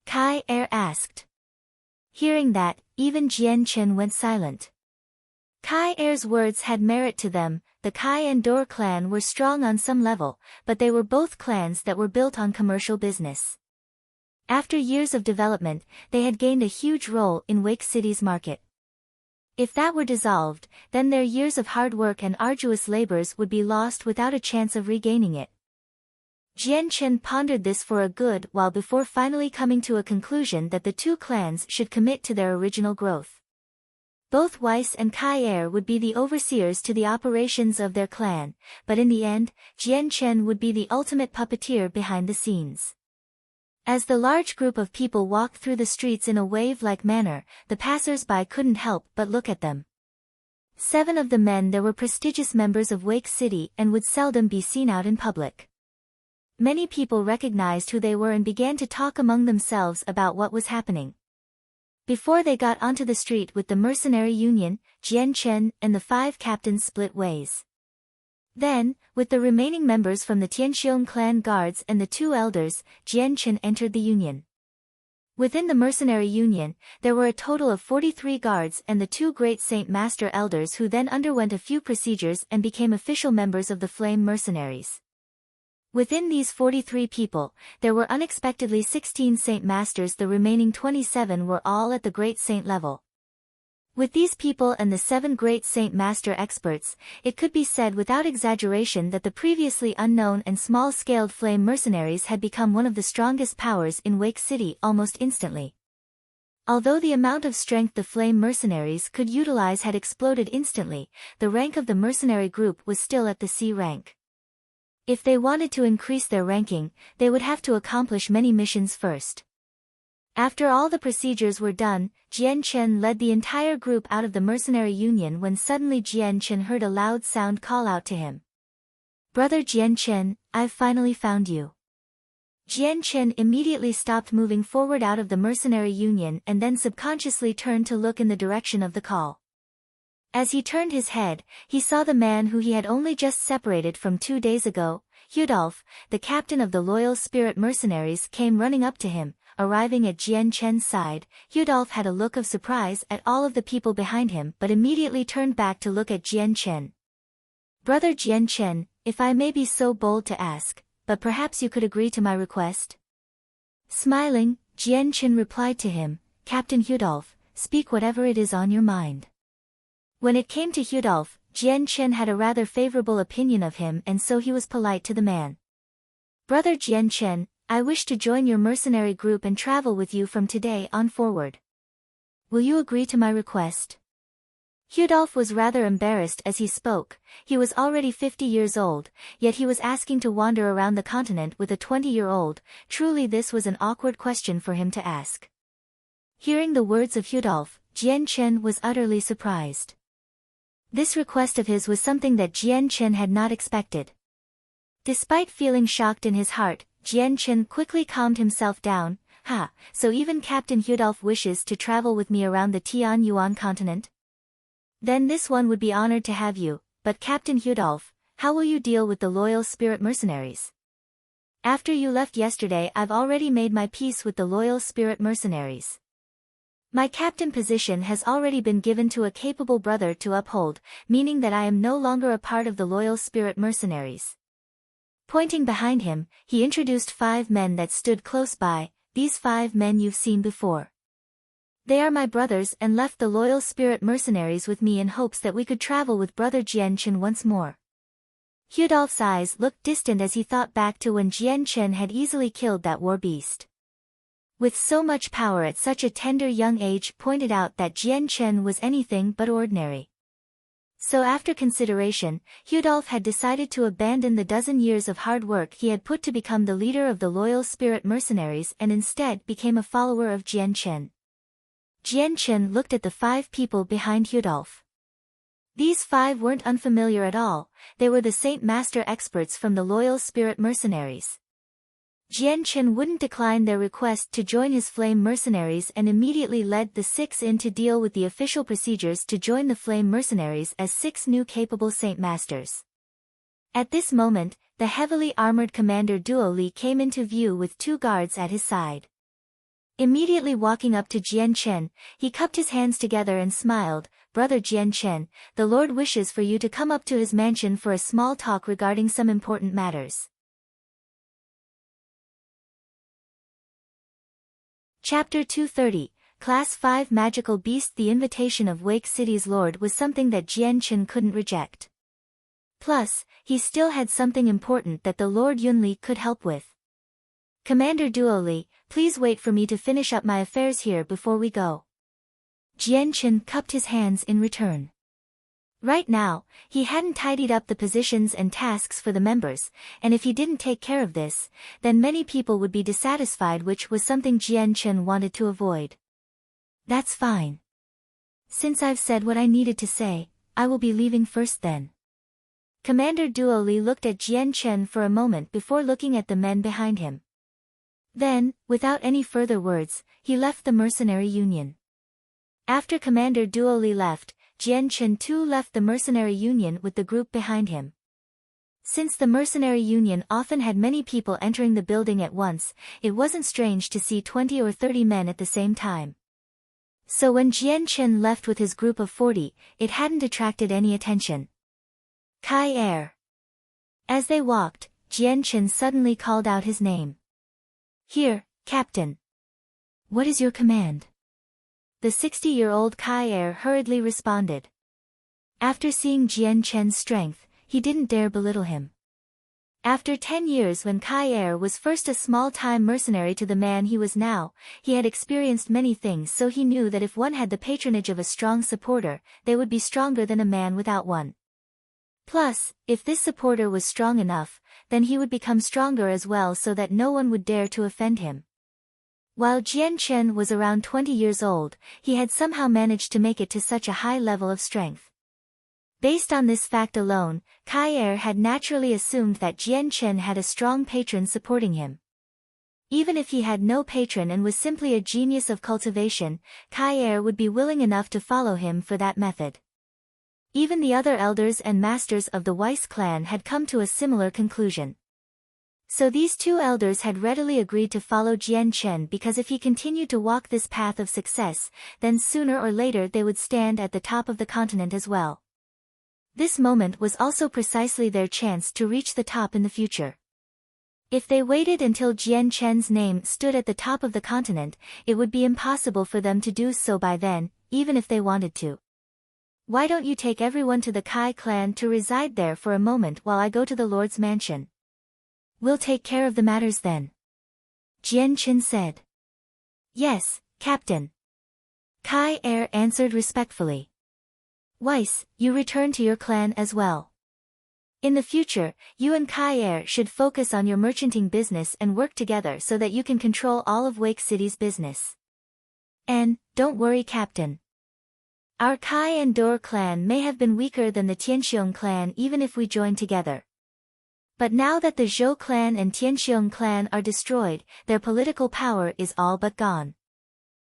Kai Er asked. Hearing that, even Jian Chen went silent. Kai Er's words had merit to them. The Kai and Dor clan were strong on some level, but they were both clans that were built on commercial business. After years of development, they had gained a huge role in Wake City's market. If that were dissolved, then their years of hard work and arduous labors would be lost without a chance of regaining it. Jian Chen pondered this for a good while before finally coming to a conclusion that the 2 clans should commit to their original growth. Both Weiss and Kai Er would be the overseers to the operations of their clan, but in the end, Jian Chen would be the ultimate puppeteer behind the scenes. As the large group of people walked through the streets in a wave-like manner, the passers-by couldn't help but look at them. 7 of the men there were prestigious members of Wake City and would seldom be seen out in public. Many people recognized who they were and began to talk among themselves about what was happening. Before they got onto the street with the mercenary union, Jian Chen and the 5 captains split ways. Then, with the remaining members from the Tianxiong clan guards and the 2 elders, Jian Chen entered the union. Within the mercenary union, there were a total of 43 guards and the 2 great Saint Master elders who then underwent a few procedures and became official members of the flame mercenaries. Within these 43 people, there were unexpectedly 16 Saint Masters. The remaining 27 were all at the Great Saint level. With these people and the 7 Great Saint Master experts, it could be said without exaggeration that the previously unknown and small-scaled flame mercenaries had become one of the strongest powers in Wake City almost instantly. Although the amount of strength the flame mercenaries could utilize had exploded instantly, the rank of the mercenary group was still at the C rank. If they wanted to increase their ranking, they would have to accomplish many missions first. After all the procedures were done, Jian Chen led the entire group out of the mercenary union when suddenly Jian Chen heard a loud sound call out to him. Brother Jian Chen, I've finally found you. Jian Chen immediately stopped moving forward out of the mercenary union and then subconsciously turned to look in the direction of the call. As he turned his head, he saw the man who he had only just separated from 2 days ago. Hudolf, the captain of the Loyal Spirit Mercenaries, came running up to him. Arriving at Jian Chen's side, Hudolf had a look of surprise at all of the people behind him but immediately turned back to look at Jian Chen. Brother Jian Chen, if I may be so bold to ask, but perhaps you could agree to my request? Smiling, Jian Chen replied to him, Captain Hudolf, speak whatever it is on your mind. When it came to Hudolf, Jian Chen had a rather favorable opinion of him and so he was polite to the man. Brother Jian Chen, I wish to join your mercenary group and travel with you from today on forward. Will you agree to my request? Hudolf was rather embarrassed as he spoke. He was already 50 years old, yet he was asking to wander around the continent with a 20-year-old. Truly this was an awkward question for him to ask. Hearing the words of Hudolf, Jian Chen was utterly surprised. This request of his was something that Jian Chen had not expected. Despite feeling shocked in his heart, Jian Chen quickly calmed himself down. So even Captain Hudolf wishes to travel with me around the Tian Yuan continent? Then this one would be honored to have you, but Captain Hudolf, how will you deal with the loyal spirit mercenaries? After you left yesterday, I've already made my peace with the loyal spirit mercenaries. My captain position has already been given to a capable brother to uphold, meaning that I am no longer a part of the loyal spirit mercenaries. Pointing behind him, he introduced 5 men that stood close by. These 5 men you've seen before. They are my brothers and left the loyal spirit mercenaries with me in hopes that we could travel with brother Jian Chen once more. Hudolf's eyes looked distant as he thought back to when Jian Chen had easily killed that war beast. With so much power at such a tender young age, pointed out that Jian Chen was anything but ordinary. So after consideration, Hudolf had decided to abandon the dozen years of hard work he had put to become the leader of the loyal spirit mercenaries and instead became a follower of Jian Chen. Jian Chen looked at the 5 people behind Hudolf. These 5 weren't unfamiliar at all, they were the Saint Master experts from the loyal spirit mercenaries. Jian Chen wouldn't decline their request to join his flame mercenaries and immediately led the 6 in to deal with the official procedures to join the flame mercenaries as 6 new capable Saint Masters. At this moment, the heavily armored Commander Duo Li came into view with 2 guards at his side. Immediately walking up to Jian Chen, he cupped his hands together and smiled. Brother Jian Chen, the Lord wishes for you to come up to his mansion for a small talk regarding some important matters. Chapter 230, Class 5 Magical Beast. The invitation of Wake City's Lord was something that Jian Chen couldn't reject. Plus, he still had something important that the Lord Yunli could help with. Commander Duo Li, please wait for me to finish up my affairs here before we go. Jian Chen cupped his hands in return. Right now, he hadn't tidied up the positions and tasks for the members, and if he didn't take care of this, then many people would be dissatisfied, which was something Jian Chen wanted to avoid. That's fine. Since I've said what I needed to say, I will be leaving first then. Commander Duo Li looked at Jian Chen for a moment before looking at the men behind him. Then, without any further words, he left the mercenary union. After Commander Duo Li left, Jian Chen too left the mercenary union with the group behind him. Since the mercenary union often had many people entering the building at once, it wasn't strange to see 20 or 30 men at the same time. So when Jian Chen left with his group of 40, it hadn't attracted any attention. Kai Er. As they walked, Jian Chen suddenly called out his name. Here, Captain. What is your command? The 60-year-old Kai Er hurriedly responded. After seeing Jian Chen's strength, he didn't dare belittle him. After 10 years, when Kai Er was first a small-time mercenary to the man he was now, he had experienced many things, so he knew that if one had the patronage of a strong supporter, they would be stronger than a man without one. Plus, if this supporter was strong enough, then he would become stronger as well, so that no one would dare to offend him. While Jian Chen was around 20 years old, he had somehow managed to make it to such a high level of strength. Based on this fact alone, Kai Er had naturally assumed that Jian Chen had a strong patron supporting him. Even if he had no patron and was simply a genius of cultivation, Kai Er would be willing enough to follow him for that method. Even the other elders and masters of the Weiss clan had come to a similar conclusion. So these 2 elders had readily agreed to follow Jian Chen because if he continued to walk this path of success, then sooner or later they would stand at the top of the continent as well. This moment was also precisely their chance to reach the top in the future. If they waited until Jian Chen's name stood at the top of the continent, it would be impossible for them to do so by then, even if they wanted to. Why don't you take everyone to the Kai clan to reside there for a moment while I go to the Lord's mansion? We'll take care of the matters then. Jian Chen said. Yes, Captain. Kai Er answered respectfully. Weiss, you return to your clan as well. In the future, you and Kai should focus on your merchanting business and work together so that you can control all of Wake City's business. And, don't worry Captain. Our Kai and Dor clan may have been weaker than the Tianxiong clan even if we join together. But now that the Zhou clan and Tianxiong clan are destroyed, their political power is all but gone.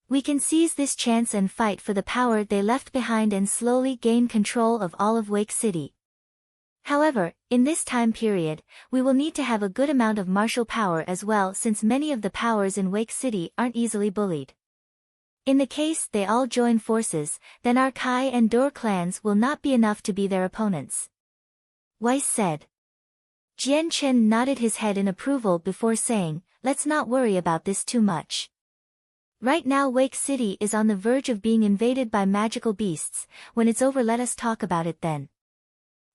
We can seize this chance and fight for the power they left behind and slowly gain control of all of Wake City. However, in this time period, we will need to have a good amount of martial power as well since many of the powers in Wake City aren't easily bullied. In the case they all join forces, then our Kai and Dor clans will not be enough to be their opponents. Weiss said. Jian Chen nodded his head in approval before saying, let's not worry about this too much. Right now Wake City is on the verge of being invaded by magical beasts. When it's over let us talk about it then.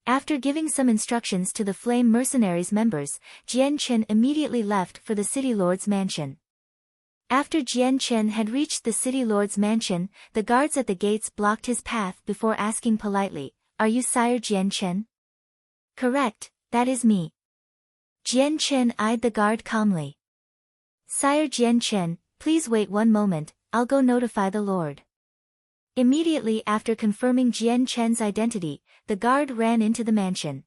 After giving some instructions to the Flame Mercenaries members, Jian Chen immediately left for the City Lord's mansion. After Jian Chen had reached the City Lord's mansion, the guards at the gates blocked his path before asking politely, "Are you Sire Jian Chen?" "Correct, that is me." Jian Chen eyed the guard calmly. "Sire Jian Chen, please wait one moment, I'll go notify the Lord." Immediately after confirming Jian Chen's identity, the guard ran into the mansion.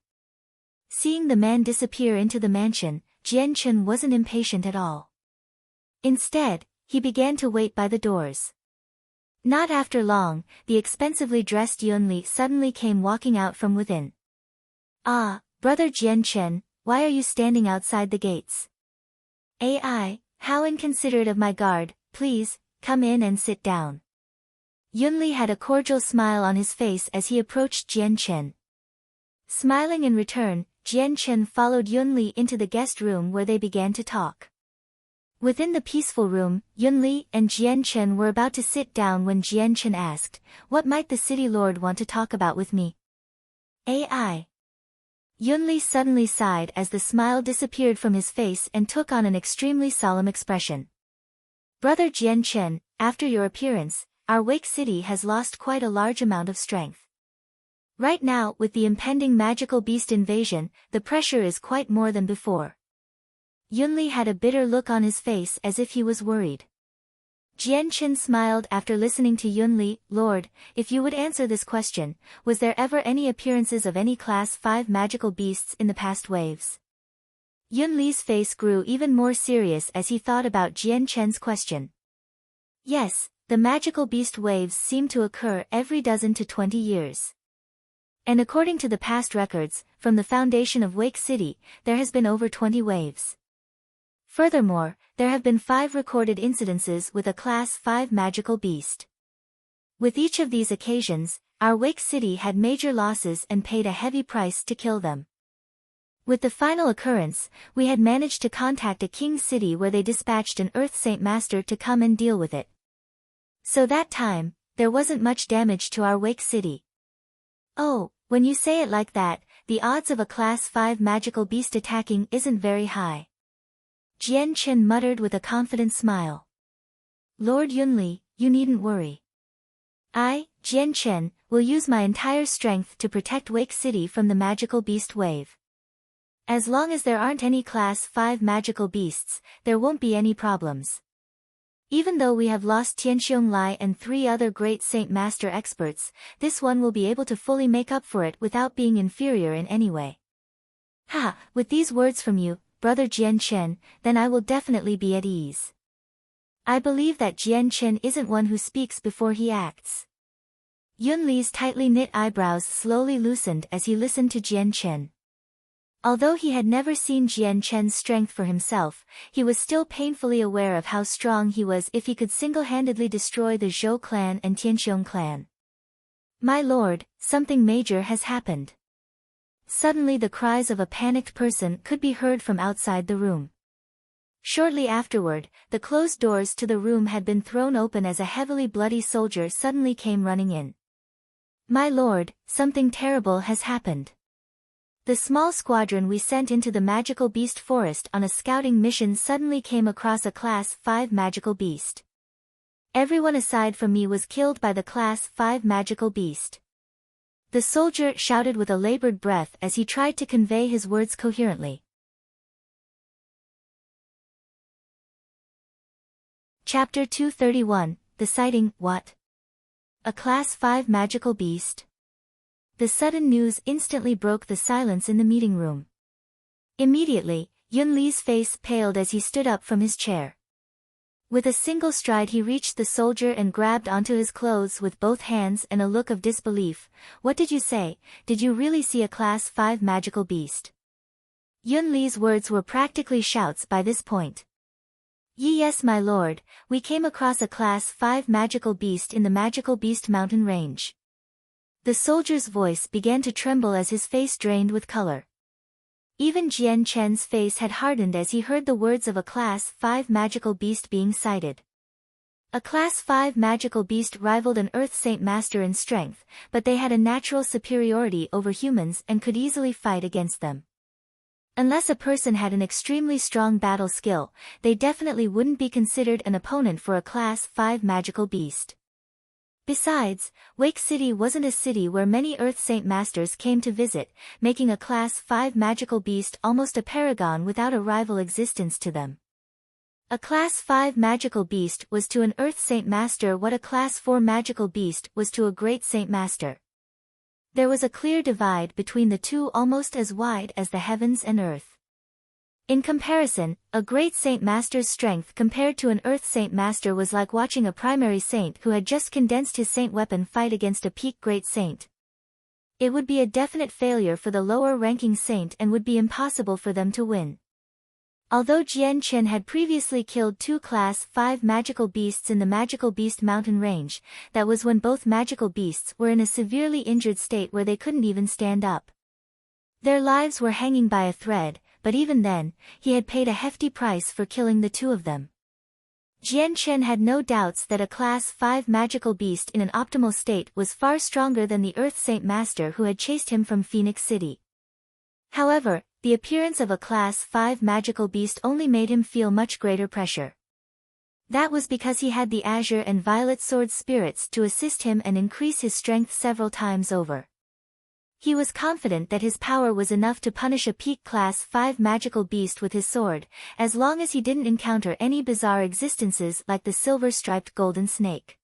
Seeing the man disappear into the mansion, Jian Chen wasn't impatient at all. Instead, he began to wait by the doors. Not after long, the expensively dressed Yunli suddenly came walking out from within. "Ah, brother Jian Chen, why are you standing outside the gates?" "Ai, how inconsiderate of my guard, please, come in and sit down." Yunli had a cordial smile on his face as he approached Jian Chen. Smiling in return, Jian Chen followed Yunli into the guest room where they began to talk. Within the peaceful room, Yunli and Jian Chen were about to sit down when Jian Chen asked, "What might the city lord want to talk about with me?" "Ai." Yunli suddenly sighed as the smile disappeared from his face and took on an extremely solemn expression. "Brother Jian Chen, after your appearance, our Wake City has lost quite a large amount of strength. Right now, with the impending magical beast invasion, the pressure is quite more than before." Yunli had a bitter look on his face as if he was worried. Jian Chen smiled after listening to Yunli. "Lord, if you would answer this question, was there ever any appearances of any Class 5 magical beasts in the past waves?" Yunli's face grew even more serious as he thought about Jian Chen's question. "Yes, the magical beast waves seem to occur every dozen to 20 years. And according to the past records, from the foundation of Wake City, there has been over 20 waves. Furthermore, there have been 5 recorded incidences with a Class 5 magical beast. With each of these occasions, our Wake City had major losses and paid a heavy price to kill them. With the final occurrence, we had managed to contact a king city where they dispatched an Earth Saint Master to come and deal with it. So that time, there wasn't much damage to our Wake City." "Oh, when you say it like that, the odds of a Class 5 magical beast attacking isn't very high." Jian Chen muttered with a confident smile. "Lord Yunli, you needn't worry. I, Jian Chen, will use my entire strength to protect Wake City from the magical beast wave. As long as there aren't any Class 5 magical beasts, there won't be any problems. Even though we have lost Tianxiong Lai and 3 other great Saint Master experts, this one will be able to fully make up for it without being inferior in any way." "Ha, with these words from you, brother Jian Chen, then I will definitely be at ease. I believe that Jian Chen isn't one who speaks before he acts." Yunli's tightly knit eyebrows slowly loosened as he listened to Jian Chen. Although he had never seen Jian Chen's strength for himself, he was still painfully aware of how strong he was if he could single-handedly destroy the Zhou clan and Tianxiong clan. "My lord, something major has happened." Suddenly the cries of a panicked person could be heard from outside the room. Shortly afterward, the closed doors to the room had been thrown open as a heavily bloody soldier suddenly came running in. "My lord, something terrible has happened. The small squadron we sent into the magical beast forest on a scouting mission suddenly came across a Class 5 magical beast. Everyone aside from me was killed by the Class 5 magical beast. The soldier shouted with a labored breath as he tried to convey his words coherently. Chapter 231, The Sighting, What? A Class 5 Magical Beast? The sudden news instantly broke the silence in the meeting room. Immediately, Yun Li's face paled as he stood up from his chair. With a single stride he reached the soldier and grabbed onto his clothes with both hands and a look of disbelief. What did you say? Did you really see a Class 5 magical beast? Yun Li's words were practically shouts by this point. Yes, my lord, we came across a Class 5 magical beast in the Magical Beast Mountain Range. The soldier's voice began to tremble as his face drained with color. Even Jian Chen's face had hardened as he heard the words of a Class 5 magical beast being sighted. A Class 5 magical beast rivaled an Earth Saint Master in strength, but they had a natural superiority over humans and could easily fight against them. Unless a person had an extremely strong battle skill, they definitely wouldn't be considered an opponent for a Class 5 magical beast. Besides, Wake City wasn't a city where many Earth Saint Masters came to visit, making a Class 5 magical beast almost a paragon without a rival existence to them. A Class 5 magical beast was to an Earth Saint Master what a Class 4 magical beast was to a Great Saint Master. There was a clear divide between the two, almost as wide as the heavens and earth. In comparison, a Great Saint Master's strength compared to an Earth Saint Master was like watching a primary saint who had just condensed his saint weapon fight against a peak Great Saint. It would be a definite failure for the lower-ranking saint and would be impossible for them to win. Although Jian Chen had previously killed 2 Class 5 magical beasts in the Magical Beast Mountain Range, that was when both magical beasts were in a severely injured state where they couldn't even stand up. Their lives were hanging by a thread, but even then, he had paid a hefty price for killing the 2 of them. Jian Chen had no doubts that a Class 5 magical beast in an optimal state was far stronger than the Earth Saint Master who had chased him from Phoenix City. However, the appearance of a Class 5 magical beast only made him feel much greater pressure. That was because he had the Azure and Violet Sword spirits to assist him and increase his strength several times over. He was confident that his power was enough to punish a peak Class 5 magical beast with his sword, as long as he didn't encounter any bizarre existences like the silver-striped golden snake.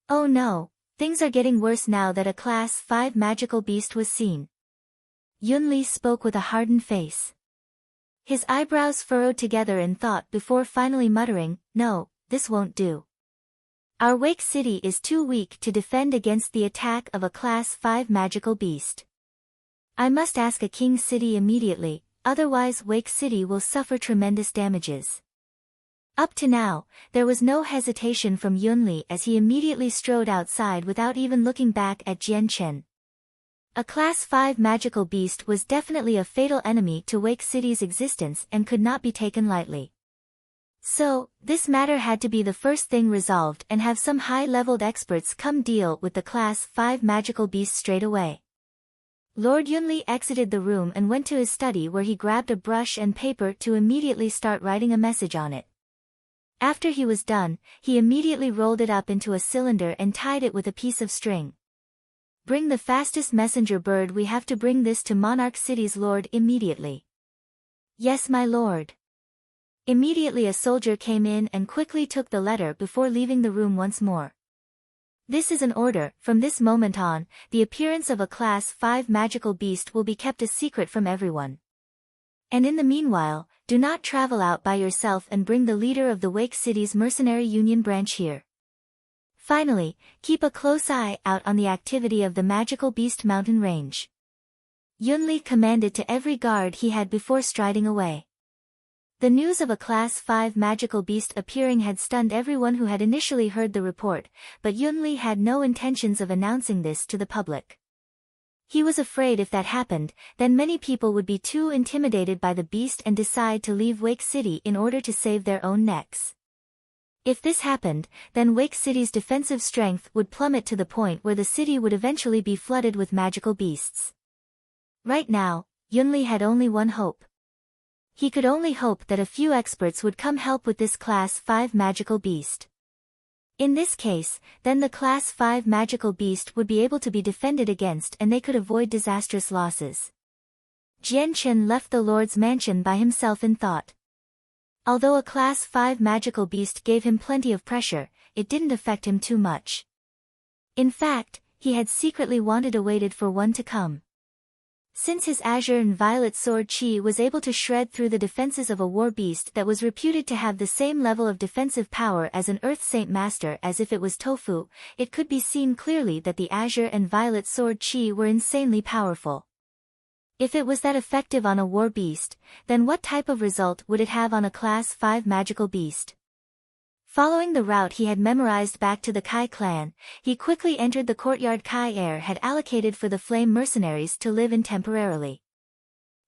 Oh no, things are getting worse now that a Class 5 magical beast was seen. Yun Li spoke with a hardened face. His eyebrows furrowed together in thought before finally muttering, "No, this won't do. Our Wake City is too weak to defend against the attack of a Class 5 magical beast. I must ask a King City immediately, otherwise Wake City will suffer tremendous damages." Up to now, there was no hesitation from Yun Li as he immediately strode outside without even looking back at Jian Chen. A Class 5 magical beast was definitely a fatal enemy to Wake City's existence and could not be taken lightly. So, this matter had to be the first thing resolved and have some high-leveled experts come deal with the Class 5 magical beast straight away. Lord Yunli exited the room and went to his study where he grabbed a brush and paper to immediately start writing a message on it. After he was done, he immediately rolled it up into a cylinder and tied it with a piece of string. "Bring the fastest messenger bird, we have to bring this to Monarch City's lord immediately." "Yes, my lord." Immediately a soldier came in and quickly took the letter before leaving the room once more. "This is an order. From this moment on, the appearance of a Class 5 magical beast will be kept a secret from everyone. And in the meanwhile, do not travel out by yourself and bring the leader of the Wake City's Mercenary Union branch here. Finally, keep a close eye out on the activity of the Magical Beast Mountain Range." Yunli commanded to every guard he had before striding away. The news of a Class 5 magical beast appearing had stunned everyone who had initially heard the report, but Yunli had no intentions of announcing this to the public. He was afraid if that happened, then many people would be too intimidated by the beast and decide to leave Wake City in order to save their own necks. If this happened, then Wake City's defensive strength would plummet to the point where the city would eventually be flooded with magical beasts. Right now, Yunli had only one hope. He could only hope that a few experts would come help with this Class 5 magical beast. In this case, then the Class 5 magical beast would be able to be defended against and they could avoid disastrous losses. Jian Chen left the Lord's mansion by himself in thought. Although a Class 5 magical beast gave him plenty of pressure, it didn't affect him too much. In fact, he had secretly waited for one to come. Since his azure and violet sword Qi was able to shred through the defenses of a war beast that was reputed to have the same level of defensive power as an Earth Saint Master as if it was tofu, it could be seen clearly that the azure and violet sword Qi were insanely powerful. If it was that effective on a war beast, then what type of result would it have on a Class 5 magical beast? Following the route he had memorized back to the Kai clan, he quickly entered the courtyard Kai heir had allocated for the flame mercenaries to live in temporarily.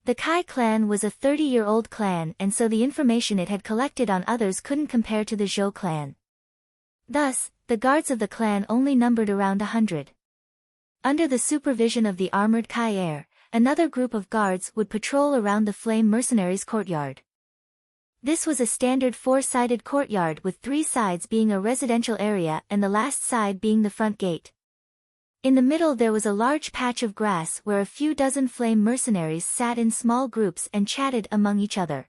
The Kai clan was a 30-year-old clan and so the information it had collected on others couldn't compare to the Zhou clan. Thus, the guards of the clan only numbered around 100. Under the supervision of the armored Kai heir, another group of guards would patrol around the flame mercenaries' courtyard. This was a standard 4-sided courtyard with 3 sides being a residential area and the last side being the front gate. In the middle there was a large patch of grass where a few dozen flame mercenaries sat in small groups and chatted among each other.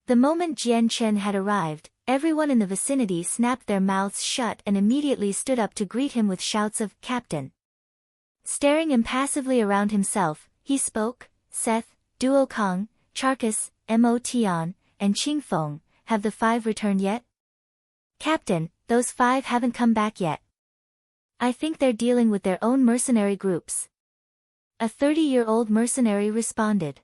The moment Jian Chen had arrived, everyone in the vicinity snapped their mouths shut and immediately stood up to greet him with shouts of "Captain." Staring impassively around himself, he spoke, "Seth, Duo Kong, Charcus, Mo Tian, and Qing Feng, have the 5 returned yet?" "Captain, those 5 haven't come back yet. I think they're dealing with their own mercenary groups." A 30-year-old mercenary responded.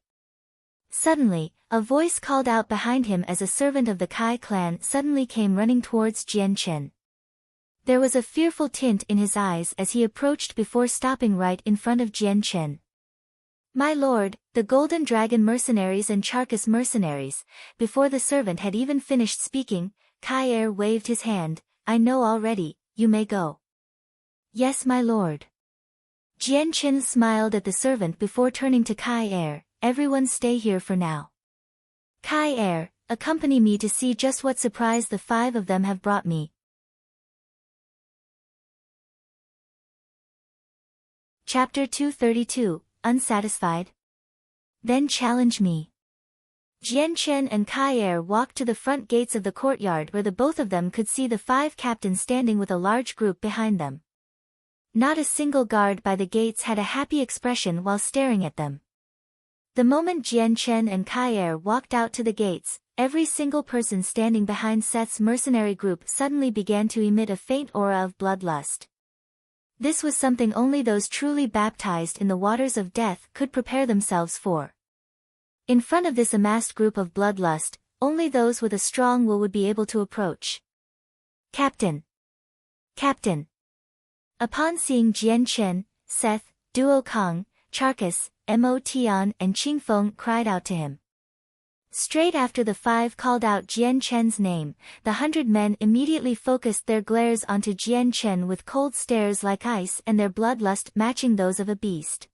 Suddenly, a voice called out behind him as a servant of the Kai clan suddenly came running towards Jian Chen. There was a fearful tint in his eyes as he approached before stopping right in front of Jian Chen. "My lord, the Golden Dragon mercenaries and Charcus mercenaries." Before the servant had even finished speaking, Kai heir waved his hand. "I know already, you may go." "Yes, my lord." Jian Chen smiled at the servant before turning to Kai heir. "Everyone stay here for now. Kai heir, accompany me to see just what surprise the 5 of them have brought me." Chapter 232, Unsatisfied? "Then challenge me." Jian Chen and Kai heir walked to the front gates of the courtyard where the both of them could see the 5 captains standing with a large group behind them. Not a single guard by the gates had a happy expression while staring at them. The moment Jian Chen and Kai heir walked out to the gates, every single person standing behind Seth's mercenary group suddenly began to emit a faint aura of bloodlust. This was something only those truly baptized in the waters of death could prepare themselves for. In front of this amassed group of bloodlust, only those with a strong will would be able to approach. "Captain! Captain!" Upon seeing Jian Chen, Seth, Duo Kong, Charcus, Mo Tian and Qing Feng cried out to him. Straight after the 5 called out Jian Chen's name, the 100 men immediately focused their glares onto Jian Chen with cold stares like ice and their bloodlust matching those of a beast.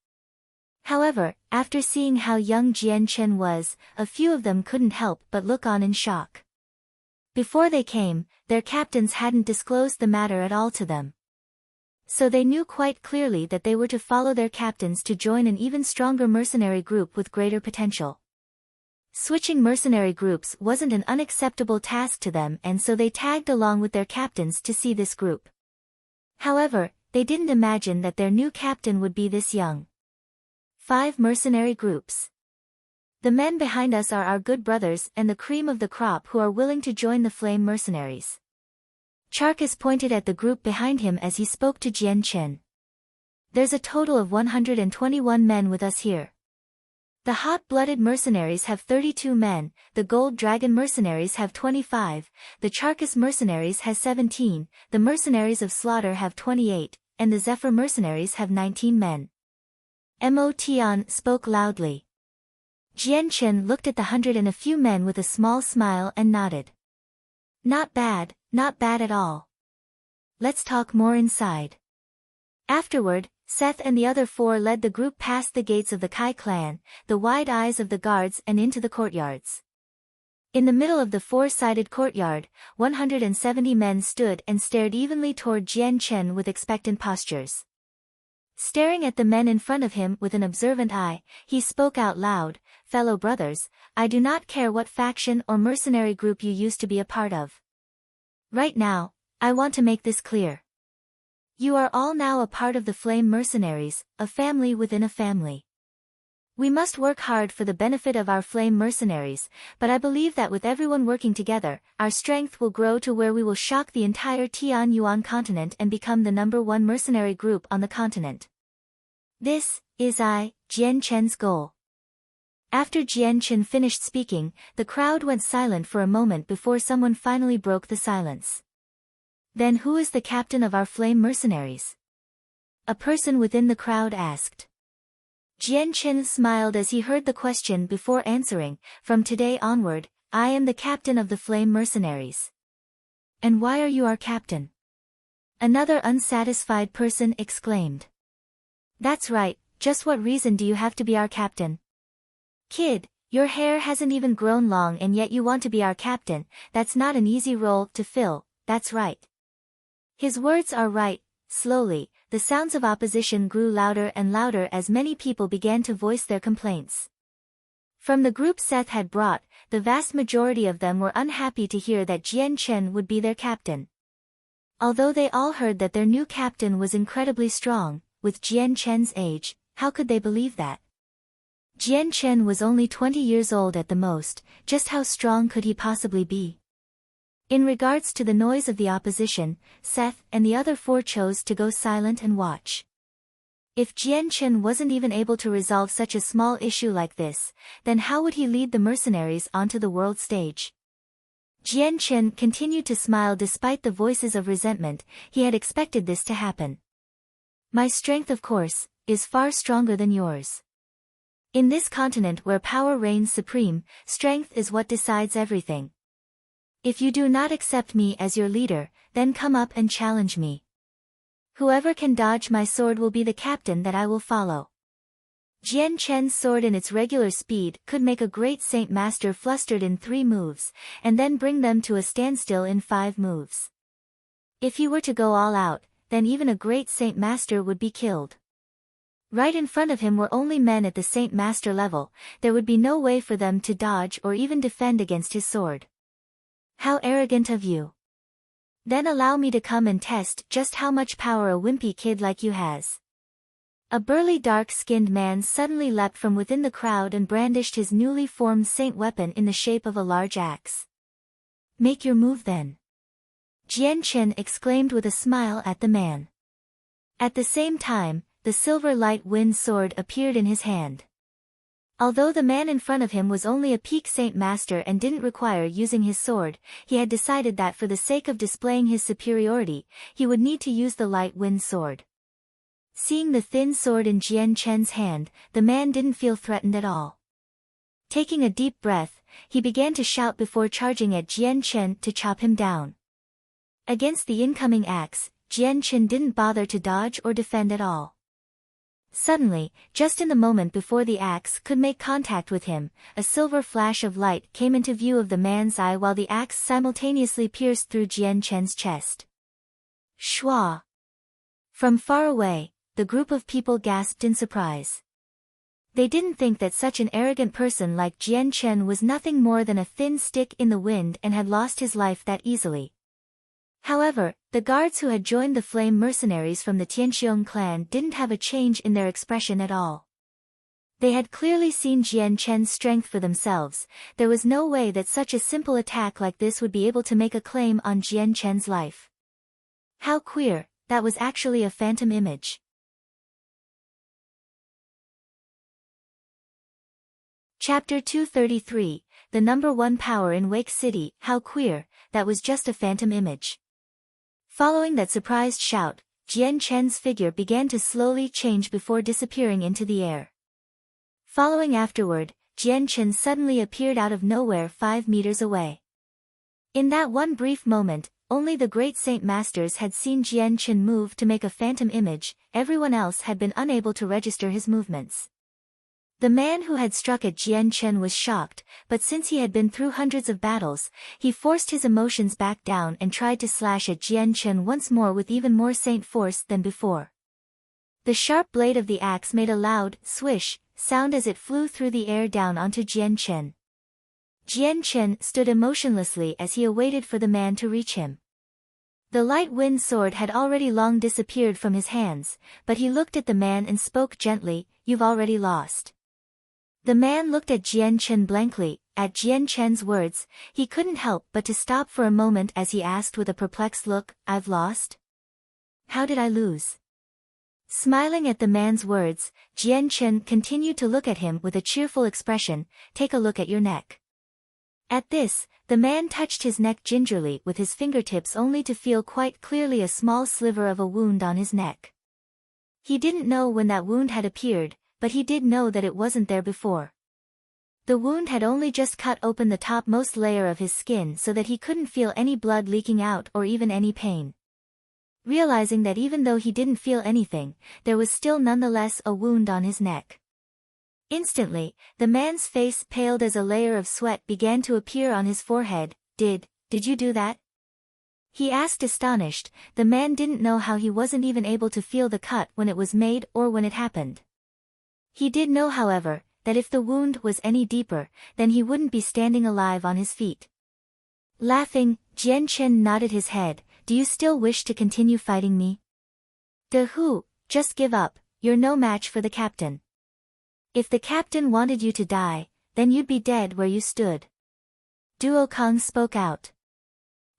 However, after seeing how young Jian Chen was, a few of them couldn't help but look on in shock. Before they came, their captains hadn't disclosed the matter at all to them. So they knew quite clearly that they were to follow their captains to join an even stronger mercenary group with greater potential. Switching mercenary groups wasn't an unacceptable task to them and so they tagged along with their captains to see this group. However, they didn't imagine that their new captain would be this young. 5 mercenary groups. The men behind us are our good brothers and the cream of the crop who are willing to join the flame mercenaries. Charcus pointed at the group behind him as he spoke to Jian Chen. "There's a total of 121 men with us here. The hot-blooded mercenaries have 32 men, the Gold Dragon mercenaries have 25, the Charcus mercenaries has 17, the mercenaries of Slaughter have 28, and the Zephyr mercenaries have 19 men." Mo Tian spoke loudly. Jian Chen looked at the 100 and a few men with a small smile and nodded. Not bad at all. Let's talk more inside." Afterward, Seth and the other 4 led the group past the gates of the Kai clan, the wide eyes of the guards and into the courtyards. In the middle of the four-sided courtyard, 170 men stood and stared evenly toward Jian Chen with expectant postures. Staring at the men in front of him with an observant eye, he spoke out loud, "Fellow brothers, I do not care what faction or mercenary group you used to be a part of. Right now, I want to make this clear. You are all now a part of the Flame Mercenaries, a family within a family. We must work hard for the benefit of our Flame Mercenaries, but I believe that with everyone working together, our strength will grow to where we will shock the entire Tianyuan continent and become the #1 mercenary group on the continent. This is Jian Chen's goal." After Jian Chen finished speaking, the crowd went silent for a moment before someone finally broke the silence. "Then who is the captain of our Flame Mercenaries?" a person within the crowd asked. Jian Chen smiled as he heard the question before answering, "From today onward, I am the captain of the Flame Mercenaries." "And why are you our captain?" another unsatisfied person exclaimed. "That's right, just what reason do you have to be our captain? Kid, your hair hasn't even grown long and yet you want to be our captain. That's not an easy role to fill, that's right." His words are right. Slowly, the sounds of opposition grew louder and louder as many people began to voice their complaints. From the group Seth had brought, the vast majority of them were unhappy to hear that Jian Chen would be their captain. Although they all heard that their new captain was incredibly strong, with Jian Chen's age, how could they believe that? Jian Chen was only 20 years old at the most, just how strong could he possibly be? In regards to the noise of the opposition, Seth and the other four chose to go silent and watch. If Jian Chen wasn't even able to resolve such a small issue like this, then how would he lead the mercenaries onto the world stage? Jian Chen continued to smile despite the voices of resentment. He had expected this to happen. "My strength, of course, is far stronger than yours. In this continent where power reigns supreme, strength is what decides everything. If you do not accept me as your leader, then come up and challenge me. Whoever can dodge my sword will be the captain that I will follow." Jian Chen's sword in its regular speed could make a great Saint Master flustered in 3 moves, and then bring them to a standstill in 5 moves. If he were to go all out, then even a great Saint Master would be killed. Right in front of him were only men at the Saint Master level. There would be no way for them to dodge or even defend against his sword. "How arrogant of you. Then allow me to come and test just how much power a wimpy kid like you has." A burly dark-skinned man suddenly leapt from within the crowd and brandished his newly formed saint weapon in the shape of a large axe. "Make your move then," Jian Chen exclaimed with a smile at the man. At the same time, the silver light wind sword appeared in his hand. Although the man in front of him was only a peak Saint Master and didn't require using his sword, he had decided that for the sake of displaying his superiority, he would need to use the light wind sword. Seeing the thin sword in Jian Chen's hand, the man didn't feel threatened at all. Taking a deep breath, he began to shout before charging at Jian Chen to chop him down. Against the incoming axe, Jian Chen didn't bother to dodge or defend at all. Suddenly, just in the moment before the axe could make contact with him, a silver flash of light came into view of the man's eye while the axe simultaneously pierced through Jian Chen's chest. Shua! From far away, the group of people gasped in surprise. They didn't think that such an arrogant person like Jian Chen was nothing more than a thin stick in the wind and had lost his life that easily. However, the guards who had joined the Flame Mercenaries from the Tianxiong clan didn't have a change in their expression at all. They had clearly seen Jian Chen's strength for themselves. There was no way that such a simple attack like this would be able to make a claim on Jian Chen's life. How queer, that was actually a phantom image. Chapter 233, The #1 Power in Wake City. How queer, that was just a phantom image. Following that surprised shout, Jian Chen's figure began to slowly change before disappearing into the air. Following afterward, Jian Chen suddenly appeared out of nowhere 5 meters away. In that one brief moment, only the great Saint Masters had seen Jian Chen move to make a phantom image. Everyone else had been unable to register his movements. The man who had struck at Jian Chen was shocked, but since he had been through hundreds of battles, he forced his emotions back down and tried to slash at Jian Chen once more with even more saint force than before. The sharp blade of the axe made a loud, swish, sound as it flew through the air down onto Jian Chen. Jian Chen stood emotionlessly as he awaited for the man to reach him. The light wind sword had already long disappeared from his hands, but he looked at the man and spoke gently, "You've already lost." The man looked at Jian Chen blankly. At Jian Chen's words, he couldn't help but to stop for a moment as he asked with a perplexed look, "I've lost? How did I lose?" Smiling at the man's words, Jian Chen continued to look at him with a cheerful expression, "Take a look at your neck." At this, the man touched his neck gingerly with his fingertips only to feel quite clearly a small sliver of a wound on his neck. He didn't know when that wound had appeared, but he did know that it wasn't there before. The wound had only just cut open the topmost layer of his skin so that he couldn't feel any blood leaking out or even any pain. Realizing that even though he didn't feel anything, there was still nonetheless a wound on his neck. Instantly, the man's face paled as a layer of sweat began to appear on his forehead. Did you do that?" he asked astonished. The man didn't know how he wasn't even able to feel the cut when it was made or when it happened. He did know, however, that if the wound was any deeper, then he wouldn't be standing alive on his feet. Laughing, Jian Chen nodded his head. "Do you still wish to continue fighting me?" "Hu, just give up, you're no match for the captain. If the captain wanted you to die, then you'd be dead where you stood." Duo Kong spoke out.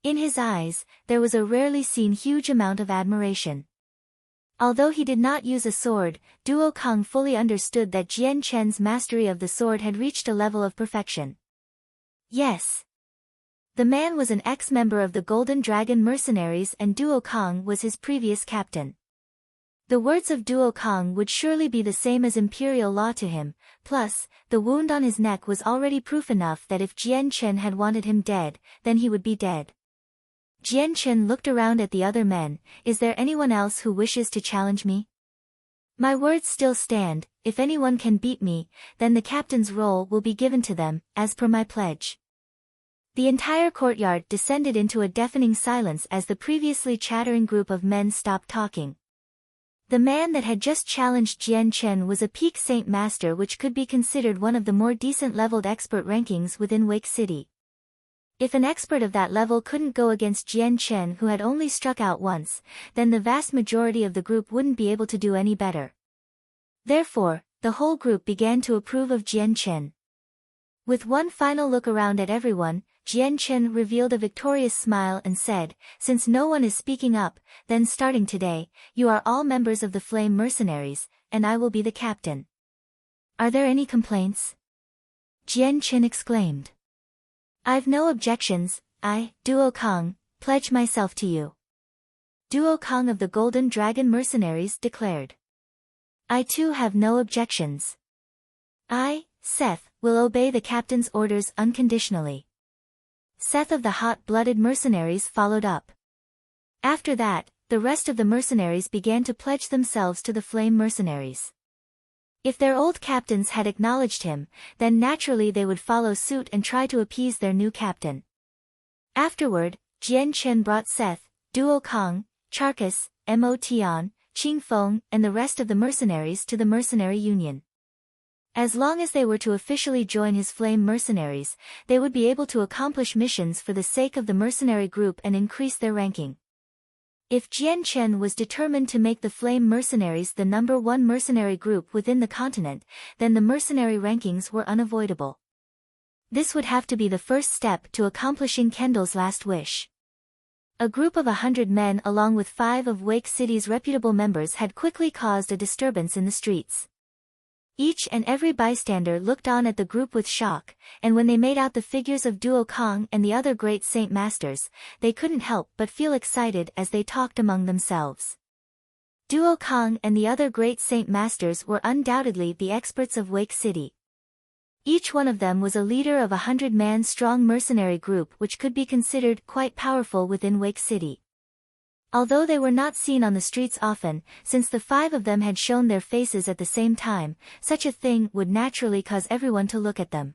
In his eyes, there was a rarely seen huge amount of admiration. Although he did not use a sword, Duo Kong fully understood that Jian Chen's mastery of the sword had reached a level of perfection. Yes. The man was an ex-member of the Golden Dragon Mercenaries and Duo Kong was his previous captain. The words of Duo Kong would surely be the same as imperial law to him, plus, the wound on his neck was already proof enough that if Jian Chen had wanted him dead, then he would be dead. Jian Chen looked around at the other men. "Is there anyone else who wishes to challenge me? My words still stand, if anyone can beat me, then the captain's role will be given to them, as per my pledge." The entire courtyard descended into a deafening silence as the previously chattering group of men stopped talking. The man that had just challenged Jian Chen was a peak Saint Master, which could be considered one of the more decent leveled expert rankings within Wake City. If an expert of that level couldn't go against Jian Chen, who had only struck out once, then the vast majority of the group wouldn't be able to do any better. Therefore, the whole group began to approve of Jian Chen. With one final look around at everyone, Jian Chen revealed a victorious smile and said, "Since no one is speaking up, then starting today, you are all members of the Flame Mercenaries, and I will be the captain. Are there any complaints?" Jian Chen exclaimed. "I've no objections. I, Duo Kong, pledge myself to you." Duo Kong of the Golden Dragon Mercenaries declared. "I too have no objections. I, Seth, will obey the captain's orders unconditionally." Seth of the Hot-Blooded Mercenaries followed up. After that, the rest of the mercenaries began to pledge themselves to the Flame Mercenaries. If their old captains had acknowledged him, then naturally they would follow suit and try to appease their new captain. Afterward, Jian Chen brought Seth, Duo Kong, Charcus, Mo Tian, Qing Feng, and the rest of the mercenaries to the Mercenary Union. As long as they were to officially join his Flame Mercenaries, they would be able to accomplish missions for the sake of the mercenary group and increase their ranking. If Jian Chen was determined to make the Flame Mercenaries the #1 mercenary group within the continent, then the mercenary rankings were unavoidable. This would have to be the first step to accomplishing Kendall's last wish. A group of 100 men along with 5 of Wake City's reputable members had quickly caused a disturbance in the streets. Each and every bystander looked on at the group with shock, and when they made out the figures of Duo Kong and the other great Saint Masters, they couldn't help but feel excited as they talked among themselves. Duo Kong and the other great Saint Masters were undoubtedly the experts of Wake City. Each one of them was a leader of a 100-man strong mercenary group which could be considered quite powerful within Wake City. Although they were not seen on the streets often, since the 5 of them had shown their faces at the same time, such a thing would naturally cause everyone to look at them.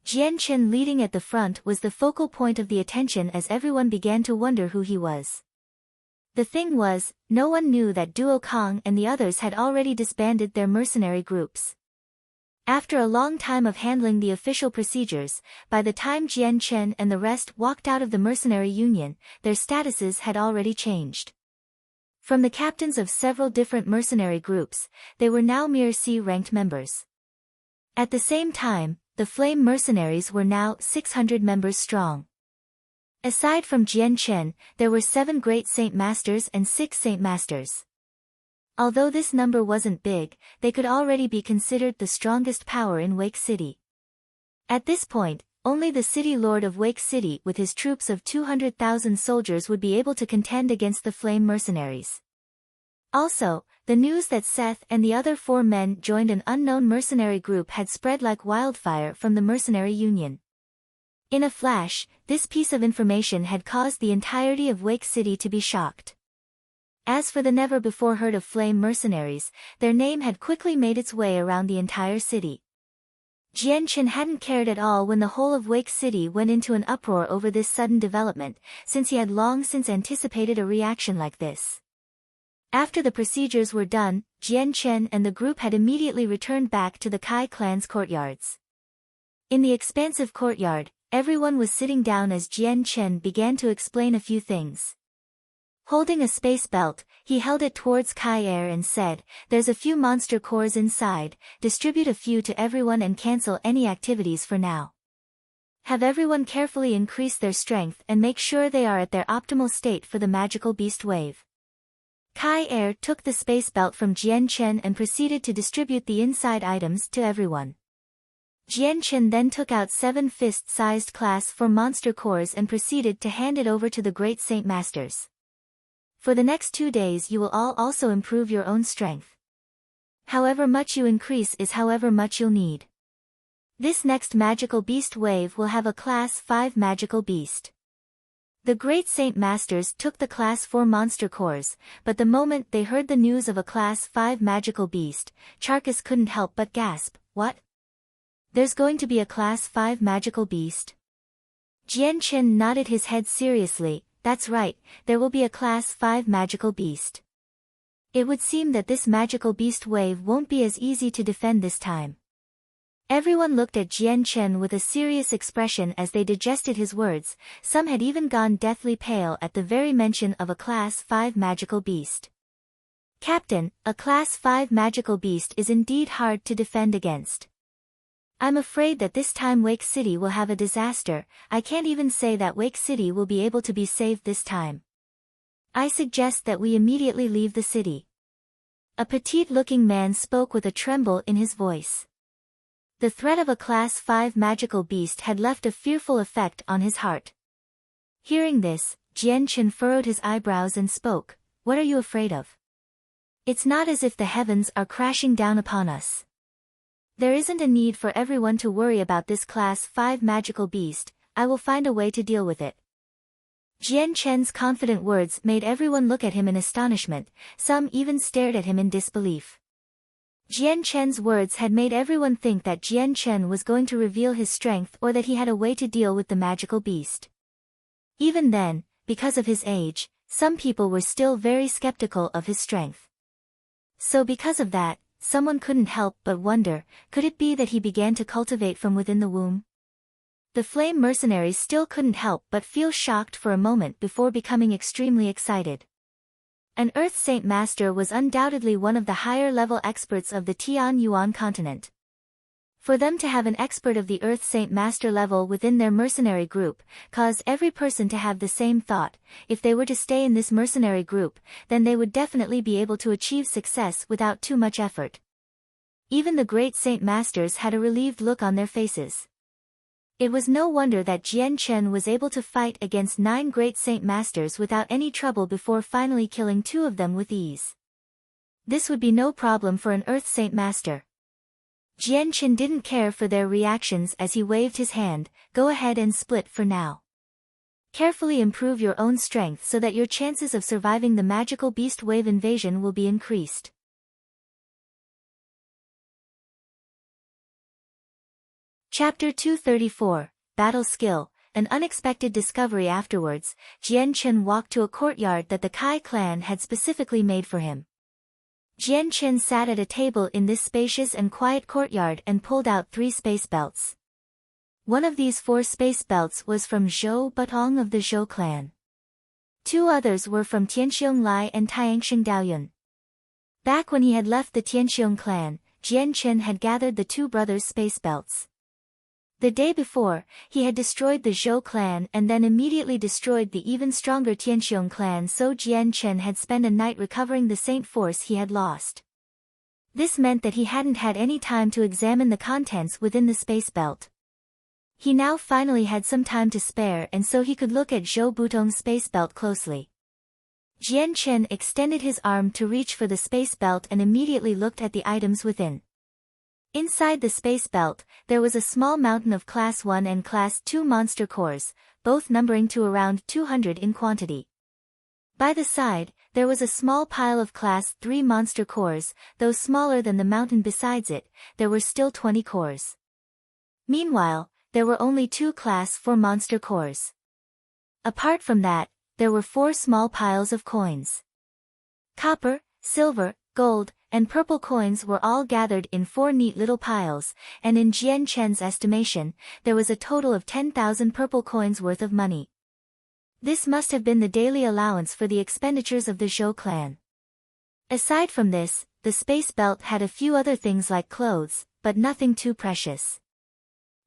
Jian Chen leading at the front was the focal point of the attention as everyone began to wonder who he was. The thing was, no one knew that Duo Kong and the others had already disbanded their mercenary groups. After a long time of handling the official procedures, by the time Jian Chen and the rest walked out of the mercenary union, their statuses had already changed. From the captains of several different mercenary groups, they were now mere C-ranked members. At the same time, the Flame Mercenaries were now 600 members strong. Aside from Jian Chen, there were 7 Great Saint Masters and 6 Saint Masters. Although this number wasn't big, they could already be considered the strongest power in Wake City. At this point, only the city lord of Wake City with his troops of 200,000 soldiers would be able to contend against the Flame Mercenaries. Also, the news that Seth and the other 4 men joined an unknown mercenary group had spread like wildfire from the mercenary union. In a flash, this piece of information had caused the entirety of Wake City to be shocked. As for the never-before-heard-of Flame Mercenaries, their name had quickly made its way around the entire city. Jian Chen hadn't cared at all when the whole of Wake City went into an uproar over this sudden development, since he had long since anticipated a reaction like this. After the procedures were done, Jian Chen and the group had immediately returned back to the Kai clan's courtyards. In the expansive courtyard, everyone was sitting down as Jian Chen began to explain a few things. Holding a space belt, he held it towards Kai Air and said, "There's a few monster cores inside, distribute a few to everyone and cancel any activities for now. Have everyone carefully increase their strength and make sure they are at their optimal state for the magical beast wave." Kai Air took the space belt from Jian Chen and proceeded to distribute the inside items to everyone. Jian Chen then took out 7 fist-sized class 4 monster cores and proceeded to hand it over to the Great Saint Masters. For the next 2 days you will all also improve your own strength. However much you increase is however much you'll need. This next magical beast wave will have a class 5 magical beast. The Great Saint Masters took the class 4 monster cores, but the moment they heard the news of a class 5 magical beast, Charkas couldn't help but gasp, "What? There's going to be a class 5 magical beast?" Jian Chen nodded his head seriously. "That's right, there will be a class 5 magical beast. It would seem that this magical beast wave won't be as easy to defend this time." Everyone looked at Jian Chen with a serious expression as they digested his words. Some had even gone deathly pale at the very mention of a class 5 magical beast. "Captain, a class 5 magical beast is indeed hard to defend against. I'm afraid that this time Wake City will have a disaster. I can't even say that Wake City will be able to be saved this time. I suggest that we immediately leave the city." A petite-looking man spoke with a tremble in his voice. The threat of a class 5 magical beast had left a fearful effect on his heart. Hearing this, Jian Chen furrowed his eyebrows and spoke, "What are you afraid of? It's not as if the heavens are crashing down upon us. There isn't a need for everyone to worry about this class 5 magical beast. I will find a way to deal with it." Jian Chen's confident words made everyone look at him in astonishment, some even stared at him in disbelief. Jian Chen's words had made everyone think that Jian Chen was going to reveal his strength or that he had a way to deal with the magical beast. Even then, because of his age, some people were still very skeptical of his strength. So because of that, someone couldn't help but wonder, could it be that he began to cultivate from within the womb? The Flame Mercenaries still couldn't help but feel shocked for a moment before becoming extremely excited. An Earth Saint Master was undoubtedly one of the higher-level experts of the Tian Yuan continent. For them to have an expert of the Earth Saint Master level within their mercenary group, caused every person to have the same thought: if they were to stay in this mercenary group, then they would definitely be able to achieve success without too much effort. Even the Great Saint Masters had a relieved look on their faces. It was no wonder that Jian Chen was able to fight against 9 Great Saint Masters without any trouble before finally killing 2 of them with ease. This would be no problem for an Earth Saint Master. Jian Chen didn't care for their reactions as he waved his hand, "Go ahead and split for now. Carefully improve your own strength so that your chances of surviving the magical beast wave invasion will be increased. Chapter 234, Battle Skill. An unexpected discovery. Afterwards, Jian Chen walked to a courtyard that the Kai clan had specifically made for him. Jian Chen sat at a table in this spacious and quiet courtyard and pulled out 3 space belts. One of these 4 space belts was from Zhou Butong of the Zhou clan. 2 others were from Tianxiong Lai and Tianxiong Daoyun. Back when he had left the Tianxiong clan, Jian Chen had gathered the 2 brothers' space belts. The day before, he had destroyed the Zhou clan and then immediately destroyed the even stronger Tianxiong clan, so Jian Chen had spent a night recovering the Saint Force he had lost. This meant that he hadn't had any time to examine the contents within the space belt. He now finally had some time to spare, and so he could look at Zhou Butong's space belt closely. Jian Chen extended his arm to reach for the space belt and immediately looked at the items within. Inside the space belt, there was a small mountain of Class 1 and Class 2 monster cores, both numbering to around 200 in quantity. By the side, there was a small pile of Class 3 monster cores, though smaller than the mountain besides it, there were still 20 cores. Meanwhile, there were only 2 Class 4 monster cores. Apart from that, there were 4 small piles of coins. Copper, silver, gold, and purple coins were all gathered in 4 neat little piles, and in Jian Chen's estimation, there was a total of 10,000 purple coins worth of money. This must have been the daily allowance for the expenditures of the Zhou clan. Aside from this, the space belt had a few other things like clothes, but nothing too precious.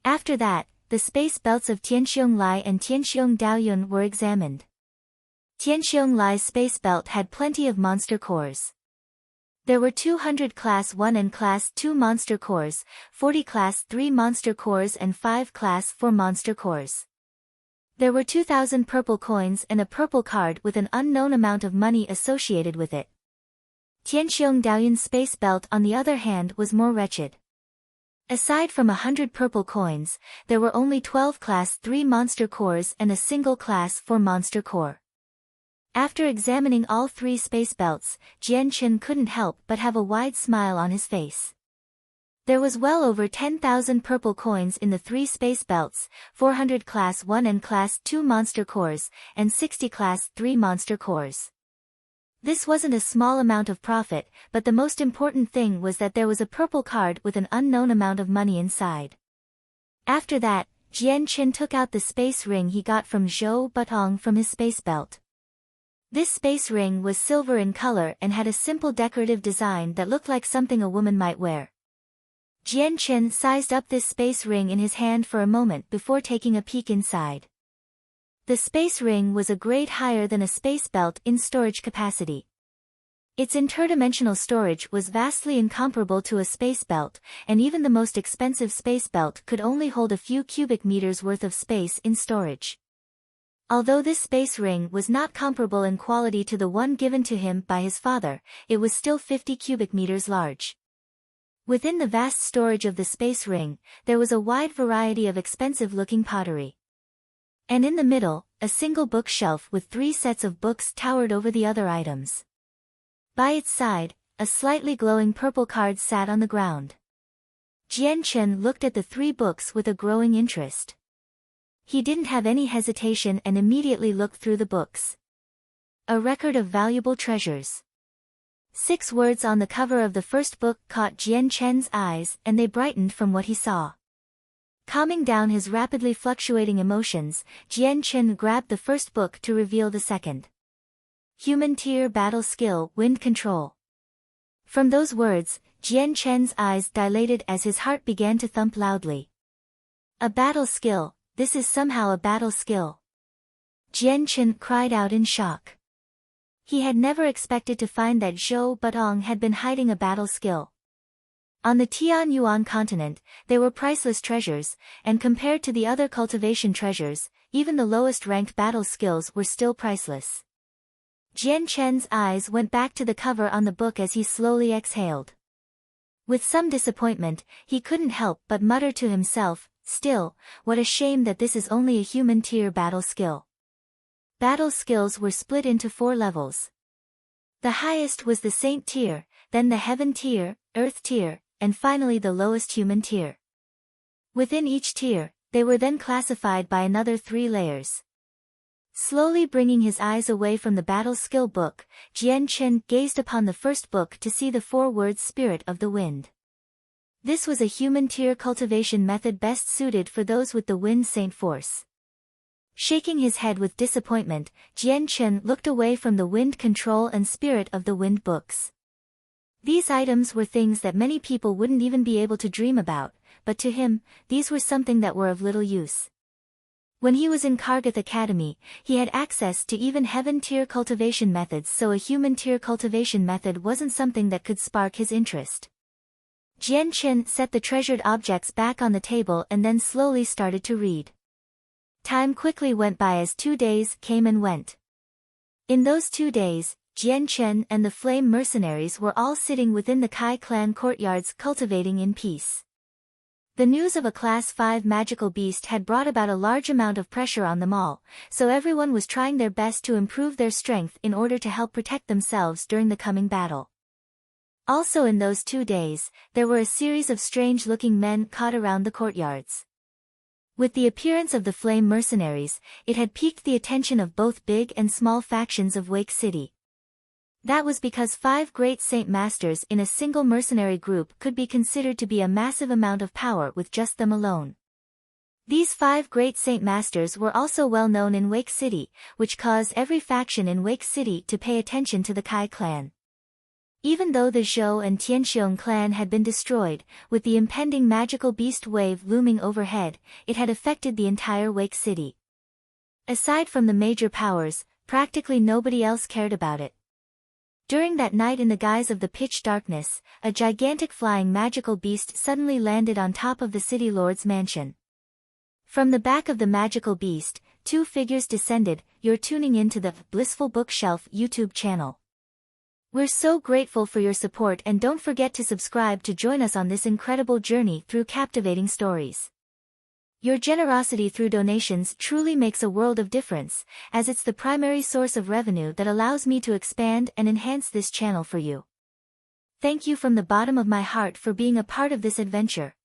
After that, the space belts of Tianxiong Lai and Tianxiong Daoyun were examined. Tianxiong Lai's space belt had plenty of monster cores. There were 200 Class 1 and Class 2 monster cores, 40 Class 3 monster cores and 5 Class 4 monster cores. There were 2,000 purple coins and a purple card with an unknown amount of money associated with it. Tianxiong Daoyun's space belt, on the other hand, was more wretched. Aside from 100 purple coins, there were only 12 Class 3 monster cores and a single Class 4 monster core. After examining all 3 space belts, Jian Chen couldn't help but have a wide smile on his face. There was well over 10,000 purple coins in the 3 space belts, 400 Class 1 and Class 2 monster cores, and 60 Class 3 monster cores. This wasn't a small amount of profit, but the most important thing was that there was a purple card with an unknown amount of money inside. After that, Jian Chen took out the space ring he got from Zhou Butong from his space belt. This space ring was silver in color and had a simple decorative design that looked like something a woman might wear. Jian Chen sized up this space ring in his hand for a moment before taking a peek inside. The space ring was a grade higher than a space belt in storage capacity. Its interdimensional storage was vastly incomparable to a space belt, and even the most expensive space belt could only hold a few cubic meters worth of space in storage. Although this space ring was not comparable in quality to the one given to him by his father, it was still 50 cubic meters large. Within the vast storage of the space ring, there was a wide variety of expensive-looking pottery. And in the middle, a single bookshelf with 3 sets of books towered over the other items. By its side, a slightly glowing purple card sat on the ground. Jian Chen looked at the 3 books with a growing interest. He didn't have any hesitation and immediately looked through the books. A record of valuable treasures. 6 words on the cover of the first book caught Jian Chen's eyes, and they brightened from what he saw. Calming down his rapidly fluctuating emotions, Jian Chen grabbed the first book to reveal the second. Human Tier Battle Skill, Wind Control. From those words, Jian Chen's eyes dilated as his heart began to thump loudly. A battle skill. This is somehow a battle skill. Jian Chen cried out in shock. He had never expected to find that Zhou Butong had been hiding a battle skill. On the Tianyuan continent, they were priceless treasures, and compared to the other cultivation treasures, even the lowest-ranked battle skills were still priceless. Jian Chen's eyes went back to the cover on the book as he slowly exhaled. With some disappointment, he couldn't help but mutter to himself, "Still, what a shame that this is only a human tier battle skill." battle skills were split into 4 levels. The highest was the Saint tier, then the Heaven tier, Earth tier, and finally the lowest Human tier. Within each tier, they were then classified by another 3 layers. Slowly bringing his eyes away from the battle skill book, Jian Chen gazed upon the first book to see the 4 words Spirit of the Wind. This was a Human tier cultivation method best suited for those with the Wind Saint force. Shaking his head with disappointment, Jian Chen looked away from the Wind Control and Spirit of the Wind books. These items were things that many people wouldn't even be able to dream about, but to him, these were something that were of little use. When he was in Kargath Academy, he had access to even Heaven tier cultivation methods, so a Human tier cultivation method wasn't something that could spark his interest. Jian Chen set the treasured objects back on the table and then slowly started to read. Time quickly went by as 2 days came and went. In those 2 days, Jian Chen and the Flame Mercenaries were all sitting within the Kai clan courtyards cultivating in peace. The news of a Class 5 magical beast had brought about a large amount of pressure on them all, so everyone was trying their best to improve their strength in order to help protect themselves during the coming battle. Also in those 2 days, there were a series of strange-looking men caught around the courtyards. With the appearance of the Flame Mercenaries, it had piqued the attention of both big and small factions of Wake City. That was because 5 great Saint Masters in a single mercenary group could be considered to be a massive amount of power with just them alone. These 5 great Saint Masters were also well known in Wake City, which caused every faction in Wake City to pay attention to the Kai clan. Even though the Zhou and Tianxiong clan had been destroyed, with the impending magical beast wave looming overhead, it had affected the entire Wake City. Aside from the major powers, practically nobody else cared about it. During that night, in the guise of the pitch darkness, a gigantic flying magical beast suddenly landed on top of the city lord's mansion. From the back of the magical beast, 2 figures descended. You're tuning into the Blissful Bookshelf YouTube channel. We're so grateful for your support, and don't forget to subscribe to join us on this incredible journey through captivating stories. Your generosity through donations truly makes a world of difference, as it's the primary source of revenue that allows me to expand and enhance this channel for you. Thank you from the bottom of my heart for being a part of this adventure.